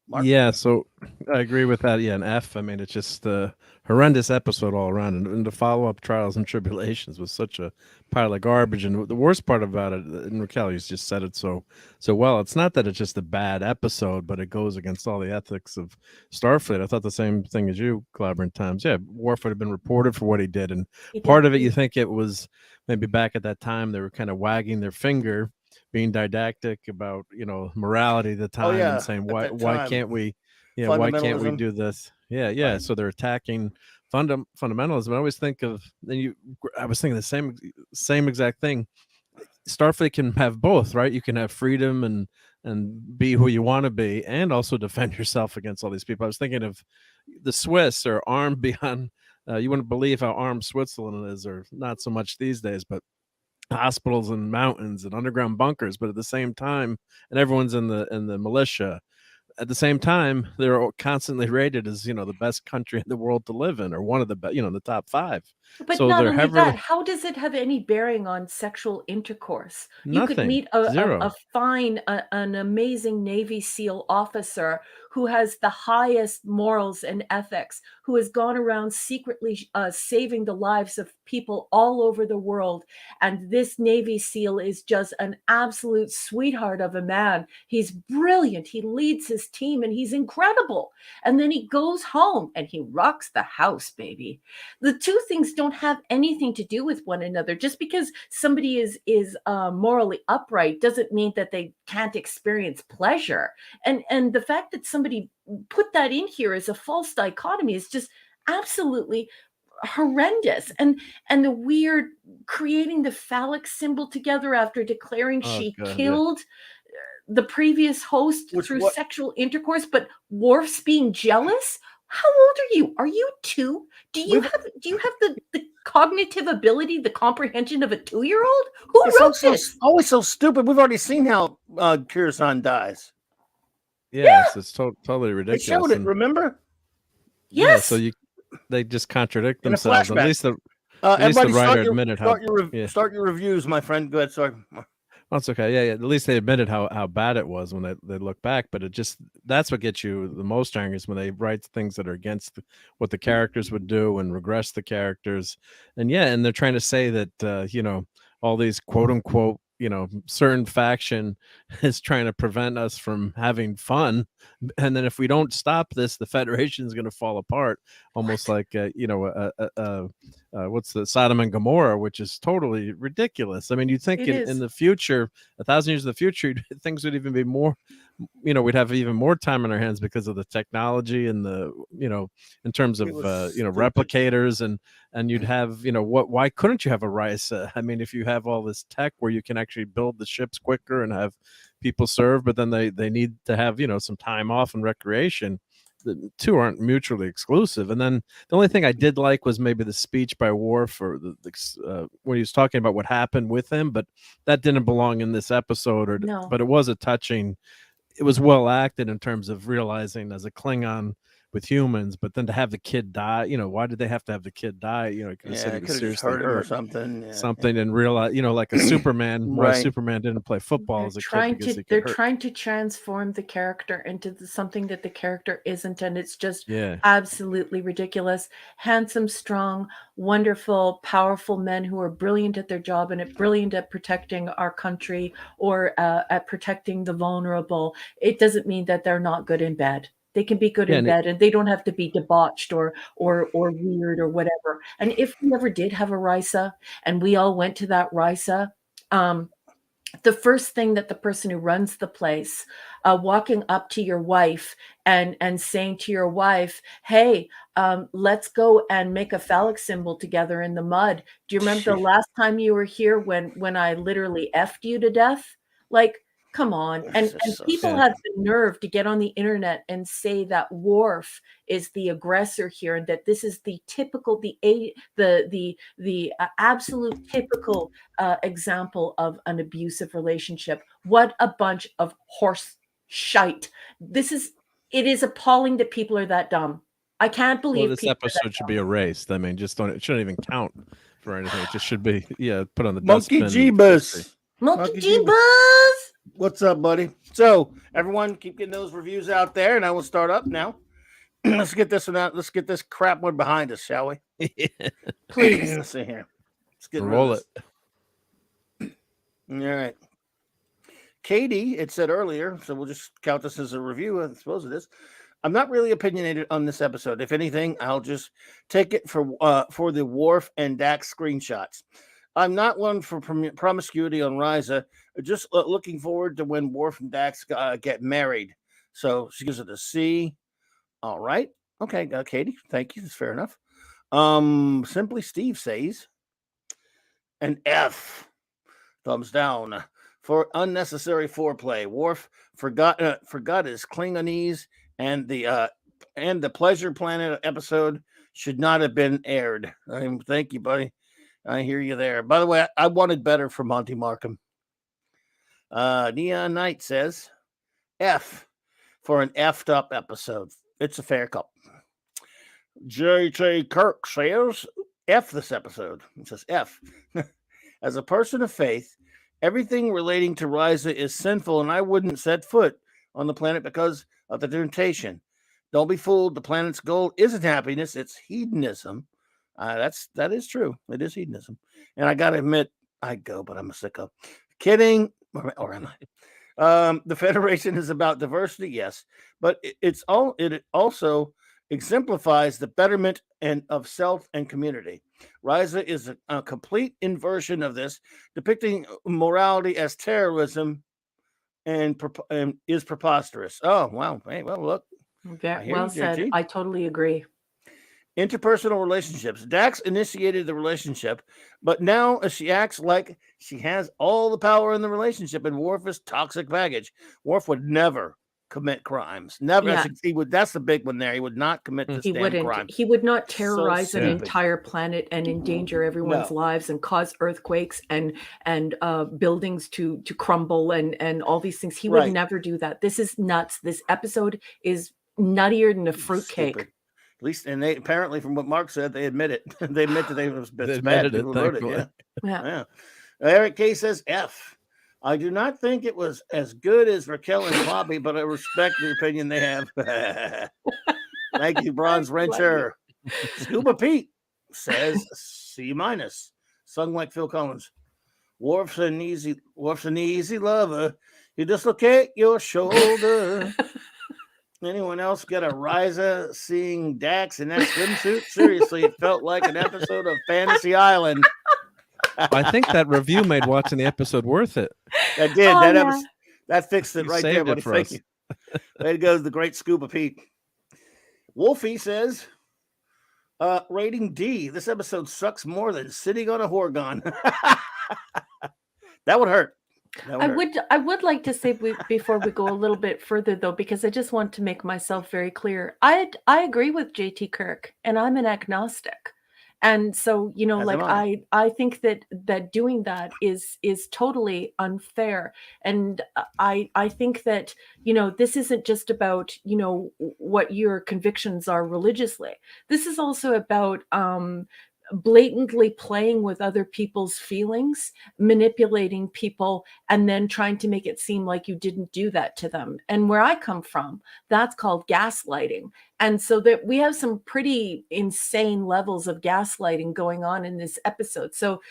Mark? Yeah, so I agree with that. Yeah, an F. I mean, it's just a horrendous episode all around, and the follow-up trials and tribulations was such a pile of garbage. And the worst part about it, and Raquel, you just said it so well. It's not that it's just a bad episode, but it goes against all the ethics of Starfleet. I thought the same thing as you, Clobbering Times. Yeah, Worf would have been reported for what he did, and part of it, you think it was maybe back at that time they were kind of wagging their finger, being didactic about morality at the time, and saying why can't we why can't we do this? Right. So they're attacking fundamentalism. I always think of, I was thinking the same exact thing. Starfleet can have both, right? You can have freedom and be who you want to be, and also defend yourself against all these people. I was thinking of the Swiss are armed beyond you wouldn't believe how armed Switzerland is, or not so much these days, but hospitals and mountains and underground bunkers. But at the same time, and everyone's in the militia. At the same time, they're constantly rated as the best country in the world to live in, or one of the best, the top 5. But so not only that, how does it have any bearing on sexual intercourse? Nothing. You could meet an amazing Navy SEAL officer who has the highest morals and ethics, who has gone around secretly saving the lives of people all over the world. And this Navy SEAL is just an absolute sweetheart of a man. He's brilliant. He leads his team and he's incredible. And then he goes home and he rocks the house, baby. The two things don't have anything to do with one another. Just because somebody is morally upright doesn't mean that they can't experience pleasure. And the fact that somebody put that in here as a false dichotomy is just absolutely horrendous. And the weird creating the phallic symbol together after declaring she killed the previous host through sexual intercourse, but Worf's being jealous. How old are you? Are you 2? Do you have the cognitive ability, the comprehension of a 2-year-old? Who wrote this? Always so stupid. We've already seen how Kirsan dies. Yes, it's totally ridiculous. They showed it, remember? Yes. Yeah, so they just contradict themselves. At least the everybody writer admitted start your reviews, my friend. Go ahead, sorry. That's okay. Yeah. At least they admitted how bad it was when they look back. But that's what gets you the most angry, is when they write things that are against what the characters would do and regress the characters. And they're trying to say that all these quote unquote certain faction is trying to prevent us from having fun, and then if we don't stop this, the Federation is going to fall apart, almost like what's the Sodom and Gomorrah, which is totally ridiculous. I mean, you think in the future, 1,000 years in the future, things would even be more, we'd have even more time on our hands because of the technology and the in terms of replicators, and you'd have why couldn't you have a RISA? I mean, if you have all this tech where you can actually build the ships quicker and have people serve, but then they need to have some time off and recreation. The two aren't mutually exclusive. And then the only thing I did like was maybe the speech by Worf, or when he was talking about what happened with him, but that didn't belong in this episode. But it was it was well acted in terms of realizing as a Klingon with humans, but then to have the kid die, why did they have to have the kid die? It could have said he was seriously hurt or something. And realize, like a Superman, why Superman didn't play football as a kid because he could hurt. Trying to transform the character into something that the character isn't, and it's just absolutely ridiculous. Handsome, strong, wonderful, powerful men who are brilliant at their job and brilliant at protecting our country, or at protecting the vulnerable. It doesn't mean that they're not good in bed. They can be good in bed, and they don't have to be debauched or weird or whatever. And if we ever did have a RISA and we all went to that RISA, the first thing that the person who runs the place, walking up to your wife and saying to your wife, hey, let's go and make a phallic symbol together in the mud. Do you remember the last time you were here when I literally effed you to death? Like, come on. And So people sad. have the nerve to get on the internet and say that Worf is the aggressor here, and that this is the typical, the absolute typical example of an abusive relationship. What a bunch of horse shite. It is appalling that people are that dumb. I can't believe this episode should be erased. I mean, just don't. It shouldn't even count for anything. It just should be, put on the Monkey dustbin. Jeebus. Monkey Jeebus. What's up, buddy? So everyone, keep getting those reviews out there, and I will start up now. Let's get this one out. Let's get this crap one behind us, shall we? Please. Let's see here. Let's get roll it. All right. Katie, it said earlier, so we'll just count this as a review. I suppose it is. I'm not really opinionated on this episode. If anything, I'll just take it for the Worf and Dax screenshots. I'm not one for promiscuity on Risa. Just looking forward to when Worf and Dax get married. So she gives it a C. All right. Okay, Katie, thank you. That's fair enough. Simply Steve says an F. Thumbs down for unnecessary foreplay. Worf forgot his Klingonese, and the Pleasure Planet episode should not have been aired. Thank you, buddy. I hear you there. By the way, I wanted better for Monty Markham. Neon Knight says F for an effed up episode. It's a fair cup. J.J. Kirk says F this episode. It says F. As a person of faith, everything relating to Risa is sinful, and I wouldn't set foot on the planet because of the temptation. Don't be fooled. The planet's goal isn't happiness; it's hedonism. That is true. It is hedonism, and I gotta admit, I go, but I'm a sicko. Kidding, or am I? The Federation is about diversity, yes, but it also exemplifies the betterment of self and community. Risa is a complete inversion of this, depicting morality as terrorism and is preposterous. Oh, wow. Hey, well, look. Well said. JG. I totally agree. Interpersonal relationships. Dax initiated the relationship, but now she acts like she has all the power in the relationship, and Worf is toxic baggage. Worf would never commit crimes. Never. Yeah. He would. That's the big one there. He would not commit this damn crime. He would not terrorize an entire planet and endanger everyone's lives and cause earthquakes and buildings to crumble and all these things. He would never do that. This is nuts. This episode is nuttier than a fruitcake. At least, and they apparently, from what Mark said, they admit it. They admit that it was bad. Who wrote it? Yeah. Eric K says F. I do not think it was as good as Raquel and Bobby, but I respect the opinion they have. Thank you, Bronze Wrencher. Scuba Pete says C-. Sung like Phil Collins. Worf's an easy lover. You dislocate your shoulder. Anyone else get a Risa seeing Dax in that swimsuit? Seriously, it felt like an episode of Fantasy Island. I think that review made watching the episode worth it. That did. That fixed it right there, buddy. Thank you. There goes the great Scuba Pete. Wolfie says, rating D. This episode sucks more than sitting on a Horgon. That would hurt. I would like to say before we go a little bit further, though, because I just want to make myself very clear. I agree with JT Kirk, and I'm an agnostic. And so, I think that doing that is totally unfair. And I think that, this isn't just about, what your convictions are religiously. This is also about blatantly playing with other people's feelings, manipulating people, and then trying to make it seem like you didn't do that to them. And where I come from, that's called gaslighting. And so that we have some pretty insane levels of gaslighting going on in this episode. So,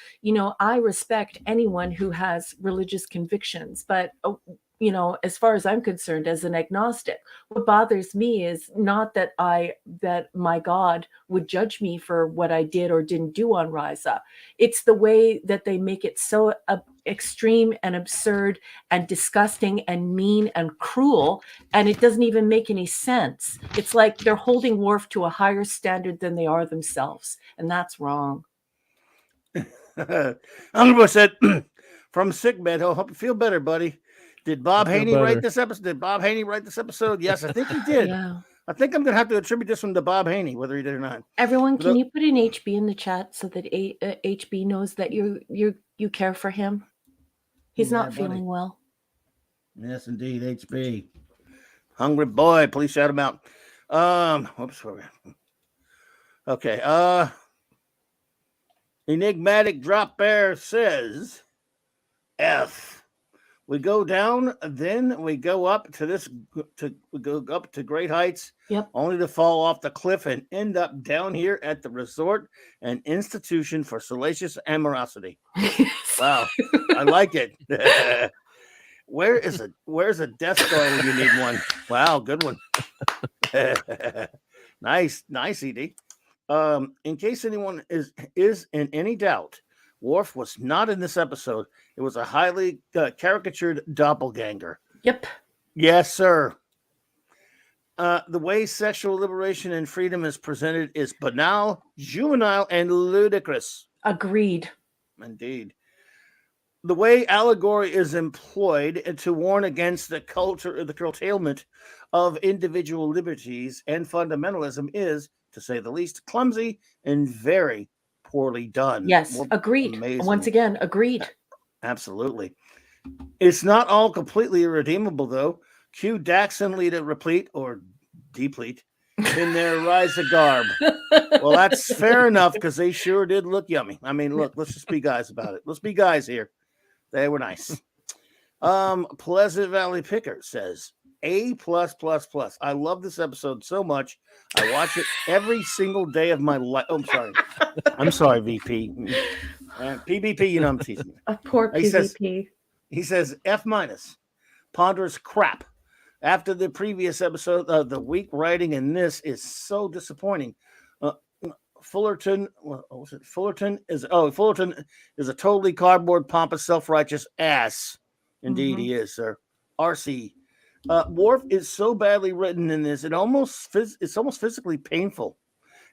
I respect anyone who has religious convictions, but as far as I'm concerned, as an agnostic, what bothers me is not that my God would judge me for what I did or didn't do on Rise Up. It's the way that they make it so extreme and absurd and disgusting and mean and cruel, and it doesn't even make any sense. It's like they're holding Worf to a higher standard than they are themselves, and that's wrong. Uncle said, from sickbed, he'll hope you feel better, buddy. Did Bob Haney write this episode? Yes, I think he did. Yeah. I think I'm going to have to attribute this one to Bob Haney, whether he did or not. Everyone, can you put an HB in the chat so that HB knows that you care for him? He's not feeling well. Yes, indeed, HB. Hungry boy, please shout him out. Whoops. Okay. Enigmatic Drop Bear says, F. We go down, then we go up we go up to great heights, only to fall off the cliff and end up down here at the resort, an institution for salacious amorosity. Wow, I like it. Where's a Death Star when you need one? Wow, good one. Nice, Edie. In case anyone is in any doubt, Worf was not in this episode. It was a highly caricatured doppelganger. Yep. Yes, sir. The way sexual liberation and freedom is presented is banal, juvenile, and ludicrous. Agreed. Indeed. The way allegory is employed to warn against the curtailment of individual liberties and fundamentalism is, to say the least, clumsy and very poorly done. Yes, agreed. Amazing. Once again, agreed. Absolutely. It's not all completely irredeemable, though. Cue Daxon Lita replete or deplete in their rise of garb. Well, that's fair enough because they sure did look yummy. I mean, look, let's just be guys about it. Let's be guys here. They were nice. Pleasant Valley Picker says A+++. I love this episode so much. I watch it every single day of my life. Oh, I'm sorry, VP. PvP, I'm teasing you. Poor PvP. He says F-. Ponderous crap. After the previous episode, the weak writing in this is so disappointing. Fullerton is a totally cardboard, pompous, self-righteous ass. Indeed, he is, sir. RC. Worf is so badly written in this, it's almost physically painful.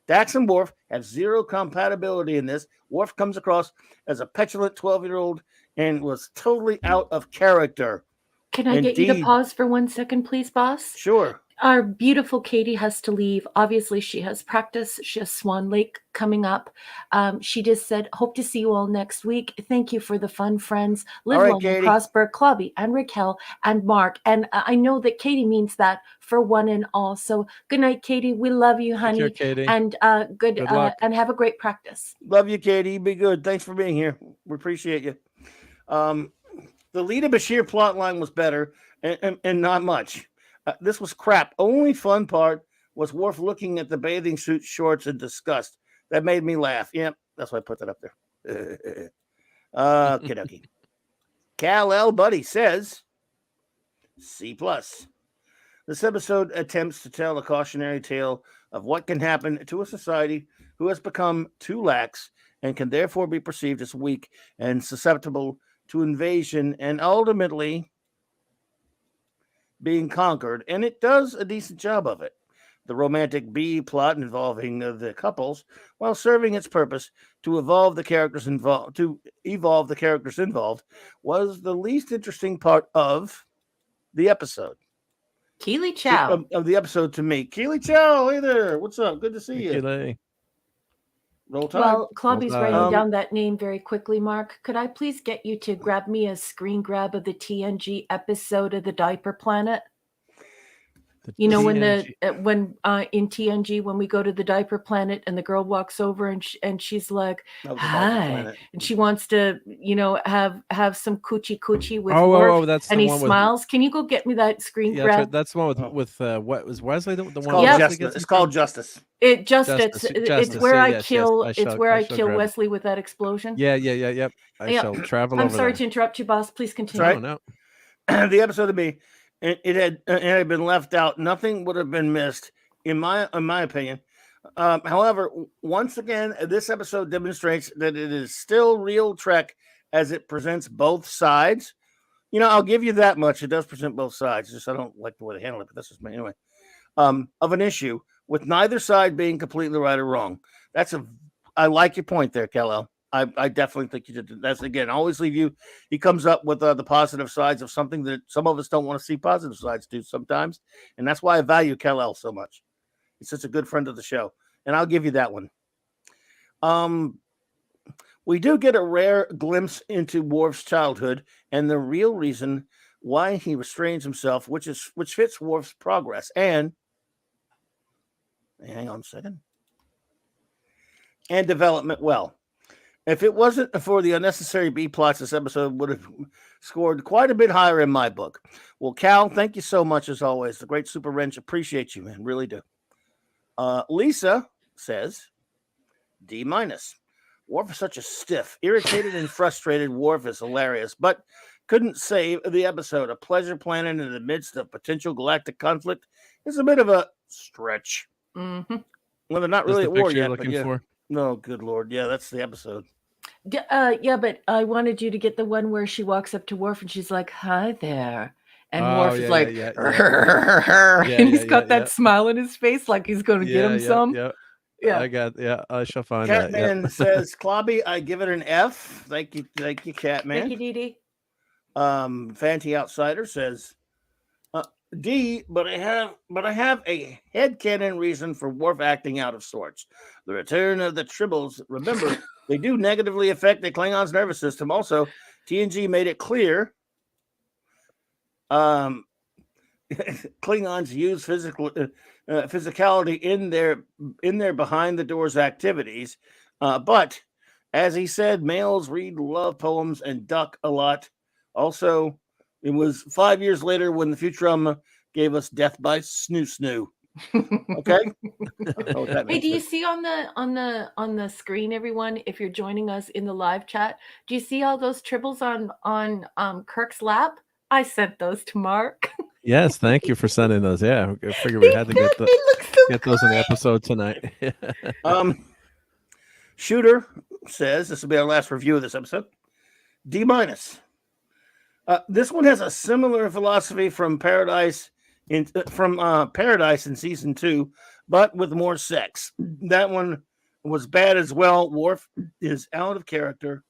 Dax and Worf have zero compatibility in this. Worf comes across as a petulant 12-year-old and was totally out of character. Can I get you to pause for 1 second, please, boss? Sure. Our beautiful Katie has to leave. Obviously, she has practice. She has Swan Lake coming up. She just said, hope to see you all next week. Thank you for the fun, friends. Live long and prosper, Clubby and Raquel and Mark. And I know that Katie means that for one and all. So good night, Katie. We love you, honey. Take care, Katie. And good luck. And have a great practice. Love you, Katie. Be good. Thanks for being here. We appreciate you. The Lita Bashir plot line was better and not much. This was crap. Only fun part was Worf looking at the bathing suit shorts in disgust. That made me laugh. Yep, that's why I put that up there. Kidoki. Cal L. Buddy says C+. This episode attempts to tell a cautionary tale of what can happen to a society who has become too lax and can therefore be perceived as weak and susceptible to invasion and ultimately being conquered, and it does a decent job of it. The romantic B plot involving the couples, while serving its purpose to evolve the characters involved, was the least interesting part of the episode. Keely Chow. Of the episode to me. Keely Chow, hey there. What's up? Good to see you. Keely. Roll time. Well, Clobby's writing down that name very quickly, Mark. Could I please get you to grab me a screen grab of the TNG episode of the Diaper Planet? You know, when in TNG, when we go to the Diaper Planet and the girl walks over and she's like, hi, and she wants to, have some coochie with Worf, that's and the he one smiles. Can you go get me that screen grab? That's the one with what was Wesley? The it's one called Wesley Justice. It's called Justice. It's where I kill Wesley with that explosion. Yep. I shall travel. I'm sorry to interrupt you, boss. Please continue. Right. No. the episode to me, it had been left out. Nothing would have been missed, in my opinion. However, once again, this episode demonstrates that it is still real Trek as it presents both sides. I'll give you that much. It does present both sides. Just I don't like the way they handle it, but that's just me anyway. Of an issue with neither side being completely right or wrong. I like your point there, Kal-El. I definitely think you did. That's again, always leave you. He comes up with the positive sides of something that some of us don't want to see positive sides to sometimes, and that's why I value Kal-El so much. He's such a good friend of the show, and I'll give you that one. We do get a rare glimpse into Worf's childhood and the real reason why he restrains himself, which fits Worf's progress. And hang on a second. And development well. If it wasn't for the unnecessary B plots, this episode would have scored quite a bit higher in my book. Well, Cal, thank you so much as always. The great Super Wrench, appreciate you, man. Really do. Lisa says D-. Worf is such a stiff, irritated and frustrated. Worf is hilarious, but couldn't save the episode. A pleasure planet in the midst of potential galactic conflict is a bit of a stretch. Mm-hmm. Well, they're not really at war yet. Looking for? No, good Lord. Yeah, that's the episode. Yeah, but I wanted you to get the one where she walks up to Worf and she's like, "Hi there." And Worf is like, and he's got that smile on his face like he's going to get him some. Yeah. I shall find that. Catman says, Clobby, I give it an F. Thank you, Catman. Thank you, Dee. Fanty Outsider says, D, but I have a headcanon reason for Worf acting out of sorts. The return of the Tribbles. Remember, they do negatively affect the Klingons' nervous system. Also, TNG made it clear Klingons use physicality in their behind the doors activities. But as he said, males read love poems and duck a lot. Also, it was 5 years later when the Futurama gave us Death by Snoo Snoo. Okay. Hey, do you see on the screen, everyone? If you're joining us in the live chat, do you see all those tribbles on Kirk's lap? I sent those to Mark. Yes, thank you for sending those. Yeah, I figured we had to get those in the episode tonight. Shooter says this will be our last review of this episode. D-. This one has a similar philosophy from Paradise in season 2, but with more sex. That one was bad as well. Worf is out of character.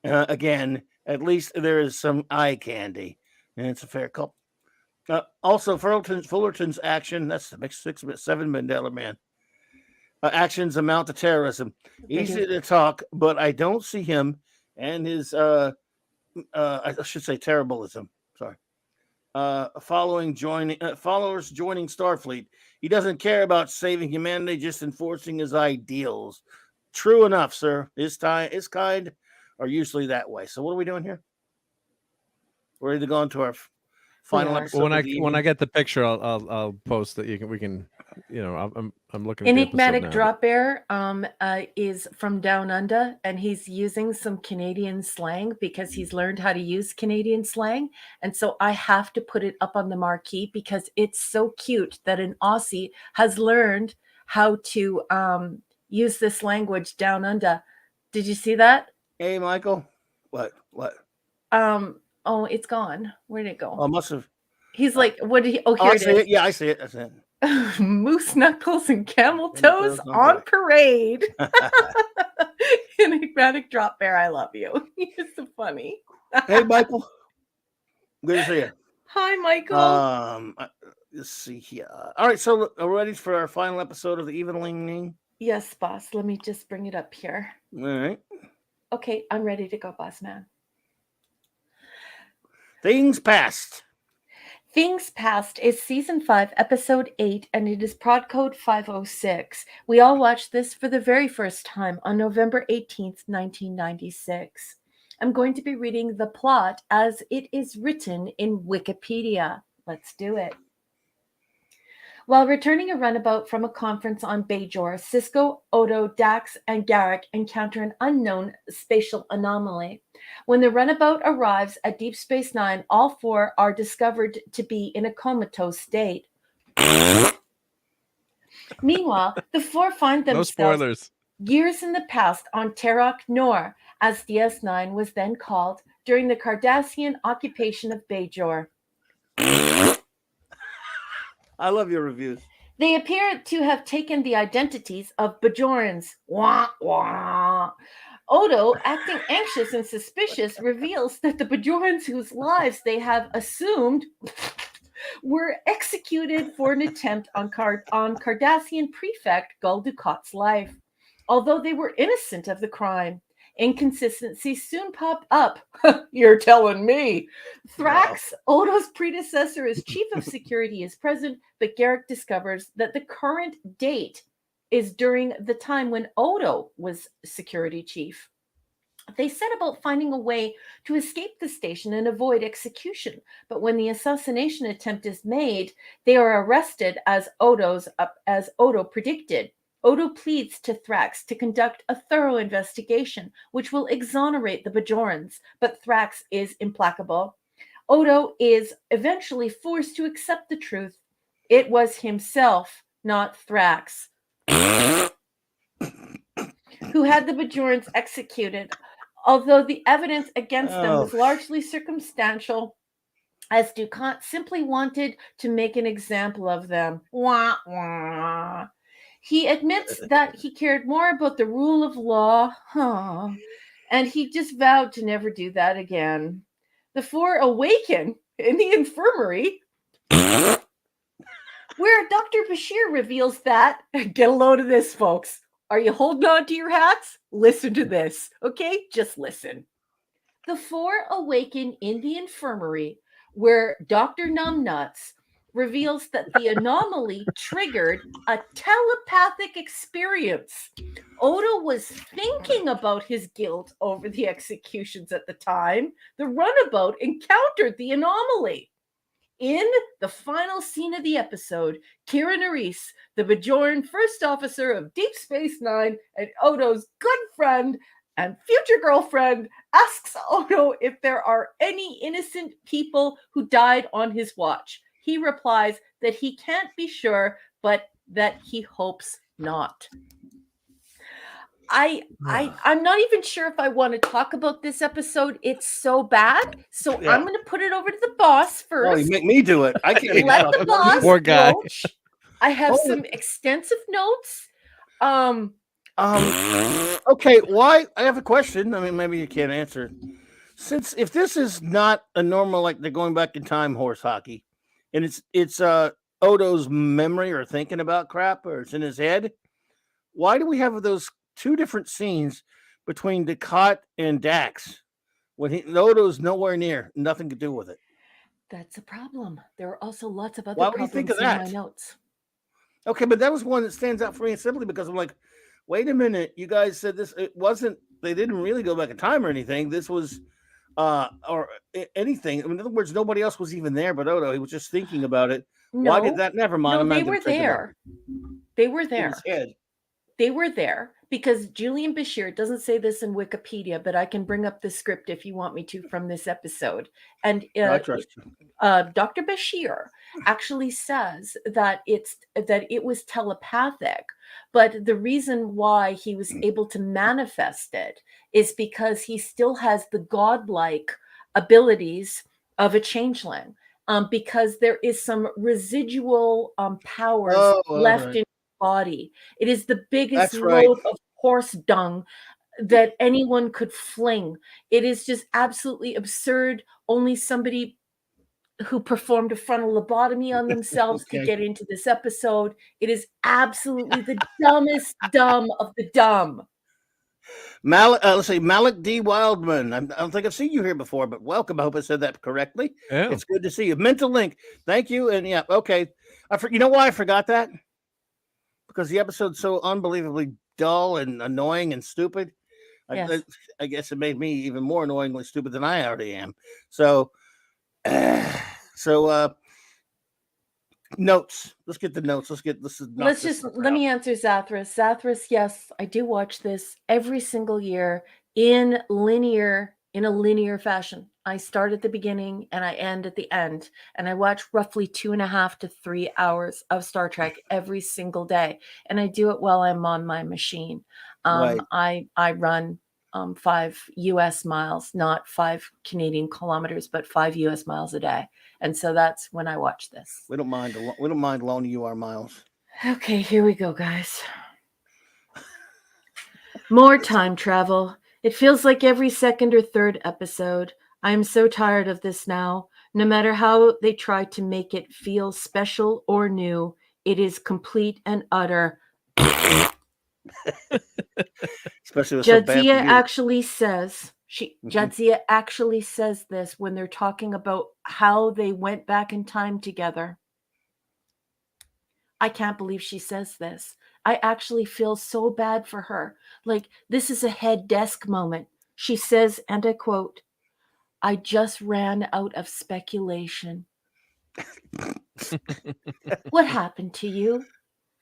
Again, at least there is some eye candy, and it's a fair couple. Also, Fullerton's action, that's the $7 million man. Actions amount to terrorism. Easy to talk, but I don't see him and his I should say terribleism. Sorry. Followers joining Starfleet. He doesn't care about saving humanity, just enforcing his ideals. True enough, sir. His kind are usually that way. So what are we doing here? We're ready to go into our final episode. Well, when I get the picture, I'll post that we can. I'm looking. Enigmatic Drop Bear is from Down Under, and he's using some Canadian slang because he's learned how to use Canadian slang, and so I have to put it up on the marquee because it's so cute that an Aussie has learned how to use this language down under. Did you see that? Hey, Michael. What? Oh, it's gone. Where did it go? Oh, must have. He's like, what did he? Oh, here I it see is. it. Yeah, I see it. That's it. Moose knuckles and camel toes on parade. Enigmatic Drop Bear, I love you. You're so funny. Hey, Michael. Good to see you. Hi, Michael. Let's see here. All right, so are we ready for our final episode of the Evening? Yes, boss. Let me just bring it up here. All right. Okay, I'm ready to go, boss man. Things Past. Things Past is season 5, episode 8, and it is prod code 506. We all watched this for the very first time on November 18th, 1996. I'm going to be reading the plot as it is written in Wikipedia. Let's do it. While returning a runabout from a conference on Bajor, Cisco, Odo, Dax, and Garrick encounter an unknown spatial anomaly. When the runabout arrives at Deep Space Nine, all four are discovered to be in a comatose state. Meanwhile, the four find No themselves spoilers. years in the past on Terok Nor, as DS9 was then called, during the Cardassian occupation of Bajor. I love your reviews. They appear to have taken the identities of Bajorans. Wah, wah. Odo, acting anxious and suspicious, reveals that the Bajorans whose lives they have assumed were executed for an attempt on Cardassian prefect Gul Dukat's life. Although they were innocent of the crime, inconsistencies soon pop up. You're telling me. Thrax, Odo's predecessor as chief of security, is present, but Garrick discovers that the current date is during the time when Odo was security chief. They set about finding a way to escape the station and avoid execution, but when the assassination attempt is made, they are arrested as Odo predicted. Odo pleads to Thrax to conduct a thorough investigation, which will exonerate the Bajorans, but Thrax is implacable. Odo is eventually forced to accept the truth. It was himself, not Thrax, who had the Bajorans executed, although the evidence against them was largely circumstantial, as Dukat simply wanted to make an example of them. Wah, wah. He admits that he cared more about the rule of law, and he just vowed to never do that again. The four awaken in the infirmary, where Dr. Bashir reveals that, get a load of this, folks. Are you holding on to your hats? Listen to this, okay? Just listen. The four awaken in the infirmary, where Dr. Numbnuts reveals that the anomaly triggered a telepathic experience. Odo was thinking about his guilt over the executions at the time the runabout encountered the anomaly. In the final scene of the episode, Kira Nerys, the Bajoran first officer of Deep Space Nine and Odo's good friend and future girlfriend, asks Odo if there are any innocent people who died on his watch. He replies that he can't be sure, but that he hopes not. I'm not even sure if I want to talk about this episode. It's so bad. So I'm going to put it over to the boss first. Oh, you make me do it. I can't let the boss. Poor guy. Broach. I have some extensive notes. Okay, why? I have a question. I mean, maybe you can't answer. Since if this is not a normal, like they're going back in time horse hockey, and it's Odo's memory or thinking about crap, or it's in his head, why do we have those two different scenes between Dukat and Dax when Odo's nowhere near, nothing to do with it? That's a problem. There are also lots of other Why would you problems think of in that? my notes. Okay, but that was one that stands out for me simply because I'm like, wait a minute, you guys said this. It wasn't. They didn't really go back in time or anything. This was, or anything. In other words, nobody else was even there, but Odo. He was just thinking about it. No, why did that? Never mind. no, they were there. They were In there. his head. They were there because Julian Bashir doesn't say this in Wikipedia, but I can bring up the script if you want me to from this episode. And I trust you. Dr. Bashir actually says that it was telepathic, but the reason why he was able to manifest it is because he still has the godlike abilities of a changeling. Because there is some residual powers left in his body. It is the biggest load of horse dung that anyone could fling. It is just absolutely absurd. Only somebody who performed a frontal lobotomy on themselves could get into this episode. It is absolutely the dumbest dumb of the dumb. Let's see, Malik D. Wildman. I don't think I've seen you here before, but welcome. I hope I said that correctly. Yeah. It's good to see you. Mental Link. Thank you. And yeah, okay. You know why I forgot that? Because the episode's so unbelievably dull and annoying and stupid. Yes. I guess it made me even more annoyingly stupid than I already am. So notes. Let's get the notes. Let me answer Zathras. Zathras, yes, I do watch this every single year in a linear fashion. I start at the beginning and I end at the end, and I watch roughly 2.5 to 3 hours of Star Trek every single day, and I do it while I'm on my machine. Right. I run 5 US miles, not 5 Canadian kilometers, but 5 US miles a day. And so that's when I watch this. We don't mind loaning you our miles. Okay, here we go, guys. More time travel. It feels like every second or third episode. I am so tired of this now. No matter how they try to make it feel special or new, it is complete and utter. Especially with so bad for Jadzia you. actually says Jadzia actually says this when they're talking about how they went back in time together. I can't believe she says this. I actually feel so bad for her. Like, this is a head desk moment. She says, and I quote, "I just ran out of speculation." What happened to you?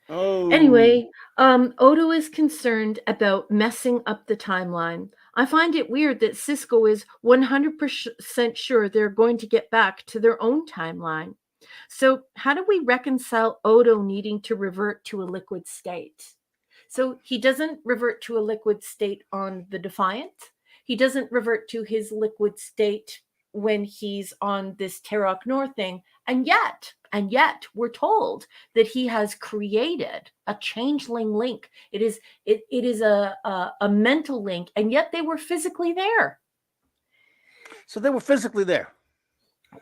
Oh. Anyway, Odo is concerned about messing up the timeline. I find it weird that Cisco is 100% sure they're going to get back to their own timeline. So how do we reconcile Odo needing to revert to a liquid state? So he doesn't revert to a liquid state on the Defiant. He doesn't revert to his liquid state when he's on this Terok Nor thing. And yet, we're told that he has created a changeling link. It is a mental link, and yet they were physically there. So they were physically there.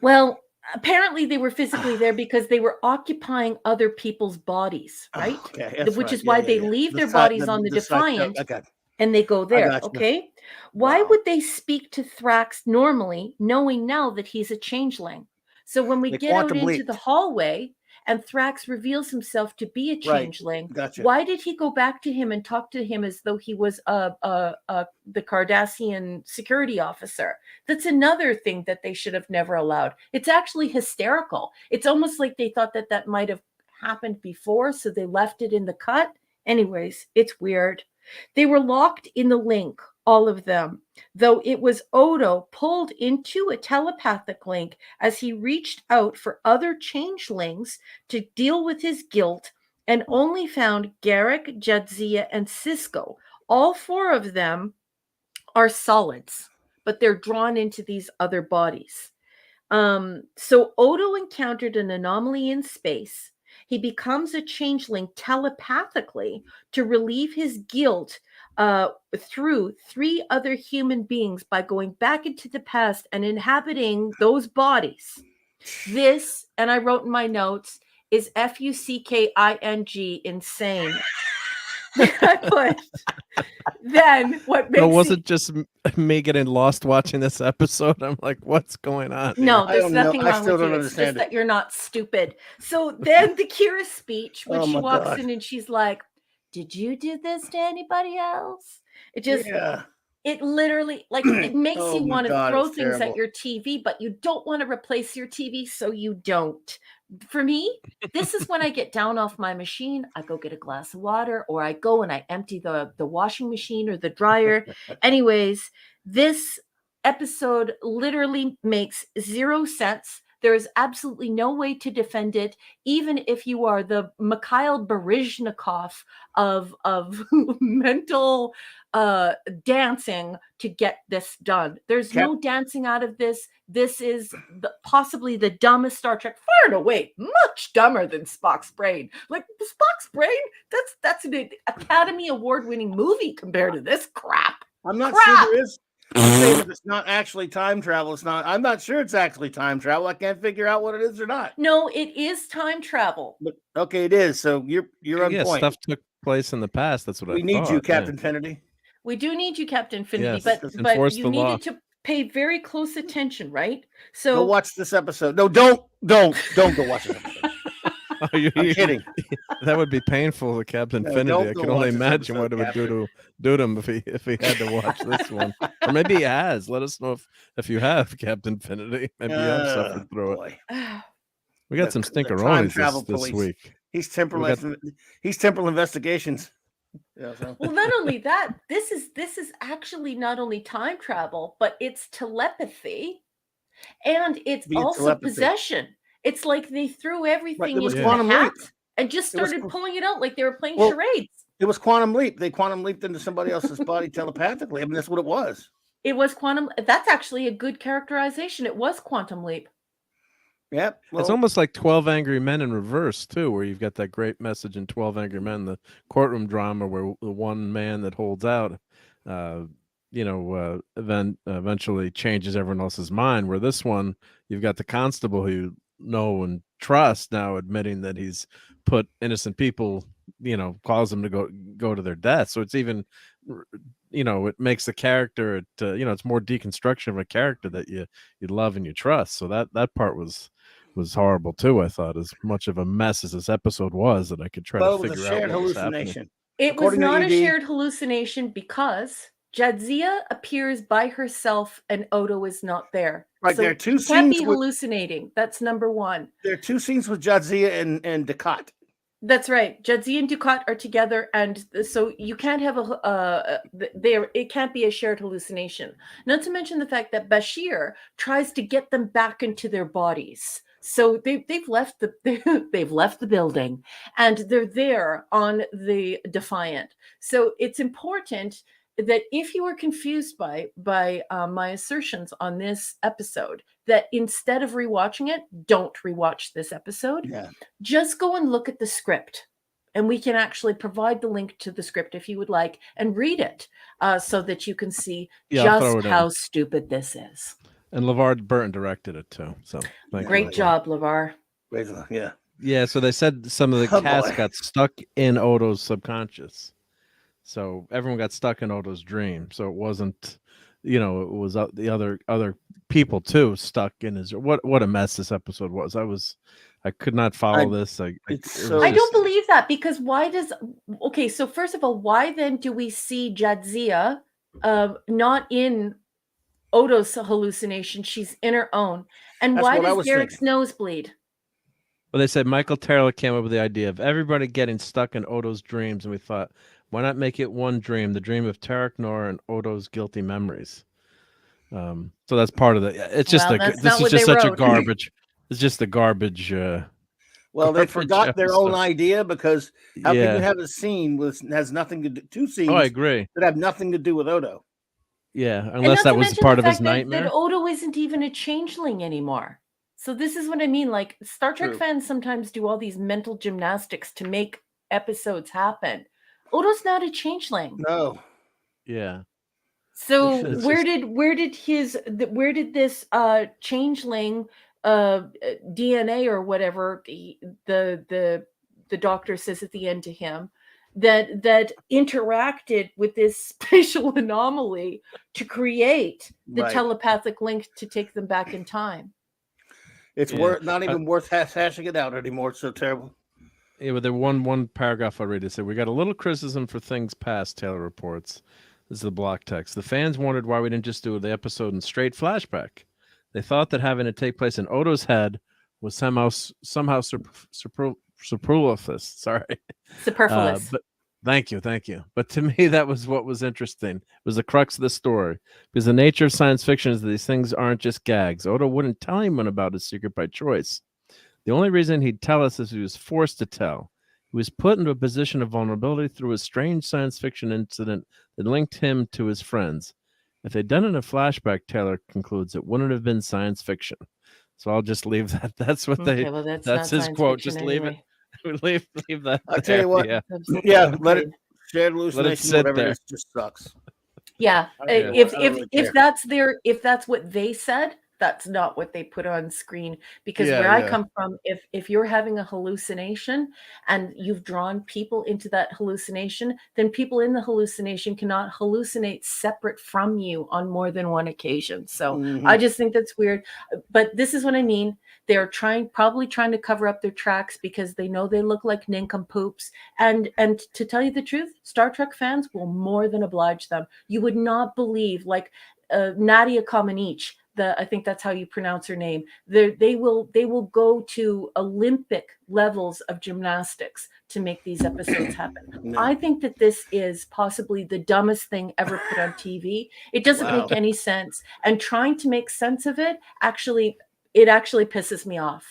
Well, apparently they were physically there because they were occupying other people's bodies, right? Okay, Which is why they leave their bodies on the Defiant and they go there, okay? Why would they speak to Thrax normally, knowing now that he's a changeling? So when we get out into the hallway and Thrax reveals himself to be a changeling, why did he go back to him and talk to him as though he was the Cardassian security officer? That's another thing that they should have never allowed. It's actually hysterical. It's almost like they thought that might have happened before, so they left it in the cut. Anyways, it's weird. They were locked in the link, all of them, though it was Odo pulled into a telepathic link as he reached out for other changelings to deal with his guilt and only found Garrick, Jadzia, and Cisco. All 4 of them are solids, but they're drawn into these other bodies. So Odo encountered an anomaly in space. He becomes a changeling telepathically to relieve his guilt through 3 other human beings by going back into the past and inhabiting those bodies. This, and I wrote in my notes, is FUCKING, insane. I put, then what makes was it just me getting lost watching this episode? I'm like, what's going on? No, there's nothing wrong with you. It's just that you're not stupid. So then the Kira speech, when she walks in and she's like, "Did you do this to anybody else?" It just, it literally, like, it makes you want to throw things at your TV, but you don't want to replace your TV, so you don't. For me, this is when I get down off my machine. I go get a glass of water, or I go and I empty the washing machine or the dryer. Anyways, this episode literally makes 0 sense. There is absolutely no way to defend it, even if you are the Mikhail Baryshnikov of mental dancing to get this done. There's no dancing out of this. This is possibly the dumbest Star Trek, far and away, much dumber than Spock's Brain. Like, Spock's Brain, that's an Academy Award-winning movie compared to this crap. I'm not sure there is. Saying that it's not actually time travel. I'm not sure it's actually time travel. I can't figure out what it is or not. No, it is time travel. But, okay, it is. So you're on point. Stuff took place in the past. That's what we need you, Captain Finity. We do need you, Captain Finity, yes, but you needed to pay very close attention, right? So go watch this episode. No, don't go watch this episode. I'm kidding. That would be painful to Captain Finity. I can only imagine what it would do to him if he had to watch this one. Or maybe he has. Let us know if you have, Captain Finity. Maybe you have suffered through it. We got some time stinkeronis travel this police. week. He's Temple Investigations. Yeah, so. Well, not only that, this is actually not only time travel, but it's telepathy, and it's Via also telepathy. possession. It's like they threw everything It was into the quantum hat leap. and just It was started pulling it out like they were playing Well, charades. It was quantum leap. They quantum leaped into somebody else's body telepathically. I mean, that's what it was. It was quantum. That's actually a good characterization. It was quantum leap. Yep. It's almost like 12 Angry Men in reverse, too, where you've got that great message in 12 Angry Men, the courtroom drama where the one man that holds out, eventually changes everyone else's mind, where this one, you've got the constable who you know and trust now admitting that he's put innocent people, cause them to go to their death. So it's even, it makes the character, it's more deconstruction of a character that you love and you trust. So that part was horrible too. I thought, as much of a mess as this episode was, that I could try to figure out what was happening. It was not a shared hallucination because Jadzia appears by herself and Odo is not there. Right, so there are two scenes. Can't be hallucinating. That's number one. There are two scenes with Jadzia and Ducat. That's right. Jadzia and Ducat are together, and so you can't have it can't be a shared hallucination. Not to mention the fact that Bashir tries to get them back into their bodies. So they've left the building, and they're there on the Defiant. So it's important that if you were confused by my assertions on this episode, that instead of rewatching it, don't rewatch this episode. Yeah. Just go and look at the script, and we can actually provide the link to the script if you would like, and read it so that you can see just how stupid this is. And LeVar Burton directed it too. So great job, LeVar. Yeah. Yeah. So they said some of the cast got stuck in Odo's subconscious. So everyone got stuck in Odo's dream. So it wasn't, it was the other people too stuck in his. What a mess this episode was. I could not follow this. I don't believe that, because so first of all, why then do we see Jadzia not in Odo's hallucination? She's in her own. And why does Derek's nose bleed? Well, they said Michael Taylor came up with the idea of everybody getting stuck in Odo's dreams, and we thought, why not make it one dream, the dream of Tarek Noor and Odo's guilty memories? So that's part of it. It's just this is just such a garbage. It's just a garbage. Well, they forgot their own idea, because how can you have a scene has nothing to do? Two scenes. Oh, I agree. That have nothing to do with Odo. Yeah, unless that was part of his nightmare. That Odo isn't even a changeling anymore. So this is what I mean. Like, Star Trek fans sometimes do all these mental gymnastics to make episodes happen. Odo's not a changeling. No. Yeah. So where did this changeling DNA or whatever the doctor says at the end to him that interacted with this spatial anomaly to create the telepathic link to take them back in time? It's not even worth hashing it out anymore. It's so terrible. Yeah, but the one paragraph I read, it said, we got a little criticism for things past, Taylor reports. This is the block text. The fans wondered why we didn't just do the episode in straight flashback. They thought that having it take place in Odo's head was somehow superfluous. Sorry. Superfluous. But thank you. But to me, that was what was interesting. It was the crux of the story. Because the nature of science fiction is that these things aren't just gags. Odo wouldn't tell anyone about his secret by choice. The only reason he'd tell us is he was forced to tell. He was put into a position of vulnerability through a strange science fiction incident that linked him to his friends. If they'd done it in a flashback, Taylor concludes, it wouldn't have been science fiction. So I'll just leave that. That's what that's his quote. Just leave it. Leave that. I'll tell you what. Yeah, let it shared hallucination, whatever it is, just sucks. Yeah. If that's what they said, that's not what they put on screen. Because I come from, if you're having a hallucination and you've drawn people into that hallucination, then people in the hallucination cannot hallucinate separate from you on more than one occasion. So I just think that's weird. But this is what I mean. They're probably trying to cover up their tracks because they know they look like nincompoops. And to tell you the truth, Star Trek fans will more than oblige them. You would not believe, like, Nadia Comaneci I think that's how you pronounce her name. They will go to Olympic levels of gymnastics to make these episodes happen. No. I think that this is possibly the dumbest thing ever put on TV. It doesn't Wow. make any sense, and trying to make sense of it actually pisses me off.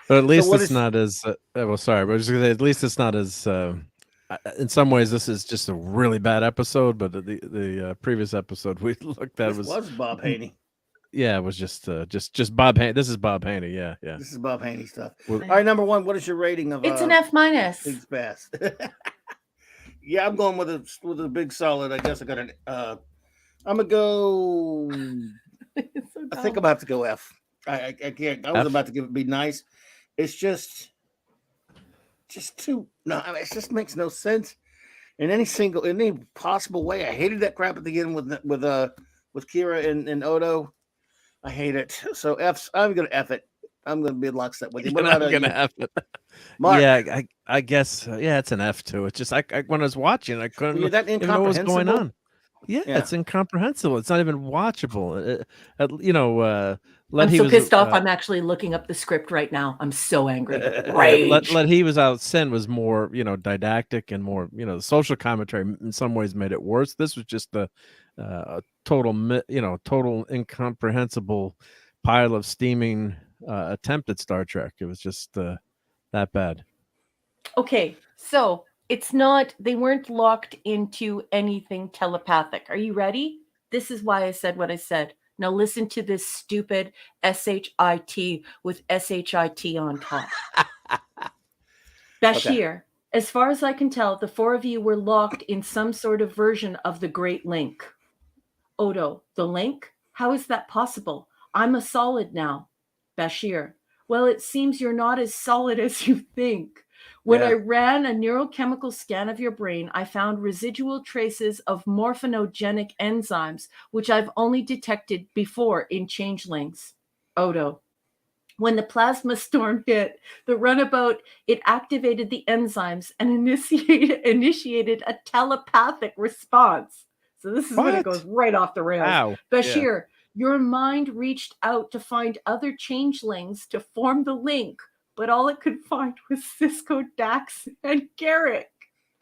But at least it's not as well. Sorry, but I was just gonna say, at least it's not as. In some ways, this is just a really bad episode. But the previous episode we looked at was Bob Haney. Yeah, it was just Bob Haney. This is Bob Haney. Yeah. This is Bob Haney stuff. All right, number one. What is your rating of? It's an F-. Biggs Bass. Yeah, I'm going with a big solid. I guess I got an. I'm gonna go. So I think I'm gonna have to go F. I can't. I was about to give it be nice. It's just too. No, I mean, it just makes no sense in any possible way. I hated that crap at the end with Kira and Odo. I hate it. So F. I'm gonna F it. I'm gonna be in lockstep with you. But I'm gonna F it. Mark. Yeah, I guess. Yeah, it's an F too. It's just when I was watching, I couldn't even know what was going on. Yeah, it's incomprehensible. It's not even watchable. I'm so pissed off. I'm actually looking up the script right now. I'm so angry. Rage. Let He Was Out Sin was more, didactic and more, the social commentary in some ways made it worse. This was just a total incomprehensible pile of steaming attempt at Star Trek. It was just that bad. Okay, so it's not, they weren't locked into anything telepathic. Are you ready? This is why I said what I said. Now listen to this stupid SHIT with SHIT on top. Bashir, as far as I can tell, the four of you were locked in some sort of version of the Great Link. Odo, the link? How is that possible? I'm a solid now. Bashir, well, it seems you're not as solid as you think. When I ran a neurochemical scan of your brain, I found residual traces of morphinogenic enzymes, which I've only detected before in changelings. Odo, when the plasma storm hit, the runabout, it activated the enzymes and initiated a telepathic response. So this is when it goes right off the rails. Wow. Bashir, your mind reached out to find other changelings to form the link, but all it could find was Cisco, Dax, and Garrick.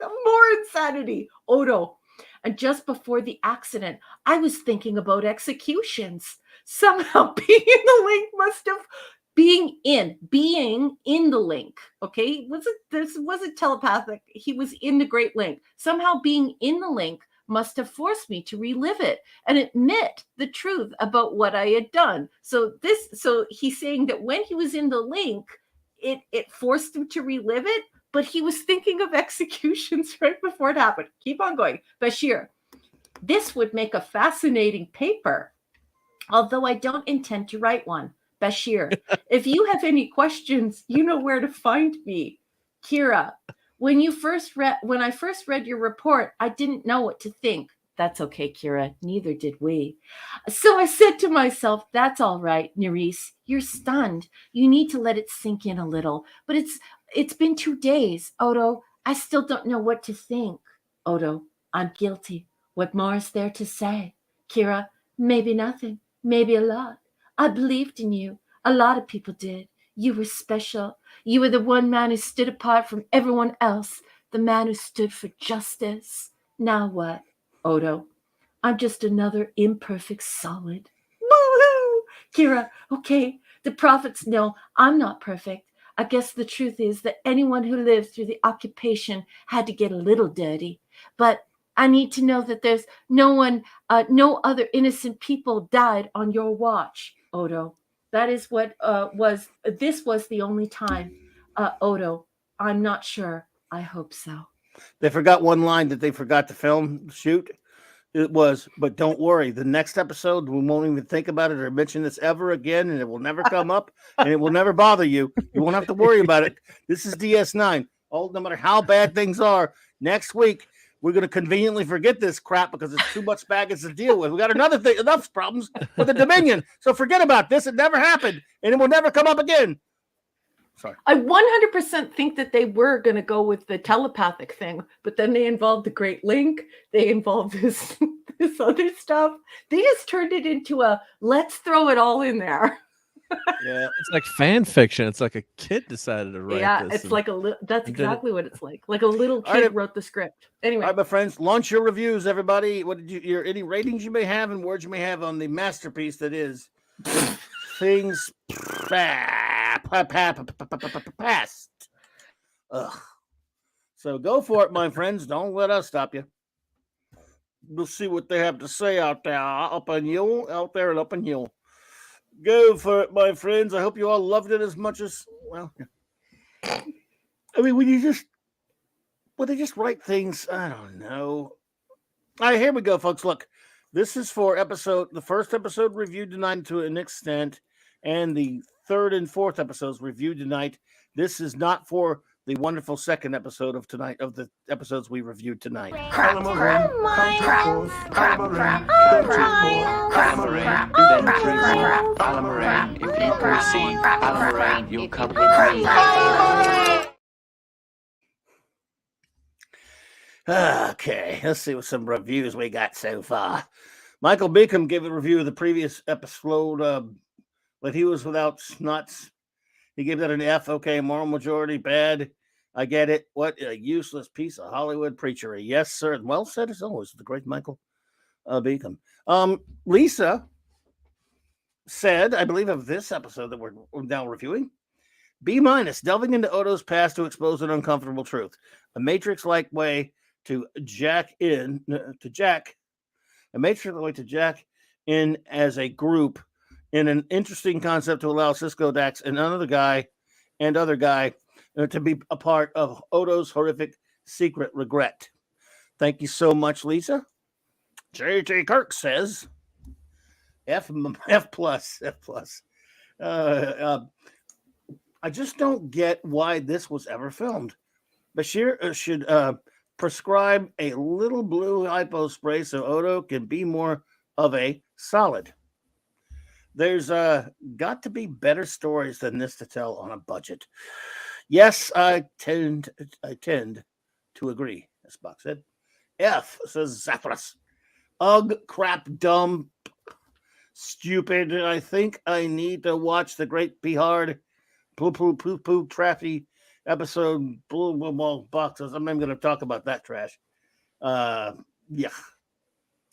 More insanity. Odo, and just before the accident, I was thinking about executions. Somehow being in the link must have being in the link. Okay, this wasn't telepathic. He was in the Great Link. Somehow being in the link must have forced me to relive it and admit the truth about what I had done. So he's saying that when he was in the link, it forced him to relive it, but he was thinking of executions right before it happened. Keep on going. Bashir, this would make a fascinating paper, although I don't intend to write one. Bashir, if you have any questions, you know where to find me. Kira, when I first read your report, I didn't know what to think. That's okay, Kira. Neither did we. So I said to myself, that's all right, Nerys. You're stunned. You need to let it sink in a little. But it's been 2 days. Odo, I still don't know what to think. Odo, I'm guilty. What more is there to say? Kira, maybe nothing. Maybe a lot. I believed in you. A lot of people did. You were special. You were the one man who stood apart from everyone else. The man who stood for justice. Now what? Odo, I'm just another imperfect solid. Woo-hoo! Kira, okay, the prophets know I'm not perfect. I guess the truth is that anyone who lived through the occupation had to get a little dirty. But I need to know that there's no other innocent people died on your watch, Odo. That is what this was the only time. Odo, I'm not sure. I hope so. They forgot one line that they forgot to shoot. It was, but don't worry. The next episode, we won't even think about it or mention this ever again, and it will never come up, and it will never bother you. You won't have to worry about it. This is DS9. No matter how bad things are, next week, we're going to conveniently forget this crap because it's too much baggage to deal with. We got enough problems with the Dominion. So forget about this. It never happened, and it will never come up again. Sorry. I 100% think that they were going to go with the telepathic thing, but then they involved the Great Link. They involved this other stuff. They just turned it into a let's throw it all in there. Yeah, It's like fan fiction. It's like a kid decided to write this. It's like that's exactly what it's like. Like a little kid right, wrote the script. Anyway. All right, my friends, launch your reviews, everybody. What did any ratings you may have and words you may have on the masterpiece that is Things Past. Ugh. So go for it, my friends. Don't let us stop you. We'll see what they have to say out there, out there and up in you. Go for it, my friends. I hope you all loved it as much as, well, I mean, when they just write things, I don't know. All right, here we go, folks. Look, this is for the first episode reviewed tonight to an extent, and the third and fourth episodes reviewed tonight. This is not for the wonderful second episode of tonight, of the episodes we reviewed tonight. Okay, let's see what some reviews we got so far. Michael Beacom gave a review of the previous episode, but he was without snuts. He gave that an F. Okay, moral majority, bad. I get it. What a useless piece of Hollywood preachery. Yes, sir. Well said as always, the great Michael Beacom. Lisa said, I believe of this episode that we're now reviewing, B-, delving into Odo's past to expose an uncomfortable truth. A Matrix-like way to jack in as a group in an interesting concept to allow Cisco, Dax, and other guy to be a part of Odo's horrific secret regret. Thank you so much, Lisa. J.J. Kirk says F+. I just don't get why this was ever filmed. Bashir should prescribe a little blue hypo spray so Odo can be more of a solid. There's got to be better stories than this to tell on a budget. Yes, I tend to agree, as Spock said. F, says Zathras. Ugh, crap, dumb, stupid. I think I need to watch the Great Behard poo trashy episode blue boxes. I'm not even going to talk about that trash. Yeah.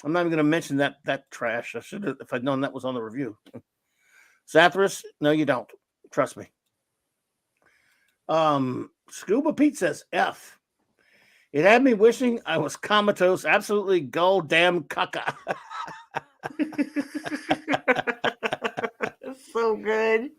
I'm not even going to mention that trash. I should have, if I'd known that was on the review. Zathras, no, you don't. Trust me. Scuba Pete says F. It had me wishing I was comatose, absolutely gull damn caca. So good.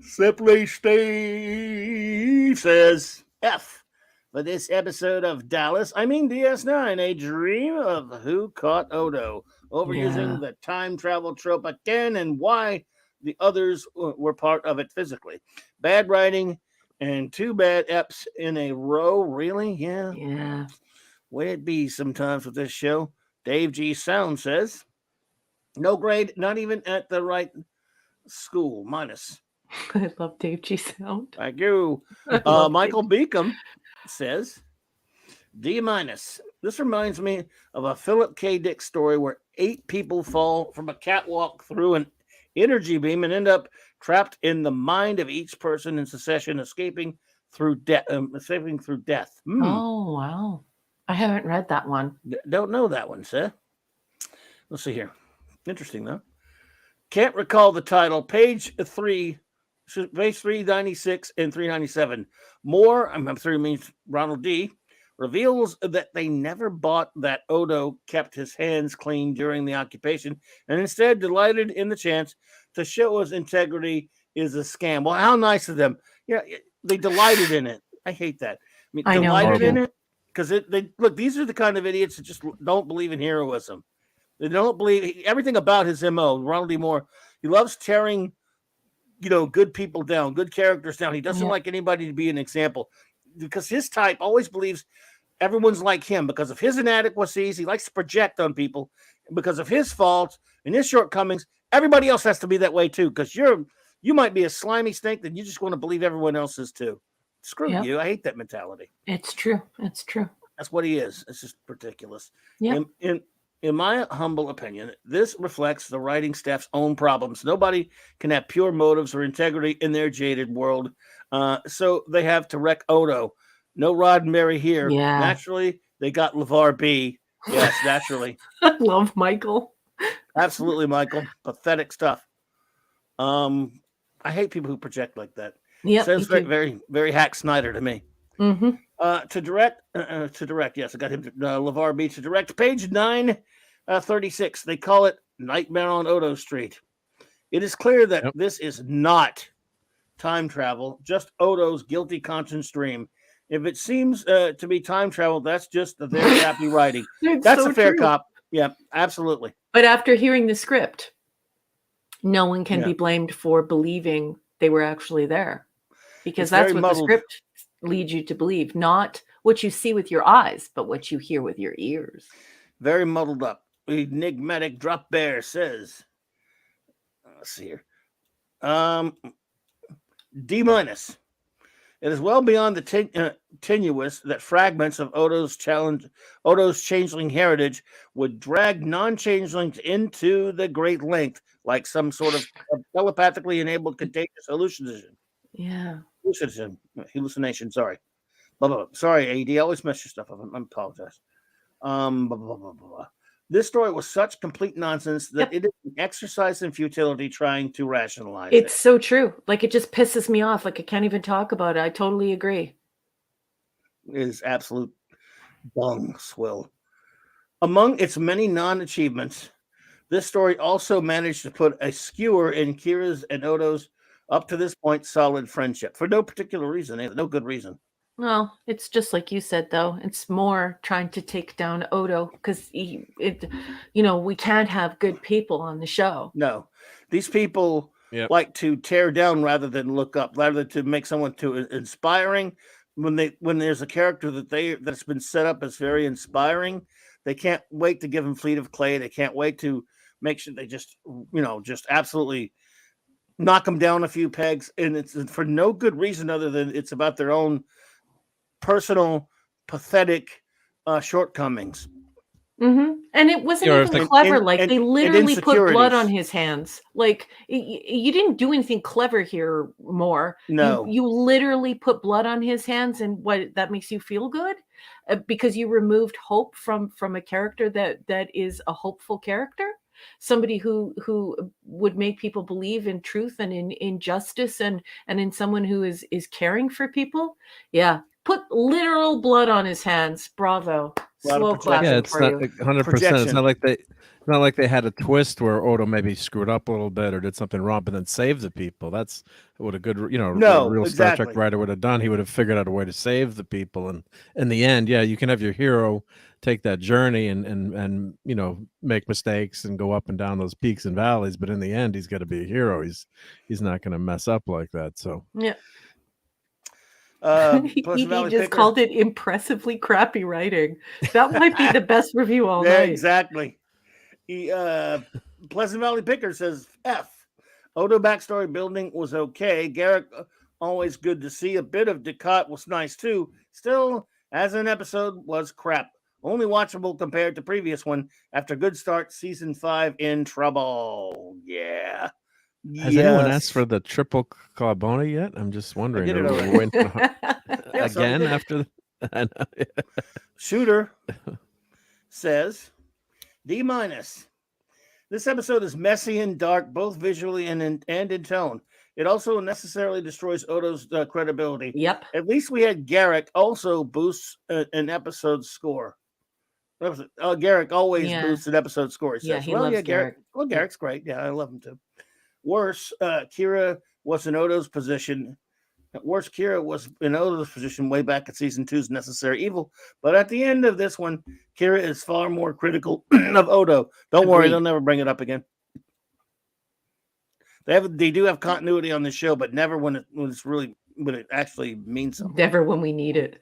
Simply Steve says F for this episode of Dallas. I mean DS9, a dream of who caught Odo, overusing the time travel trope again and why the others were part of it physically. Bad writing and two bad eps in a row. Really? Yeah. Yeah. Way it be sometimes with this show. Dave G. Sound says no grade, not even at the right school, minus. I love Dave G. Sound. Thank you. Michael Beacom says D-. This reminds me of a Philip K. Dick story where 8 people fall from a catwalk through an energy beam and end up trapped in the mind of each person in succession, escaping through death. Oh, wow. I haven't read that one. Don't know that one, sir. Let's see here. Interesting, though. Can't recall the title. Page 396 and 397. More, I'm sure it means Ronald D., reveals that they never bought that Odo kept his hands clean during the occupation and instead delighted in the chance to show his integrity is a scam. Well, how nice of them. Yeah, they delighted in it. I hate that. I know, delighted in it because they look, these are the kind of idiots that just don't believe in heroism. They don't believe everything about his MO. Ronald D. Moore, he loves tearing, good people down, good characters down. He doesn't like anybody to be an example because his type always believes everyone's like him because of his inadequacies. He likes to project on people because of his faults and his shortcomings. Everybody else has to be that way too because you're You might be a slimy snake that you just want to believe everyone else is too. Screw Yep. you. I hate that mentality. It's true. It's true. That's what he is. It's just ridiculous. Yep. In my humble opinion, this reflects the writing staff's own problems. Nobody can have pure motives or integrity in their jaded world. So they have to wreck Odo. No Rod and Mary here. Yeah. Naturally, they got LeVar B. Yes, naturally. I love Michael. Absolutely, Michael. Pathetic stuff. I hate people who project like that. Yeah. Sounds very, very, very Hack Snyder to me. Mm-hmm. To direct, yes, I got him. LeVar B to direct. Page 936. They call it Nightmare on Odo Street. It is clear that this is not time travel, just Odo's guilty conscience dream. If it seems to be time travel, that's just the very happy writing. That's so a fair cop. Yeah, absolutely. But after hearing the script, no one can be blamed for believing they were actually there, because that's what muddled. The script leads you to believe, not what you see with your eyes, but what you hear with your ears. Very muddled up. Enigmatic Drop Bear says, let's see here. D-. It is well beyond the tenuous that fragments of Odo's changeling heritage would drag non-changelings into the great length, like some sort of telepathically enabled contagious hallucination. Yeah. Hallucination, sorry. Blah, blah, blah. Sorry, AD, I always mess your stuff up. I apologize. Blah, blah, blah, blah, blah. This story was such complete nonsense that it is an exercise in futility trying to rationalize it. It's so true. Like, it just pisses me off. Like, I can't even talk about it. I totally agree. It is absolute dung swill. Among its many non-achievements, this story also managed to put a skewer in Kira's and Odo's up to this point solid friendship for no particular reason, no good reason. Well, it's just like you said, though. It's more trying to take down Odo because we can't have good people on the show. No, these people like to tear down rather than look up, rather than to make someone too inspiring. When there's a character that's been set up as very inspiring, they can't wait to give him Fleet of Clay. They can't wait to make sure they just absolutely knock them down a few pegs, and it's for no good reason other than it's about their own personal, pathetic shortcomings. Mm-hmm. And it wasn't even clever. They literally put blood on his hands. Like, you didn't do anything clever here more. No. You literally put blood on his hands, and what that makes you feel good? Because you removed hope from a character that is a hopeful character. Somebody who would make people believe in truth and in justice and in someone who is caring for people. Yeah. Put literal blood on his hands. Bravo. Slow clap. Yeah, it's not 100%. It's not like they had a twist where Odo maybe screwed up a little bit or did something wrong, but then saved the people. That's what a good, real Star Trek writer would have done. He would have figured out a way to save the people. And in the end, you can have your hero take that journey and make mistakes and go up and down those peaks and valleys. But in the end, he's got to be a hero. He's not going to mess up like that. So yeah. He just called it impressively crappy writing. That might be the best review all night. Exactly. Pleasant Valley Picker says F. Odo backstory building was okay. Garrick, always good to see. A bit of Ducat was nice too. Still, as an episode, was crap. Only watchable compared to previous one. After good start, season 5 in trouble. Yeah. Has anyone asked for the triple Carbona yet? I'm just wondering. Again after Shooter says D-. This episode is messy and dark, both visually and in tone. It also necessarily destroys Odo's credibility. Yep. At least we had Garrick also boosts an episode score. Garrick always boosts an episode score. He says, he loves Garrick. Well, Garrick's great. Yeah, I love him too. Worse, Kira was in Odo's position. Kira was in Odo's position way back at season 2's Necessary Evil. But at the end of this one, Kira is far more critical of Odo. Don't worry, they'll never bring it up again. They do have continuity on the show, but never when it actually means something. Never when we need it.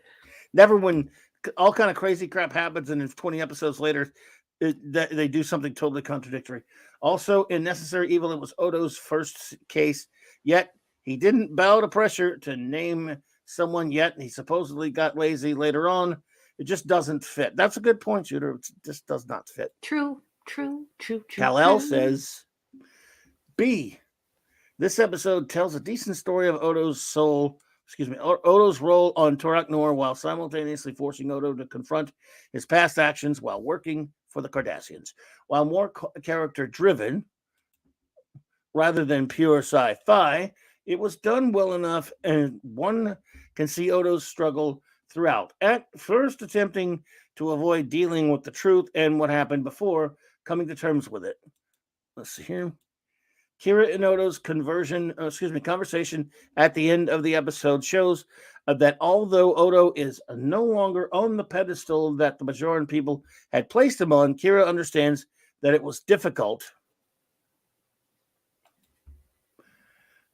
Never when all kind of crazy crap happens, and then 20 episodes later, they do something totally contradictory. Also, in Necessary Evil, it was Odo's first case. Yet he didn't bow to pressure to name someone yet. He supposedly got lazy later on. It just doesn't fit. That's a good point, Shooter. It just does not fit. True. Kal-El says, B. This episode tells a decent story of Odo's role on Torak Nor while simultaneously forcing Odo to confront his past actions while working for the Cardassians. While more character-driven, rather than pure sci-fi, it was done well enough, and one can see Odo's struggle throughout. At first attempting to avoid dealing with the truth and what happened before coming to terms with it. Let's see here. Kira and Odo's conversation at the end of the episode shows that although Odo is no longer on the pedestal that the Bajoran people had placed him on, Kira understands that it was difficult.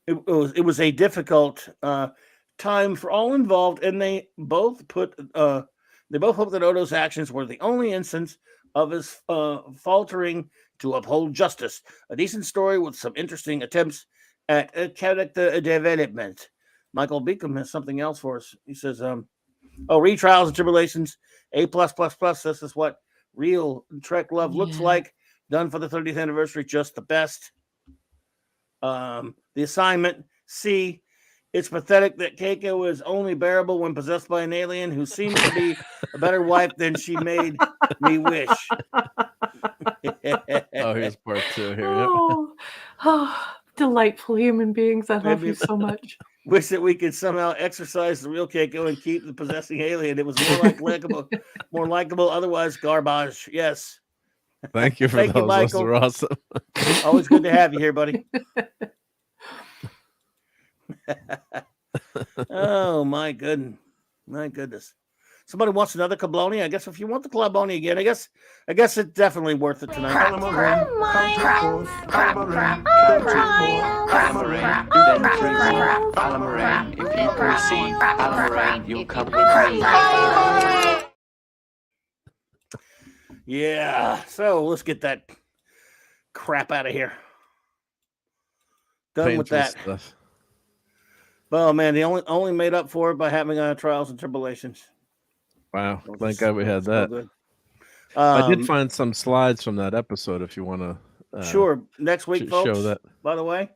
It was a difficult time for all involved, and they both hope that Odo's actions were the only instance of his faltering to uphold justice. A decent story with some interesting attempts at character development. Michael Beacom has something else for us. He says, retrials and tribulations, A+++. This is what real Trek love looks like. Done for the 30th anniversary, just the best. The assignment, C. It's pathetic that Keiko is only bearable when possessed by an alien who seems to be a better wife than she made me wish. Here's part 2 here. Delightful human beings. I love you so much. Wish that we could somehow exercise the real Keiko and keep the possessing alien. It was more likable, otherwise garbage. Yes. Thank you for those. Those are awesome. Always good to have you here, buddy. Oh my goodness. Somebody wants another Kabloni? I guess if you want the Kabloni again, I guess it's definitely worth it tonight. If you perceive Alamarine, you'll cover with Yeah, so let's get that crap out of here. Done with that. Stuff. Oh man, they only made up for it by having trials and tribulations. Wow, thank God we had that. I did find some slides from that episode if you want to. Sure, next week, folks. Show that. By the way,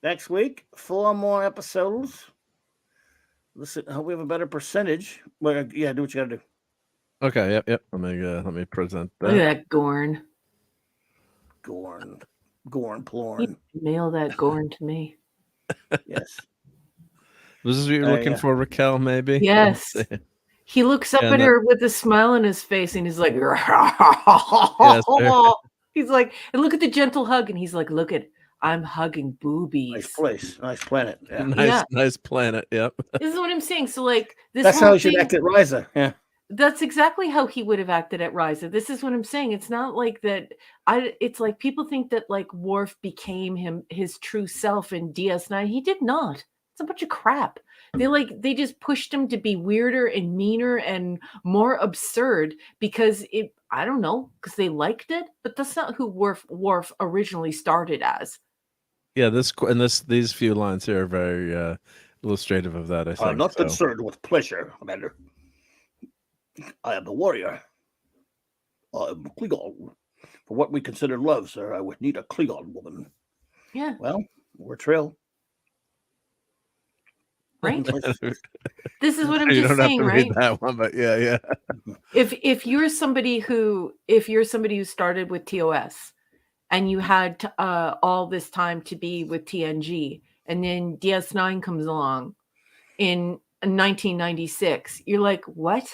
next week 4 more episodes. Listen, I hope we have a better percentage. Well, yeah, do what you got to do. Okay, yep. Let me present that. Look at that Gorn. Plorn. Mail that Gorn to me. Yes. This is what you're looking for, Raquel, maybe? Yes. He looks up at her with a smile on his face, and he's like, he's like, and look at the gentle hug, and he's like, look at, I'm hugging boobies. Nice place, nice planet. Yeah. Nice planet. Yep. This is what I'm saying. So, like, that's how he should act at Risa. Yeah. That's exactly how he would have acted at Risa. This is what I'm saying. It's not like that. It's like people think that like Worf became his true self in DS9. He did not. It's a bunch of crap. They just pushed him to be weirder and meaner and more absurd because I don't know, because they liked it, but that's not who Worf originally started as. Yeah, these few lines here are very illustrative of that, I think. I'm not concerned with pleasure, Commander. I am the warrior. I am a Klingon. For what we consider love, sir, I would need a Klingon woman. Yeah. Well, we're Trill. Right. This is what I'm you just don't saying, have to right? read that one, but yeah. If you're somebody who started with TOS and you had all this time to be with TNG, and then DS9 comes along in 1996, you're like, what?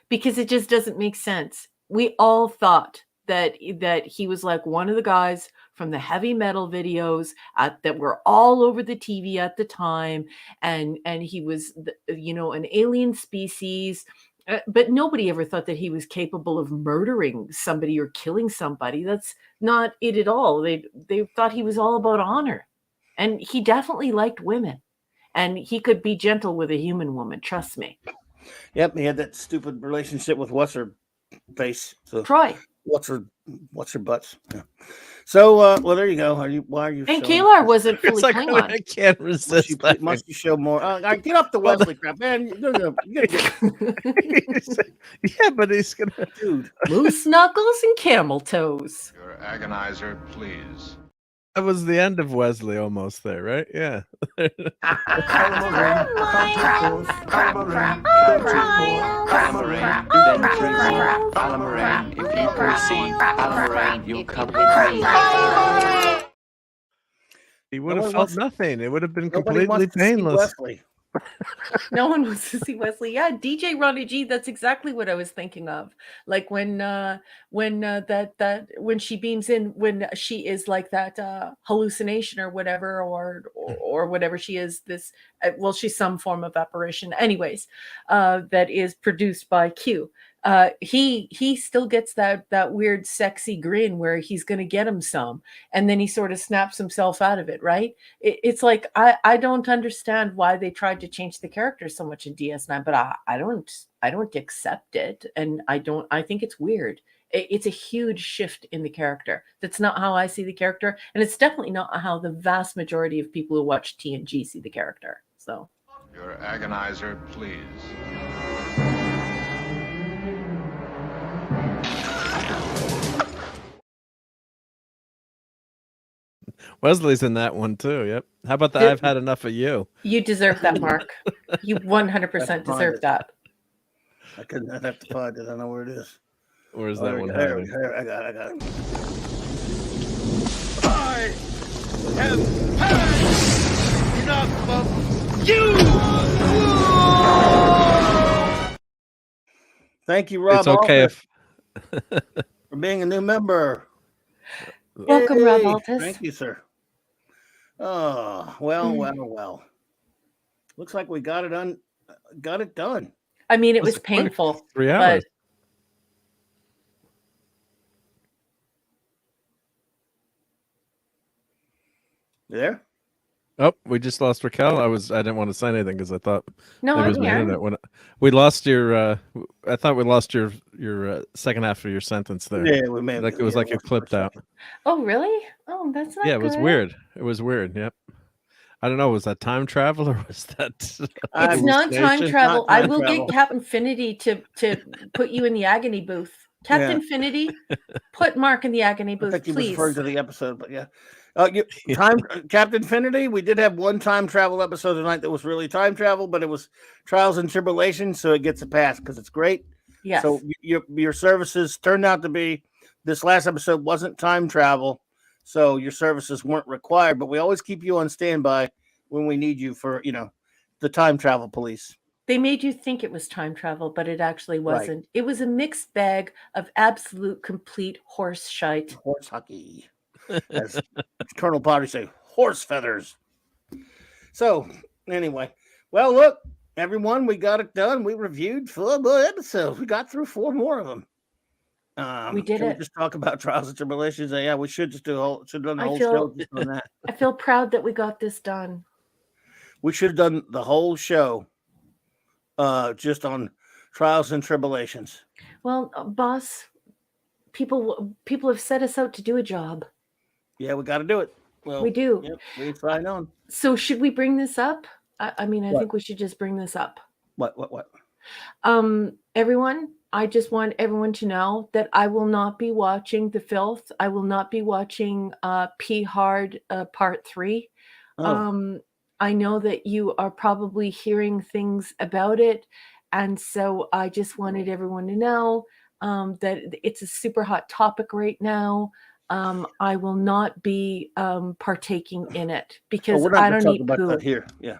Because it just doesn't make sense. We all thought that he was like one of the guys from the heavy metal videos that were all over the TV at the time, and he was an alien species, but nobody ever thought that he was capable of murdering somebody or killing somebody. That's not it at all. They thought he was all about honor, and he definitely liked women, and he could be gentle with a human woman, trust me. Yep, he had that stupid relationship with what's her face. So Troy. What's her butts? Yeah. So, well, there you go. Why are you? And showing- Kalar wasn't fully It's like Klingon. I can't resist. Must you show more? Get off the Wesley crap, man. You Yeah, but he's gonna. dude. Moose knuckles and camel toes. Your agonizer, please. That was the end of Wesley almost there, right? Yeah. If you proceed, Alamarine, you'll come with me. He would No have one felt wants- nothing. It would have been Nobody completely wants to see painless. Wesley. No one wants to see Wesley. Yeah, DJ Ronnie G. That's exactly what I was thinking of. Like when she beams in, when she is like that hallucination or whatever, or whatever she is. This well, she's some form of apparition. Anyways, that is produced by Q. He still gets that weird sexy grin where he's gonna get him some, and then he sort of snaps himself out of it, right? It's like I don't understand why they tried to change the character so much in DS9, but I don't accept it, and I think it's weird. It's a huge shift in the character. That's not how I see the character, and it's definitely not how the vast majority of people who watch TNG see the character. So Your agonizer, please. Wesley's in that one too. Yep. How about the I've had enough of you? you deserve that, Mark. You 100% deserve that. I'd have to find it. I don't know where it is. Where's that one? There, hiding? there, I got it. I have had enough of you! Thank you, Rob. It's okay Alter, if for being a new member. Welcome, Rob Yay. Altus. Thank you, sir. Oh, well. Looks like we got it done. I mean, it Was was it quick? painful. 3 hours. You there? Oh, we just lost Raquel. I didn't want to say anything because I thought No, it I'm was my here. internet. When we lost your, I thought we lost your second half of your sentence there. Yeah, we may have. Like it was like it lost clipped for a out. second. Oh, really? Oh, that's not Yeah, it was good. weird. It was weird. Yep. I don't know. Was that time travel or was that? It's I'm- not time hallucination? travel. Not I time will travel. get Captain Finity to put you in the agony booth. Captain Finity, put Mark in the agony I booth, think he was please. referring to the episode, but yeah. Captain Finity. We did have one time travel episode tonight that was really time travel, but it was Trials and Tribulations, so it gets a pass because it's great. Yes. So your services turned out to be, this last episode wasn't time travel, so your services weren't required. But we always keep you on standby when we need you for the time travel police. They made you think it was time travel, but it actually Right. wasn't. It was a mixed bag of absolute complete horse shite. Horse hockey, as Colonel Pottery say, horse feathers. So anyway, well, look, everyone, we got it done. We reviewed 4 more episodes. We got through 4 more of them. We did can it. We just talk about Trials and Tribulations. Yeah, we should just should have done the I whole feel- show just on that. I feel proud that we got this done. We should have done the whole show just on Trials and Tribulations. Well, boss, people have set us out to do a job. Yeah, we got to do it. Well, We do. Yep, we sign on. So should we bring this up? I mean, I What? think we should just bring this up. What? Everyone, I just want everyone to know that I will not be watching The Filth. I will not be watching P Hard Part 3. Oh, I know that you are probably hearing things about it, and so I just wanted everyone to know that it's a super hot topic right now. I will not be partaking in it because we're not I going to don't talk eat about poo. that here. Yeah.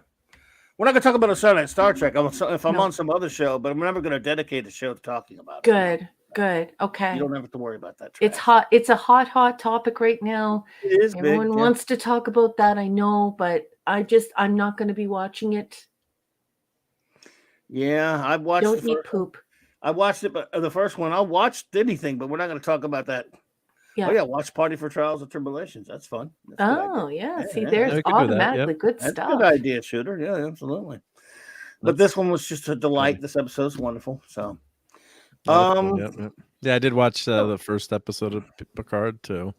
We're not going to talk about a Saturday Night Star Trek. If I'm No. on some other show, but I'm never going to dedicate a show to talking about it. Good. Okay. You don't have to worry about that. It's trash. hot. It's a hot topic right now. It is Everyone big. Yeah. wants to talk about that. I know, but I'm not going to be watching it. Yeah, I watched. Don't eat poop. I watched it, but the first one. I watched anything, but we're not going to talk about that. Yeah. Oh yeah, watch Party for Trials and Tribulations. That's fun. That's a good idea. Oh yeah. Yeah, See, yeah. there's Yeah, we could do that, automatically good That's stuff. a good idea, Shooter. Yeah, absolutely. But this one was just a delight. This episode's wonderful. So, Yep. Yeah, I did watch the first episode of Picard too.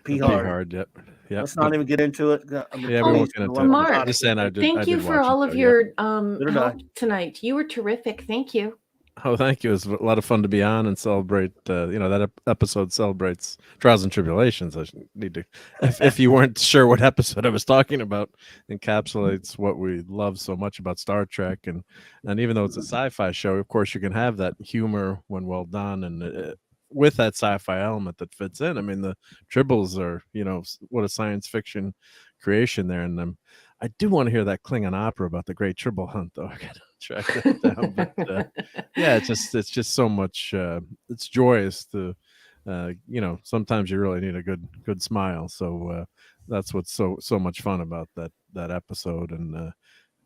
P P hard. hard. Yep. Yep. Let's not even get into it. Yeah, we won't get into it. Mark, Just saying, I thank did you for watch all it, of though, your Did I? help tonight. You were terrific. Thank you. Oh, thank you. It was a lot of fun to be on and celebrate. That episode celebrates trials and tribulations. I need to, if you weren't sure what episode I was talking about, encapsulates what we love so much about Star Trek. And even though it's a sci-fi show, of course, you can have that humor when well done, and with that sci-fi element that fits in. I mean, the Tribbles are, what a science fiction creation there. And I do want to hear that Klingon opera about the Great Tribble Hunt, though. I gotta track that down. But yeah, it's just so much. It's joyous to, sometimes you really need a good smile. So that's what's so much fun about that episode. And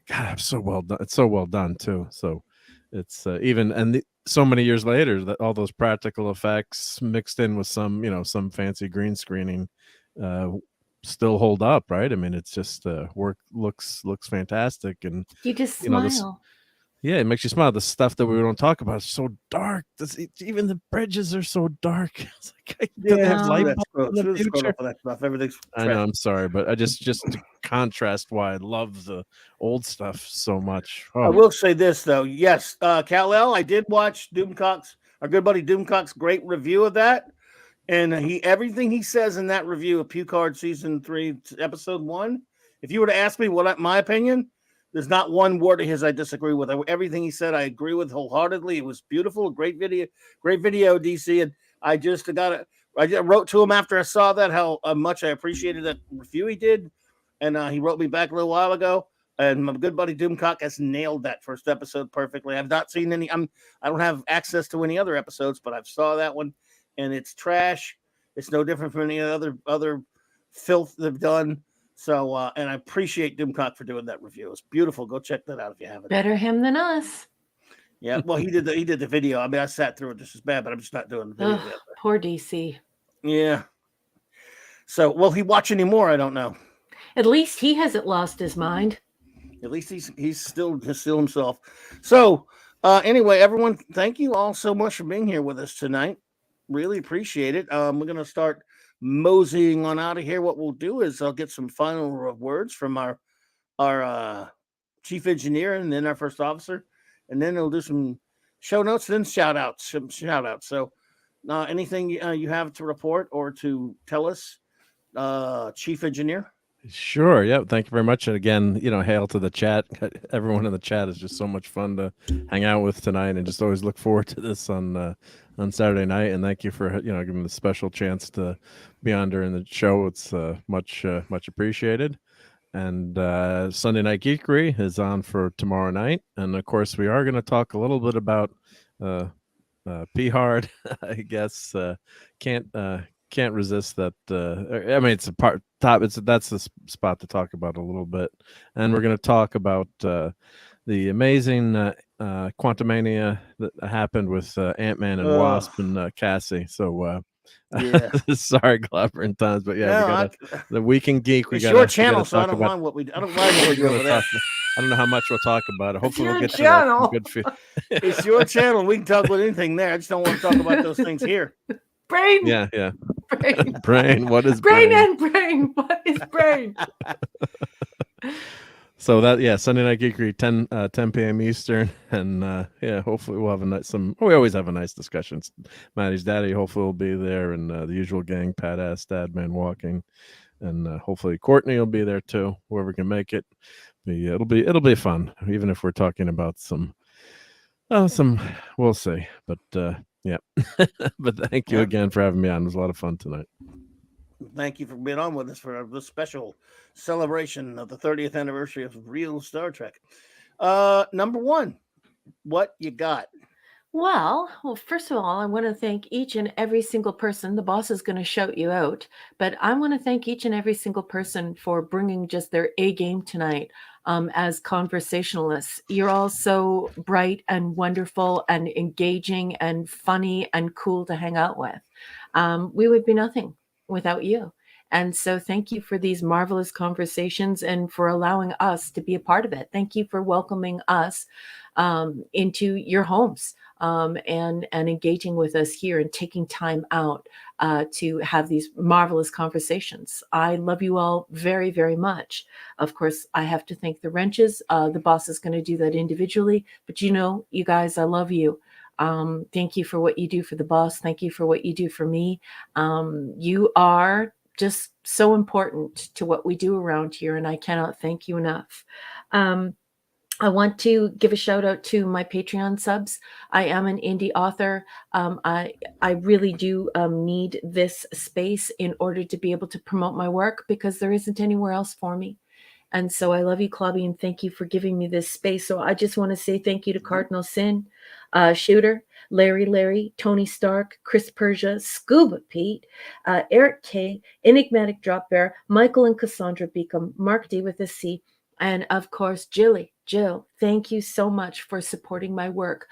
God, it's so well done. It's so well done too. So it's so many years later that all those practical effects mixed in with some fancy green screening still hold up, right? I mean, it's just work looks fantastic, and you just smile. It makes you smile. The stuff that we don't talk about is so dark. Even the bridges are so dark. It's like, Yeah, they have light bulbs for in the future. that stuff. Everything's I know. I'm sorry, but I just to contrast why I love the old stuff so much. Oh. I will say this though. Yes, Kal-El, I did watch Doomcock's, our good buddy Doomcock's great review of that. And everything he says in that review of Picard season 3, episode 1, if you were to ask me my opinion, there's not one word of his I disagree with. Everything he said, I agree with wholeheartedly. It was beautiful, great video, DC. And I wrote to him after I saw that how much I appreciated that review he did, and he wrote me back a little while ago. And my good buddy Doomcock has nailed that first episode perfectly. I've not seen any. I don't have access to any other episodes, but I've saw that one. And it's trash. It's no different from any other filth they've done. So, and I appreciate Doomcock for doing that review. It's beautiful. Go check that out if you haven't. Better him than us. Yeah, well, he did the video. I mean, I sat through it just as bad, but I'm just not doing the video yet. Poor DC. Yeah. So, will he watch anymore? I don't know. At least he hasn't lost his mind. At least he's still himself. So, anyway, everyone, thank you all so much for being here with us tonight. Really appreciate it. We're going to start moseying on out of here. What we'll do is I'll get some final words from our chief engineer and then our first officer, and then we'll do some show notes, then shout outs. So anything you have to report or to tell us, chief engineer? Sure. Yeah. Thank you very much. And again, hail to the chat. Everyone in the chat is just so much fun to hang out with tonight, and just always look forward to this on Saturday night. And thank you for giving the special chance to be on during the show. It's much appreciated. And Sunday Night Geekery is on for tomorrow night, and of course we are going to talk a little bit about P Hard. I guess can't resist that. I mean, it's a top. That's the spot to talk about a little bit, and we're going to talk about the amazing Quantumania that happened with Ant-Man and Wasp and Cassie. So, yeah. Sorry, Clobberin times, but yeah, we got the Week in Geek. It's your channel, so I don't mind what we. I don't mind what we do over there. I don't know how much we'll talk about it. Hopefully, we'll get channel. to good feel. It's your channel. We can talk about anything there. I just don't want to talk about those things here. Brain. Yeah. Brain. Brain. What is brain? brain? And brain. What is brain? So Sunday Night Geekery, 10 p.m. Eastern, and hopefully we'll have we always have a nice discussion. Maddie's daddy hopefully will be there, and the usual gang, Pat Ass, Dad Man Walking, and hopefully Courtney will be there too. Whoever can make it, it'll be fun. Even if we're talking about some, we'll see. But yeah, but thank you again for having me on. It was a lot of fun tonight. Thank you for being on with us for this special celebration of the 30th anniversary of real Star Trek. Number one, what you got? Well, first of all, I want to thank each and every single person. The boss is going to shout you out, but I want to thank each and every single person for bringing just their A game tonight as conversationalists. You're all so bright and wonderful and engaging and funny and cool to hang out with. We would be nothing without you. And so thank you for these marvelous conversations and for allowing us to be a part of it. Thank you for welcoming us into your homes and engaging with us here and taking time out to have these marvelous conversations. I love you all very, very much. Of course, I have to thank the wrenches. The boss is going to do that individually, but you know, you guys, I love you. Thank you for what you do for the boss. Thank you for what you do for me. You are just so important to what we do around here, and I cannot thank you enough. I want to give a shout out to my Patreon subs. I am an indie author. I really do need this space in order to be able to promote my work because there isn't anywhere else for me. And so I love you, Clobby, and thank you for giving me this space. So I just want to say thank you to Cardinal Sin, Shooter, Larry, Tony Stark, Chris Persia, Scuba Pete, Eric K, Enigmatic Drop Bear, Michael and Cassandra Beacom, Mark D with a C, and of course, Jill, thank you so much for supporting my work.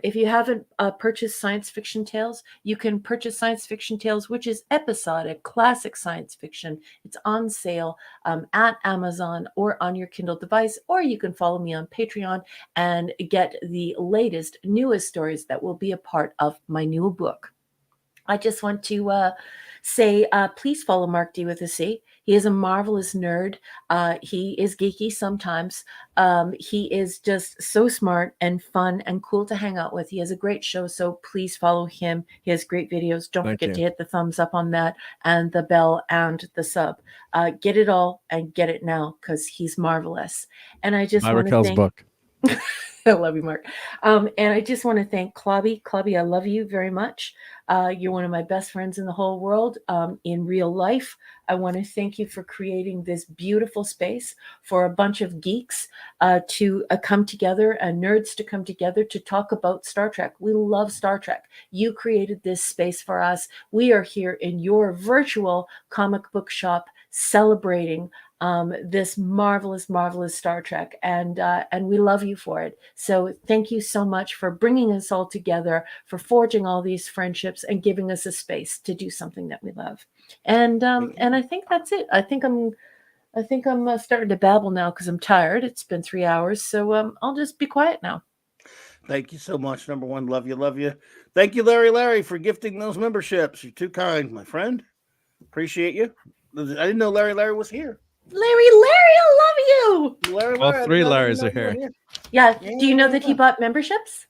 If you haven't purchased Science Fiction Tales, you can purchase Science Fiction Tales, which is episodic, classic science fiction. It's on sale at Amazon or on your Kindle device, or you can follow me on Patreon and get the latest, newest stories that will be a part of my new book. I just want to say, please follow Mark D with a C. He is a marvelous nerd. He is geeky sometimes. He is just so smart and fun and cool to hang out with. He has a great show, so please follow him. He has great videos. Don't forget to hit the thumbs up on that and the bell and the sub. Get it all and get it now because he's marvelous. And I just want to thank... book. I love you, Mark. And I just want to thank Clobby. Clobby, I love you very much. You're one of my best friends in the whole world in real life. I want to thank you for creating this beautiful space for a bunch of geeks to come together and nerds to come together to talk about Star Trek. We love Star Trek. You created this space for us. We are here in your virtual comic book shop celebrating this marvelous Star Trek, and we love you for it. So thank you so much for bringing us all together, for forging all these friendships, and giving us a space to do something that we love. And I think that's it. I think I'm starting to babble now because I'm tired. It's been 3 hours, so I'll just be quiet now. Thank you so much. Number one, love you. Thank you, Larry, for gifting those memberships. You're too kind, my friend. Appreciate you. I didn't know Larry was here. Larry, I love you. Larry, all three Larrys are here. Yeah. Do you know that he bought memberships?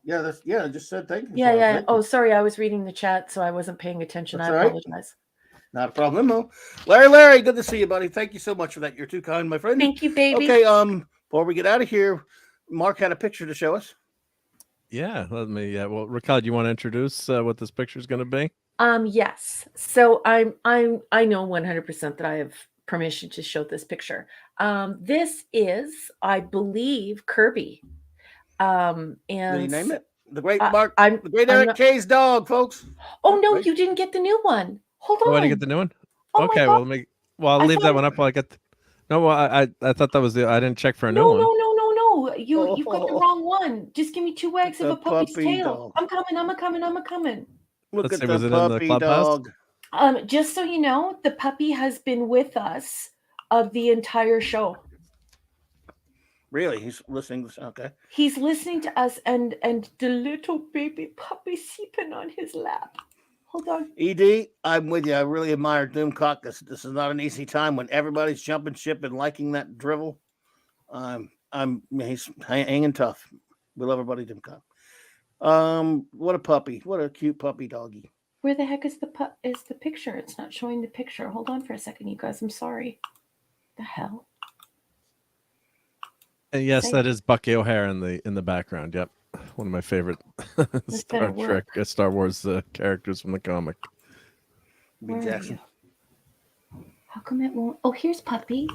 Yeah, I just said thank you. Yeah. Oh, sorry, I was reading the chat, so I wasn't paying attention. That's I apologize. Not a problem. Larry, good to see you, buddy. Thank you so much for that. You're too kind, my friend. Thank you, baby. Okay, before we get out of here, Mark had a picture to show us. Yeah, let me. Well, Raquel, do you want to introduce what this picture is going to be? Yes. So I know 100% that I have permission to show this picture. This is, I believe, Kirby. And did he name it? The great Mark, the great Eric K's dog, folks. Oh no, right? You didn't get the new one. Hold on. Oh, I didn't get the new one. Oh, okay, well, I'll leave that one up while I get. No, well, I thought that was I didn't check for a new one. No. You've got the wrong one. Just give me 2 wags of a puppy's tail. Dog. I'm coming. Look at was the it in the clubhouse? Dog. Just so you know, the puppy has been with us of the entire show. Really? He's listening. Okay. He's listening to us and the little baby puppy sleeping on his lap. Hold on. ED, I'm with you. I really admire Doomcock. This is not an easy time when everybody's jumping ship and liking that drivel. He's hanging tough. We love our buddy Doomcock. What a puppy. What a cute puppy doggy. Where the heck is the picture? It's not showing the picture. Hold on for a second, you guys. I'm sorry. The hell? And yes, that is Bucky O'Hare in the background. Yep, one of my favorite Star Wars characters from the comic. Jackson. How come it won't? Oh, here's Puppy.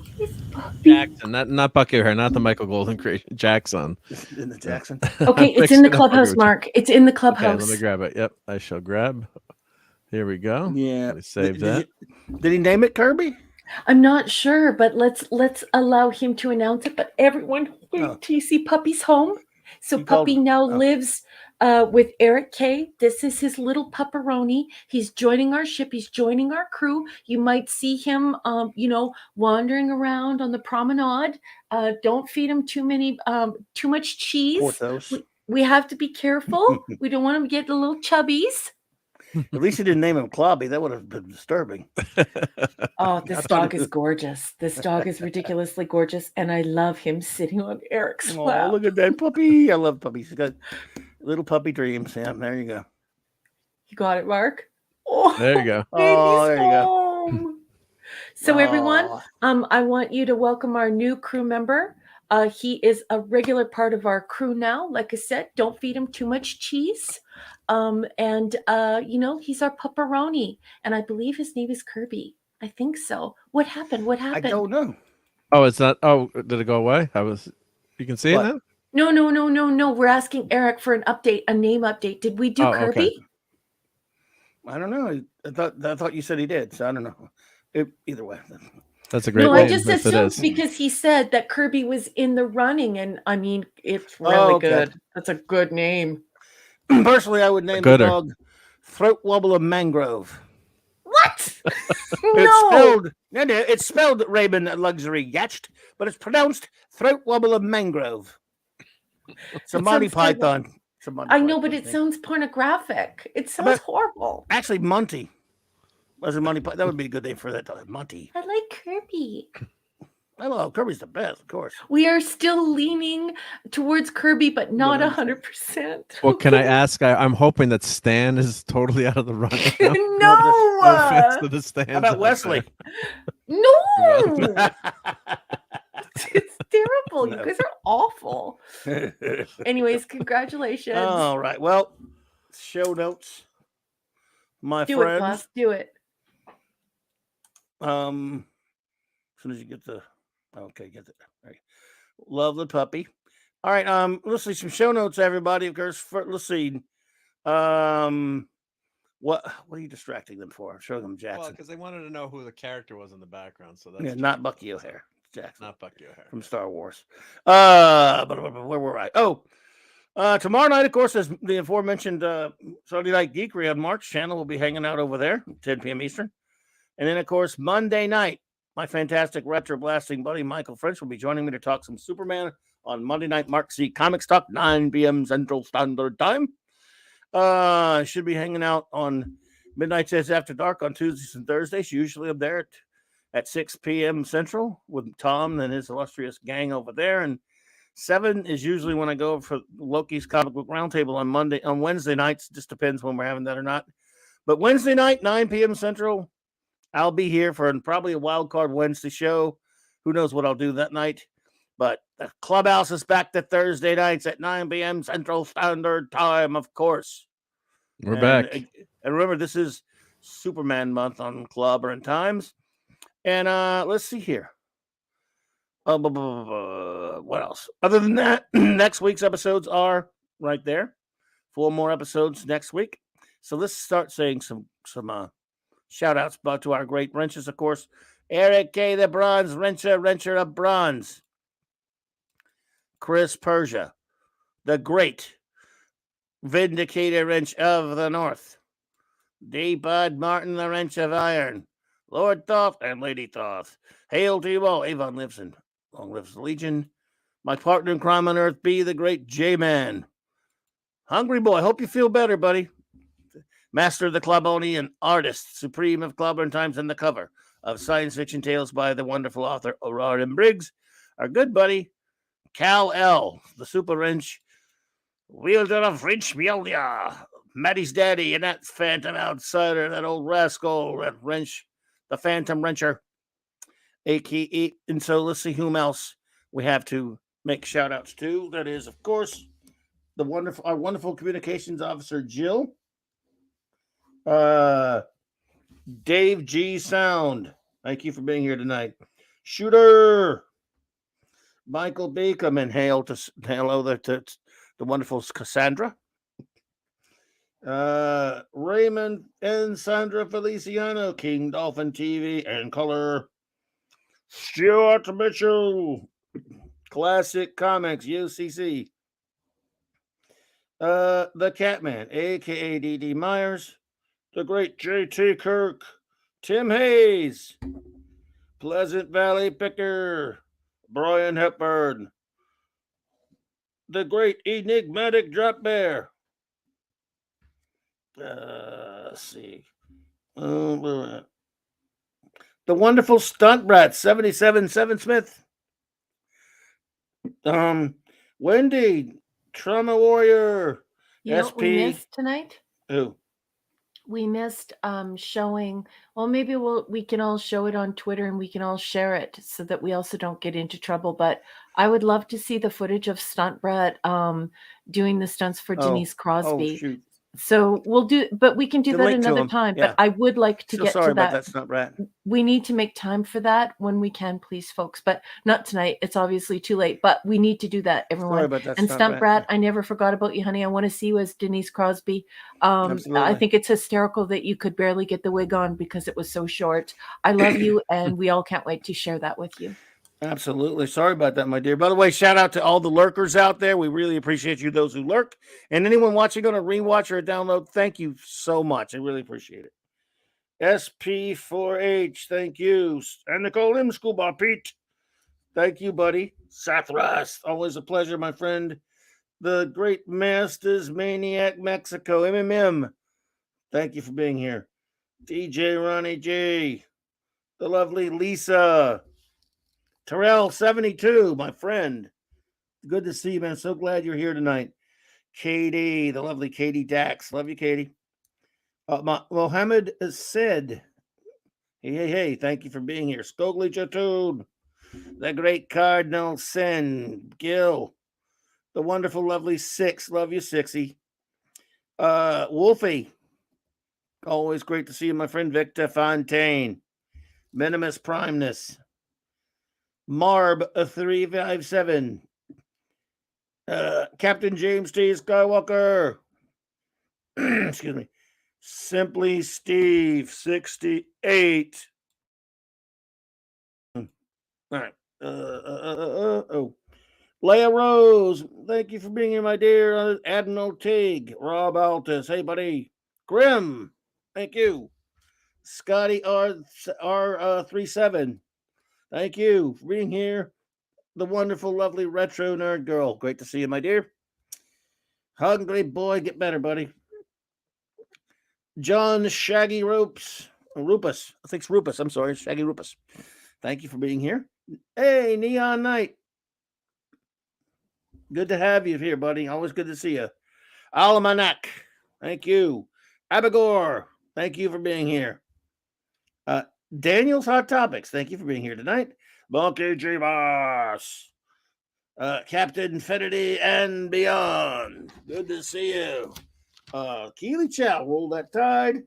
Jackson, not Bucky O'Hare, not the Michael Golden creation. Jackson. In the Jackson. Okay, it's in the clubhouse, Mark. It's in the clubhouse. Okay, let me grab it. Yep, I shall grab. Here we go. Yeah. Save that. Did he name it Kirby? I'm not sure, but let's allow him to announce it. But everyone, wait till you see Puppy's home. So Puppy now lives with Eric K. This is his little pepperoni. He's joining our ship. He's joining our crew. You might see him, wandering around on the promenade. Don't feed him too much cheese. Porthos. We have to be careful. We don't want him to get the little chubbies. At least you didn't name him Clobby. That would have been disturbing. Oh, this dog is gorgeous. This dog is ridiculously gorgeous, and I love him sitting on Eric's Oh, lap. look at that puppy. I love puppies. He's got little puppy dreams. Yeah, there you go. You got it, Mark? Oh, There you go. Oh, there you go. home. So everyone, Aw. I want you to welcome our new crew member. He is a regular part of our crew now. Like I said, don't feed him too much cheese. He's our pepperoni, and I believe his name is Kirby. I think so. What happened? What I happened? don't know. Oh, it's not. Oh, did it go away? You can see What? it now? No. We're asking Eric for an update, a name update. Did we do Oh, Kirby? okay. I don't know. I thought you said he did, so I don't know. Either way. That's a great No, name. I just if it assumed is. because he said that Kirby was in the running, and I mean, it's really okay. good. That's a good name. Personally, I would name the gooder. dog Throat Wobble of Mangrove. What? It's spelled Raven Luxury Yatched, but it's pronounced Throat Wobble of Mangrove. It's a Monty sounds kind of- Python. It's a Monty I know, Python but it thing. sounds pornographic. It sounds horrible. Actually, Monty. Was a Monty Python? That would be a good name for that dog, Monty. I like Kirby. I love Kirby's the best, of course. We are still leaning towards Kirby, but not 100%. Well, can I ask? I'm hoping that Stan is totally out of the running now. No, No offense to the Stans. How about out Wesley? no. It's terrible. No. You guys are awful. Anyways, congratulations. All right. Well, show notes, my Do it, friends. boss. Do it. As soon as you get the get it. Right. Love the puppy. All right. Let's see some show notes, everybody. Of course, let's see. What are you distracting them for? Show them Well, Jackson. because they wanted to know who the character was in the background. So that's Not Bucky O'Hare. Jackson. not Bucky O'Hare. From Star Wars. But where were I? Tomorrow night, of course, as the aforementioned Saturday Night Geekery on Mark's channel, will be hanging out over there, 10 p.m. Eastern. And then, of course, Monday night, my fantastic retro blasting buddy Michael French will be joining me to talk some Superman on Monday night. Mark C. Comics Talk, 9 p.m. Central Standard Time. Should be hanging out on Midnight Says After Dark on Tuesdays and Thursdays. Usually I'm there at 6 p.m. Central with Tom and his illustrious gang over there. And 7 is usually when I go for Loki's Comic Book Roundtable on Wednesday nights. Just depends when we're having that or not. But Wednesday night, 9 p.m. Central, I'll be here for probably a Wild Card Wednesday show. Who knows what I'll do that night. But the clubhouse is back to Thursday nights at 9 p.m. Central Standard Time, of course. We're back. And remember, this is Superman month on CLOBBERIN Times. And let's see here. What else? Other than that, next week's episodes are right there. 4 more episodes next week. So let's start saying some shout outs to our great wrenches, of course. Eric K. the Bronze Wrencher of Bronze. Chris Persia, the great Vindicator Wrench of the North. D. Bud Martin, the Wrench of Iron. Lord Thoth and Lady Thoth. Hail to you all. Avon Lipson. Long lives the Legion. My partner in crime on earth, B. the great J-Man. Hungry Boy, hope you feel better, buddy. Master of the Clobboni and artist supreme of CLOBBERIN Times and the cover of science fiction tales by the wonderful author Aurora Briggs. Our good buddy, Cal L., the super wrench, wielder of wrench Mjolnir, Maddie's daddy, and that phantom outsider, that old rascal, that wrench, the phantom wrencher, aka. And so let's see whom else we have to make shout outs to. That is, of course, our wonderful communications officer, Jill. Dave G. Sound, thank you for being here tonight. Shooter, Michael Beacom, and hello to the wonderful Cassandra. Raymond and Sandra Feliciano, King Dolphin TV and Color. Stuart Mitchell, Classic Comics, UCC. The Catman, aka D.D. Myers, the great J.T. Kirk, Tim Hayes, Pleasant Valley Picker, Brian Hepburn, the great enigmatic Drop Bear. Let's see. The wonderful Stunt Brat, 77 Seven Smith. Wendy, Trauma Warrior, You know what we SP. missed tonight? Who? We missed showing. Well, maybe we can all show it on Twitter and we can all share it so that we also don't get into trouble. But I would love to see the footage of Stunt Brat doing the stunts for Denise Crosby. Oh, shoot. So we'll do, but we can do The that link to another him, time. yeah. But I would like to So get sorry to about that. that, Stunt Brat. We need to make time for that when we can, please, folks. But not tonight. It's obviously too late. But we need to do that, everyone. Sorry about that, And Stunt Stunt Brat. Brat, I never forgot about you, honey. I want to see you as Denise Crosby. I Absolutely. think it's hysterical that you could barely get the wig on because it was so short. I love you, and we all can't wait to share that with you. Absolutely. Sorry about that, my dear. By the way, shout out to all the lurkers out there. We really appreciate you, those who lurk. And anyone watching on a rewatch or a download, thank you so much. I really appreciate it. SP4H, thank you. And Nicole M. Schoolball Pete. Thank you, buddy. Seth Rust, always a pleasure, my friend. The Great Masters Maniac Mexico, MMM. Thank you for being here. DJ Ronnie J. The lovely Lisa. Terrell 72, my friend. Good to see you, man. So glad you're here tonight. Katie, the lovely Katie Dax. Love you, Katie. Mohammed said, hey, thank you for being here. Skogly Jatoon, the great Cardinal Sin, Gil, the wonderful, lovely Six. Love you, Sixy. Wolfie, always great to see you, my friend Victor Fontaine. Minimus Primeness. Marb 357. Captain James T. Skywalker. Excuse me. Simply Steve 68. All right. Leia Rose, thank you for being here, my dear. Admiral Tig, Rob Altus, hey buddy. Grim, thank you. Scotty R37, thank you for being here. The wonderful, lovely retro nerd girl. Great to see you, my dear. Hungry boy, get better, buddy. John Shaggy Rupus. I think it's Rupus. I'm sorry, Shaggy Rupus. Thank you for being here. Hey, Neon Knight. Good to have you here, buddy. Always good to see you. Almanac. Thank you. Abigor. Thank you for being here. Daniel's Hot Topics. Thank you for being here tonight. Monkey G-Boss. Captain Infinity and Beyond. Good to see you. Keely Chow, Roll That Tide.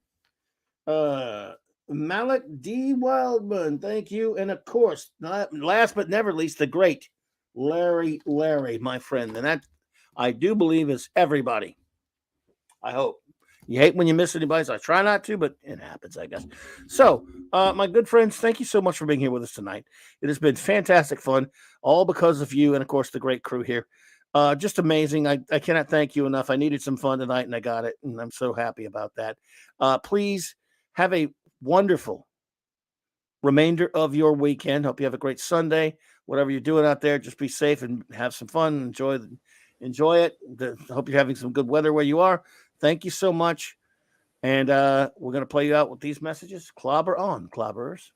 Malik D. Wildman, thank you. And of course, last but never least, the great Larry, my friend. And that, I do believe, is everybody. I hope. You hate when you miss anybody, so I try not to, but it happens, I guess. So, my good friends, thank you so much for being here with us tonight. It has been fantastic fun, all because of you and, of course, the great crew here. Just amazing. I cannot thank you enough. I needed some fun tonight, and I got it, and I'm so happy about that. Please have a wonderful remainder of your weekend. Hope you have a great Sunday. Whatever you're doing out there, just be safe and have some fun. Enjoy it. Hope you're having some good weather where you are. Thank you so much. And we're going to play you out with these messages. Clobber on, clobberers.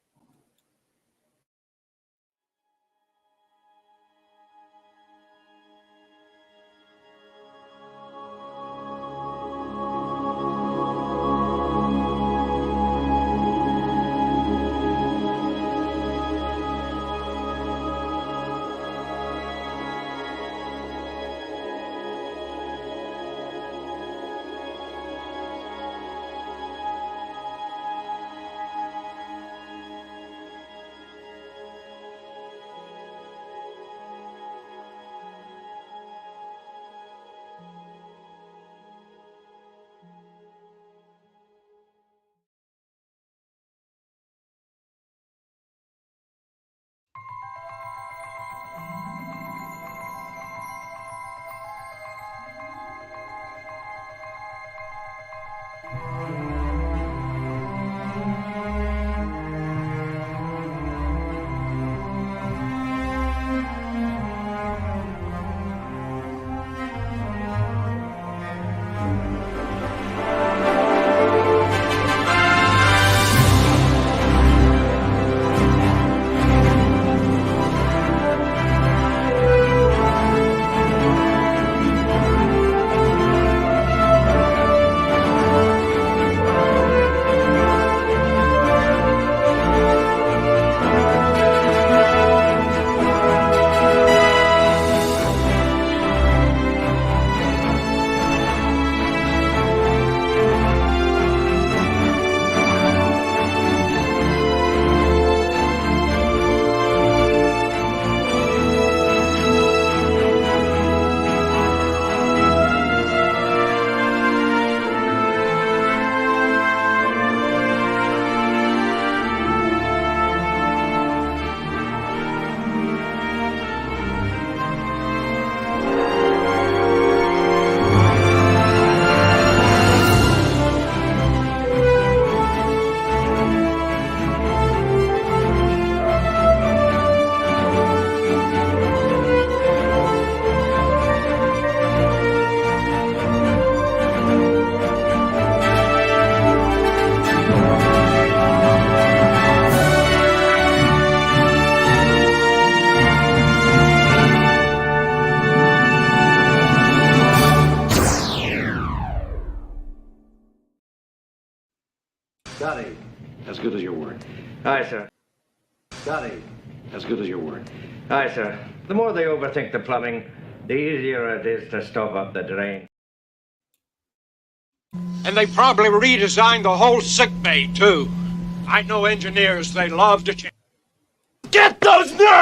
As good as your word. Aye, sir. Scotty. As good as your word. Aye, sir. The more they overthink the plumbing, the easier it is to stop up the drain. And they probably redesigned the whole sick bay, too. I know engineers, they love to change. Get those nerds!